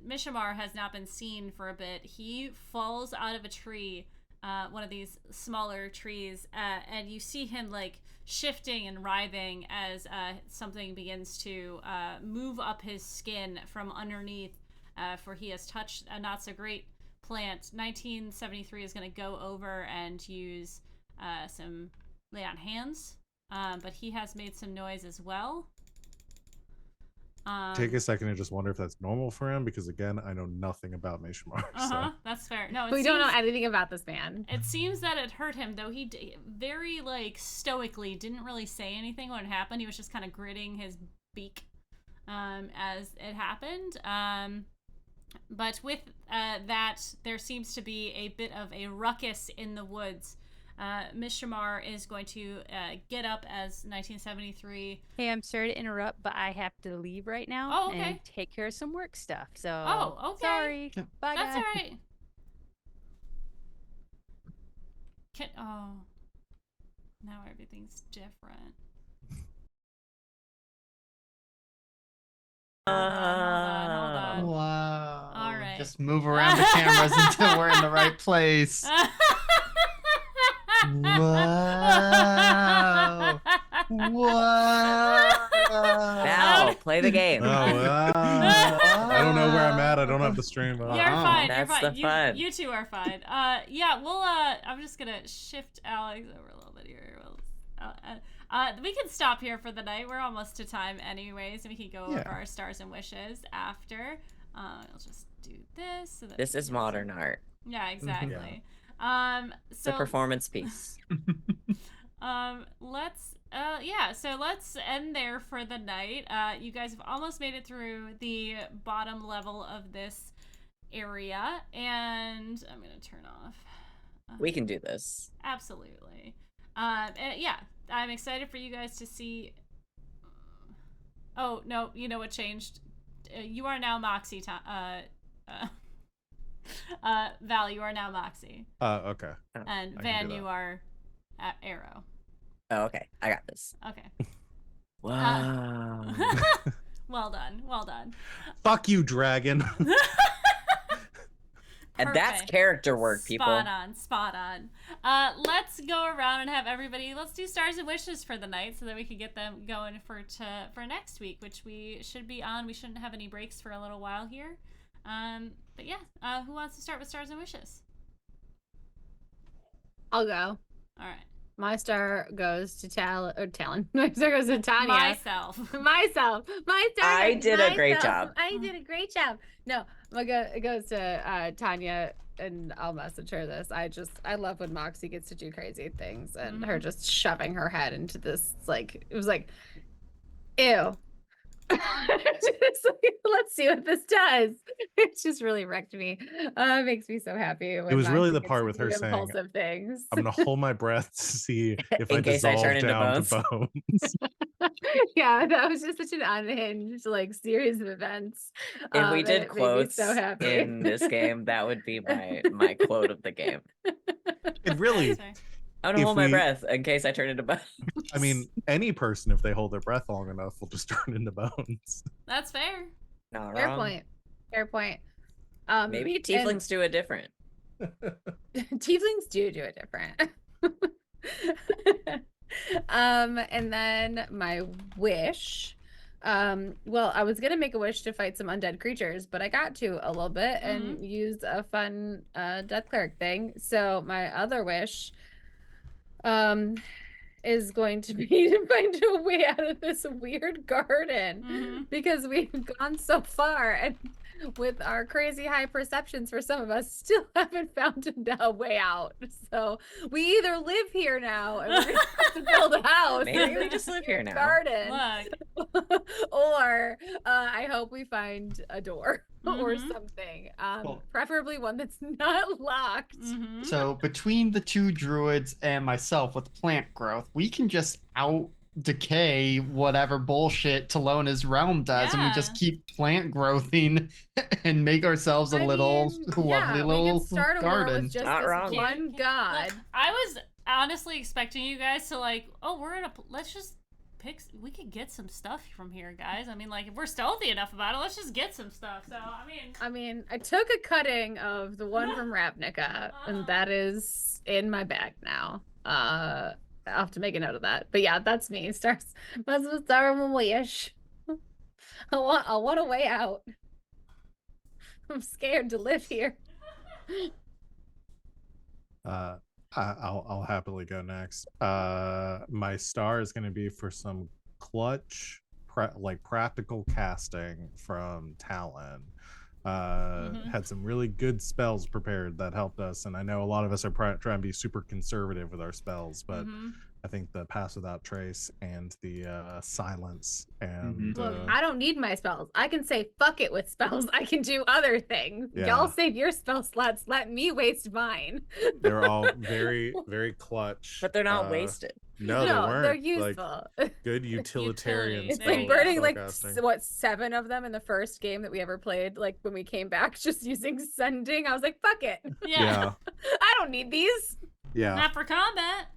Mishamar has not been seen for a bit. He falls out of a tree, one of these smaller trees, and you see him like shifting and writhing as something begins to move up his skin from underneath, for he has touched a not so great plant. 1973 is going to go over and use some lay on hands. But he has made some noise as well. Take a second and just wonder if that's normal for him, because again, I know nothing about Meshamar. So. That's fair. No, We don't know anything about this man. It seems that it hurt him, though he very like stoically didn't really say anything when it happened. He was just kind of gritting his beak as it happened. But with that, there seems to be a bit of a ruckus in the woods. Mishamar is going to get up as 1973. Hey, I'm sorry to interrupt, but I have to leave right now Oh, okay. and take care of some work stuff. So, Oh, okay. sorry. Bye, That's guys. all right. Now everything's different. Hold on. Wow. All right. Just move around the cameras until we're in the right place. Wow. Wow. Now, play the game. Oh, wow. I don't know where I'm at. I don't have the stream. You're Oh, fine. that's You're fine. the fun. You two are fine. Yeah, we'll. I'm just gonna shift Alex over a little bit here. We can stop here for the night. We're almost to time, anyways, and we can go over our stars and wishes after. I'll just do this. So that This is modern art. Yeah, exactly. It's a performance piece. So let's end there for the night. You guys have almost made it through the bottom level of this area, and I'm gonna turn off. We can do this. Absolutely. And yeah, I'm excited for you guys to see. Oh no, you know what changed? You are now Moxie. Val, you are now Moxie. Okay. And I can Van, do you that. are at Arrow. Oh, okay. I got this. Okay. Wow. Well done. Well done. Fuck you, dragon. And that's Perfect. character work, people. Spot on. Let's go around and have everybody. Let's do stars and wishes for the night, so that we can get them going for next week, which we should be on. We shouldn't have any breaks for a little while here. But yeah, who wants to start with stars and wishes? I'll go. All right. My star goes to Talon. My star goes to Tanya. Myself. My star. I goes did a great myself. job. I did a great job. No, it goes to Tanya, and I'll message her this. I love when Moxie gets to do crazy things, and her just shoving her head into this, like, it was like, ew. Just like, let's see what this does. It just really wrecked me. It makes me so happy. It was really Moxie the gets part to with do her saying, impulsive things. I'm gonna hold my breath to see if In I case I dissolve turn into down to bones. Yeah, that was just such an unhinged like series of events. If we and did it made me quotes so happy. in this game, that would be my quote of the game. It really, Sorry. I'm gonna If hold my we- breath in case I turn into bones. I mean, any person, if they hold their breath long enough, will just turn into bones. That's fair. Not Fair wrong. point. Fair point. Maybe and tieflings do it different. tieflings do it different. And then my wish. Well, I was gonna make a wish to fight some undead creatures, but I got to a little bit and used a fun death cleric thing. So my other wish is going to be to find a way out of this weird garden because we've gone so far and with our crazy high perceptions for some of us, still haven't found a way out. So we either live here now and we're gonna have to build a house. Maybe we just live here now. Garden. Look. Or I hope we find a door or Mhm. something. Well- Preferably one that's not locked. Mhm. So between the two druids and myself with plant growth, we can just out decay whatever bullshit Talona's realm does, and we just Yeah. keep plant growing and make ourselves a I little mean, lovely yeah, we little can start a war garden. with just Not this wrong. one god. Look, I was honestly expecting you guys to like, oh, let's just pick. We could get some stuff from here, guys. I mean, like, if we're stealthy enough about it, let's just get some stuff. So, I mean, I took a cutting of the one from Ravnica, and that is in my bag now. I'll have to make a note of that. But yeah, that's me. Stars. That's what Star wish. I want a way out. I'm scared to live here. I'll happily go next. My star is going to be for some clutch, practical casting from Talon. Had some really good spells prepared that helped us, and I know a lot of us are trying to be super conservative with our spells, but I think the Pass Without Trace and the Silence and Look, I don't need my spells. I can say fuck it with spells. I can do other things. Y'all save your spell slots. Let me waste mine. they're all very, very clutch. But they're not wasted. No, they weren't. They're useful. Like, good utilitarian. Utility. It's There like you go. burning like spellcasting. what 7 of them in the first game that we ever played. Like when we came back, just using sending. I was like, fuck it. yeah. I don't need these. Yeah. Not for combat.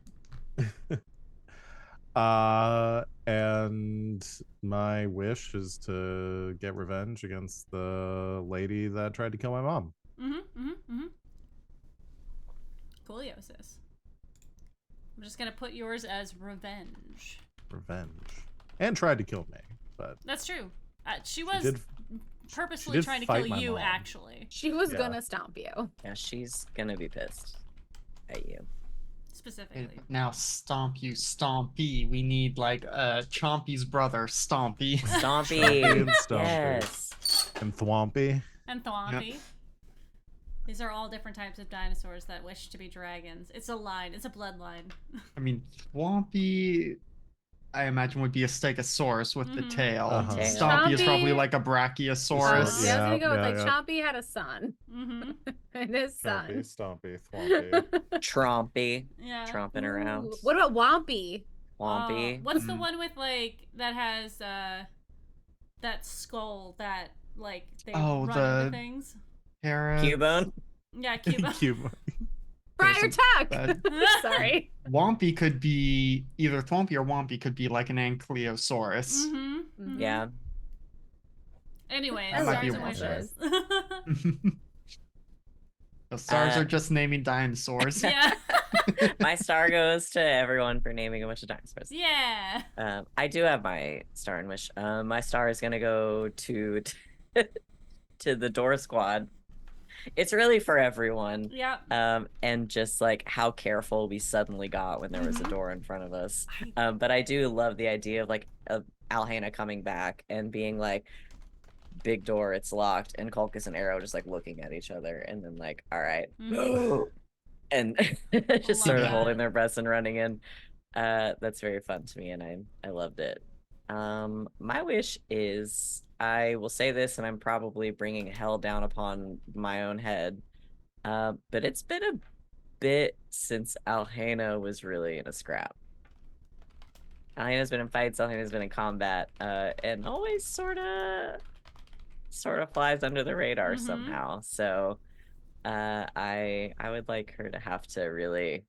And my wish is to get revenge against the lady that tried to kill my mom. Cooliosis. I'm just gonna put yours as revenge. Revenge. And tried to kill me, but That's true. She was did- purposely did trying to fight kill my you, mom. actually. She was Yeah. gonna stomp you. Yeah, she's gonna be pissed at you. Specifically. Now stomp you, Stompy. We need like Chompy's brother, Stompy. Stompy. and Stompy. Yes. And Thwompy. And Thwompy. These are all different types of dinosaurs that wish to be dragons. It's a line. It's a bloodline. I mean, Thwompy, I imagine, would be a Stegosaurus with the tail. Uh-huh. Tail. Stompy is probably Chompy- like a Brachiosaurus. Yeah, I was gonna go with Yeah, like yeah. Chompy had a son. And his son. Stompy, Thwompy. Trompy. Yeah. Tromping around. Ooh, what about Wompy? Wompy. What's the one with like that has that skull that like they Oh, run into the- things? Hera- Cubone. Yeah, Cuba. Cube. Friar Tuck! bad- Sorry. Wompy could be either Thwompy or Wompy could be like an Ankylosaurus. Mm-hmm. Yeah. Anyways, That might be stars and one. wishes. The stars Uh, are just naming dinosaurs. yeah. My star goes to everyone for naming a bunch of dinosaurs. Yeah. I do have my star and wish. My star is gonna go to to the door squad. It's really for everyone. Yeah. And just like how careful we suddenly got when there was a door in front of us. But I do love the idea of like Alhana coming back and being like, big door, it's locked, and Kulkus and Arrow just like looking at each other and then like, all right. Mhm. And just love sort of that. holding their breaths and running in. That's very fun to me, and I loved it. My wish is, I will say this, and I'm probably bringing hell down upon my own head, but it's been a bit since Alhana was really in a scrap. Alhana's been in fights, Alhana's been in combat, and always sort of flies under the radar somehow. So I would like her to have to really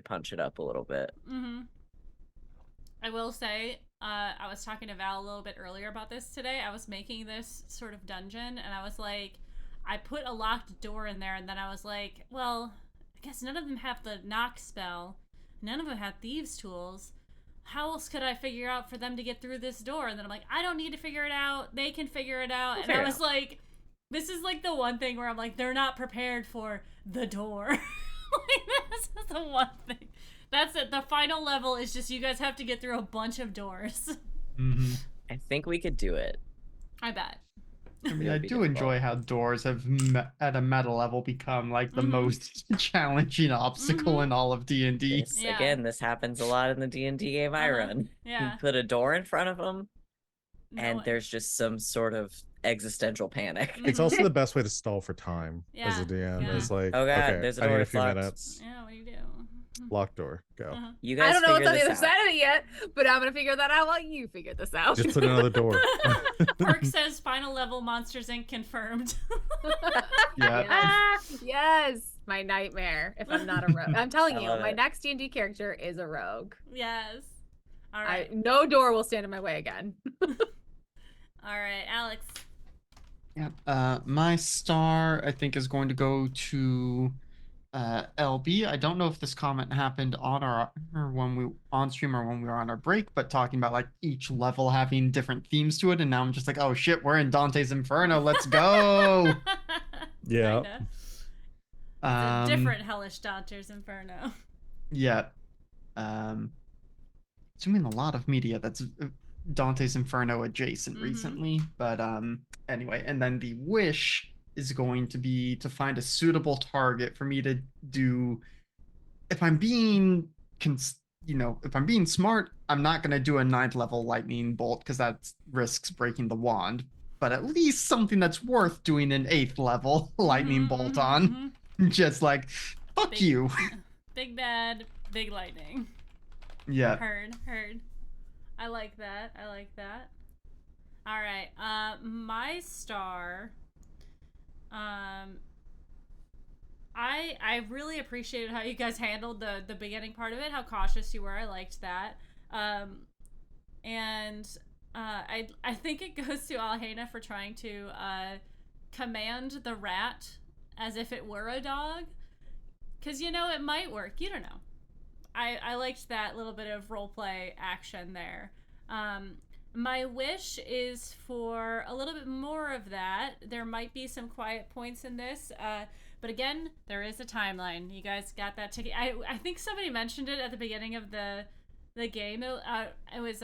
punch it up a little bit. I will say, I was talking to Val a little bit earlier about this today. I was making this sort of dungeon, and I was like, I put a locked door in there, and then I was like, well, I guess none of them have the knock spell. None of them have thieves' tools. How else could I figure out for them to get through this door? And then I'm like, I don't need to figure it out. They can figure it out. And I was like, this is like the one thing where I'm like, they're not prepared for the door. Like, this is the one thing. That's it. The final level is just you guys have to get through a bunch of doors. Mm-hmm. I think we could do it. I bet. I mean, It I would be do enjoy difficult. how doors have, at a meta level, become like the Mhm. most challenging obstacle Mhm. in all of D&D. This Yeah. again, this happens a lot in the D&D game I Uh-huh. run. Yeah. You put a door in front of them, No and one. there's just some sort of existential panic. It's Mhm. also the best way to stall for time as Yeah, a DM. yeah. Is like, Oh god, okay, there's a I need door. a It's few locked. minutes. Yeah, what do you do? Lock door, go. Uh-huh. You I guys don't know what's figure on the this other out. side of it yet, but I'm gonna figure that out while you figure this out. Just put another door. Perk says final level Monsters Inc. confirmed. Yeah. Yes. Yes. My nightmare if I'm not a rogue. I'm telling I you, love my it. next D&D character is a rogue. Yes. All right. No door will stand in my way again. All right, Alex. Yeah. My star, I think, is going to go to LB. I don't know if this comment happened on or when we on stream or when we were on our break, but talking about like each level having different themes to it, and now I'm just like, oh shit, we're in Dante's Inferno. Let's go. Yeah. Kinda. It's a different hellish Dante's Inferno. Yeah. Assuming a lot of media that's Dante's Inferno adjacent Mhm. recently, but anyway, and then the wish is going to be to find a suitable target for me to do. If I'm being if I'm being smart, I'm not going to do a 9th level lightning bolt because that risks breaking the wand, but at least something that's worth doing an 8th level lightning Mhm, bolt mhm, on. mhm. Just like, fuck Big- you. Big bad, big lightning. Yeah. Heard. I like that. All right. My star. I really appreciated how you guys handled the beginning part of it. How cautious you were. I liked that. And I think it goes to Alhena for trying to command the rat as if it were a dog, because it might work. You don't know. I liked that little bit of roleplay action there. My wish is for a little bit more of that. There might be some quiet points in this, but again, there is a timeline. You guys got that ticket. I think somebody mentioned it at the beginning of the game. It was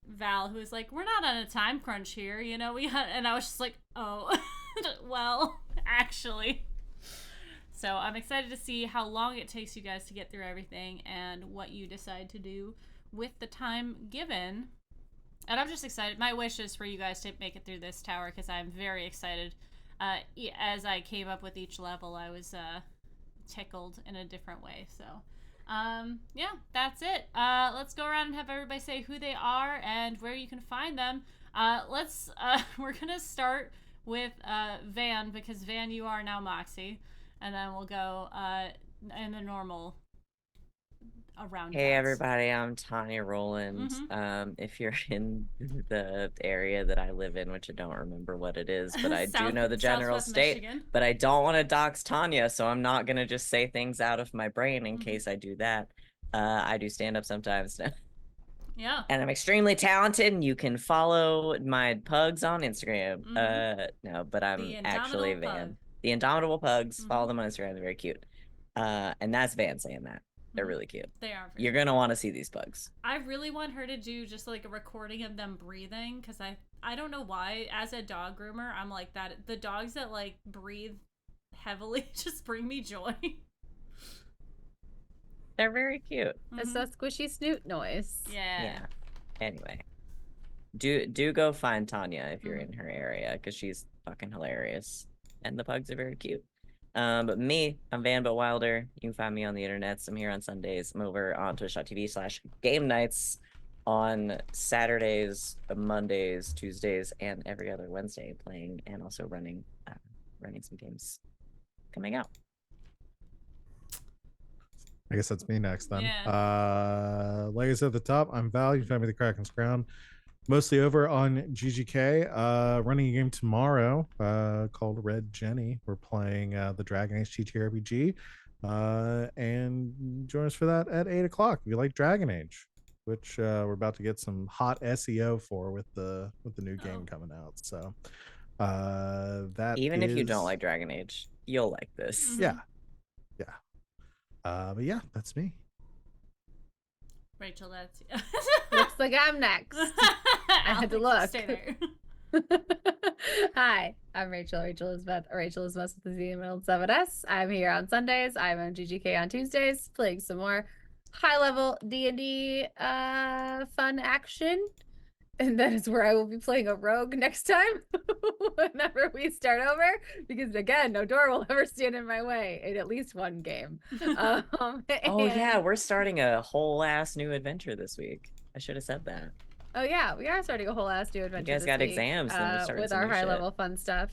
Val who was like, "We're not on a time crunch here, and I was just like, "Oh, well, actually." So I'm excited to see how long it takes you guys to get through everything and what you decide to do with the time given. And I'm just excited. My wish is for you guys to make it through this tower because I'm very excited. As I came up with each level, I was tickled in a different way. So, yeah, that's it. Let's go around and have everybody say who they are and where you can find them. We're going to start with Van, because Van, you are now Moxie. And then we'll go in the normal around. Hey guys. everybody, I'm Tanya Roland. Mhm. If you're in the area that I live in, which I don't remember what it is, but I do know the general Southwest state. Michigan. But I don't want to dox Tanya, so I'm not gonna just say things out of my brain in Mhm. case I do that. I do stand up sometimes now. Yeah. And I'm extremely talented, and you can follow my pugs on Instagram. Mhm. No, but I'm The actually Indomitable Van. Pug. The Indomitable Pugs. Follow Mhm. them on Instagram. They're very cute. And that's Van saying that. They're Mhm. really cute. They are. You're gonna want to see these pugs. I really want her to do just like a recording of them breathing, because I don't know why. As a dog groomer, I'm like that. The dogs that like breathe heavily just bring me joy. They're very cute. It's Mhm. a squishy snoot noise. Yeah. Anyway, do go find Tanya if you're Mhm. in her area, because she's fucking hilarious, and the pugs are very cute. But me, I'm Van but Wilder. You can find me on the internet. I'm here on Sundays. I'm over on twitch.tv/game nights on Saturdays, Mondays, Tuesdays, and every other Wednesday, playing and also running some games coming out. I guess that's me next then. Yeah. Like I said at the top, I'm Val. You can find me at the Kraken's Crown. Mostly over on GGK. Running a game tomorrow called Red Jenny. We're playing the Dragon Age TTRPG. And join us for that at 8 o'clock if you like Dragon Age, which we're about to get some hot SEO for with the new game coming out. So that Even if you don't is- like Dragon Age, you'll like this. Mhm. Yeah. But yeah, that's me. Rachel, that's Looks like I'm next. I had to look. Stay there. Hi, I'm Rachel. Rachel Elizabeth. Or Rachel Elizabeth with the Z in the middle 7S. I'm here on Sundays. I'm on GGK on Tuesdays, playing some more high-level D&D fun action. And that is where I will be playing a rogue next time whenever we start over. Because again, no door will ever stand in my way in at least one game. Oh yeah, and- we're starting a whole ass new adventure this week. I should have said that. Oh yeah, we are starting a whole ass new You adventure guys this got week, exams, then we're starting with some our new high shit. level fun stuff.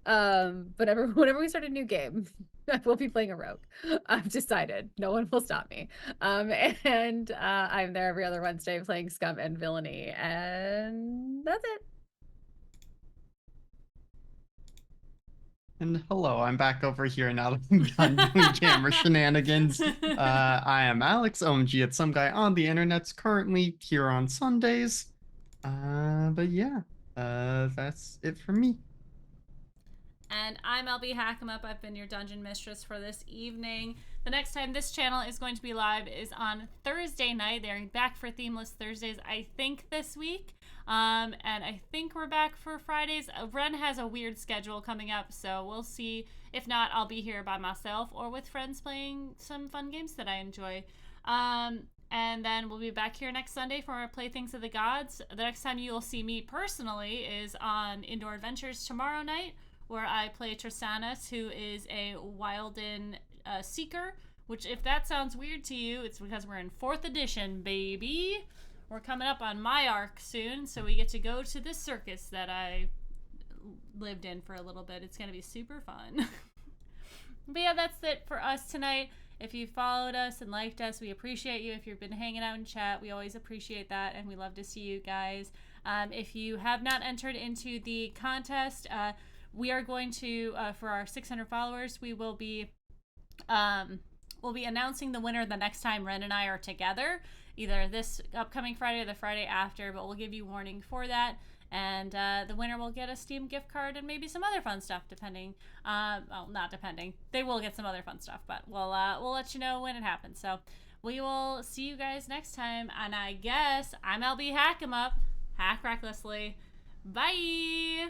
But whenever we start a new game, I will be playing a rogue. I've decided. No one will stop me. And I'm there every other Wednesday playing Scum and Villainy, and that's it. And hello, I'm back over here now that I'm done doing camera shenanigans. I am Alex, OMG at some guy on the internet's currently here on Sundays. But yeah, that's it for me. And I'm LB Hackemup. I've been your dungeon mistress for this evening. The next time this channel is going to be live is on Thursday night. They're back for Themeless Thursdays, I think, this week. And I think we're back for Fridays. Ren has a weird schedule coming up, so we'll see. If not, I'll be here by myself or with friends playing some fun games that I enjoy. And then we'll be back here next Sunday for our Playthings of the Gods. The next time you will see me personally is on Indoor Adventures tomorrow night, where I play Tristanus, who is a Wilden Seeker, which, if that sounds weird to you, it's because we're in 4th edition, baby. We're coming up on my arc soon, so we get to go to this circus that I lived in for a little bit. It's going to be super fun. But yeah, that's it for us tonight. If you followed us and liked us, we appreciate you. If you've been hanging out in chat, we always appreciate that, and we love to see you guys. If you have not entered into the contest, we are going to, for our 600 followers, we'll be announcing the winner the next time Ren and I are together, either this upcoming Friday or the Friday after, but we'll give you warning for that. And the winner will get a Steam gift card and maybe some other fun stuff, depending. Well, not depending. They will get some other fun stuff, but we'll let you know when it happens. So we will see you guys next time. And I guess I'm LB Hackemup. Hack recklessly. Bye.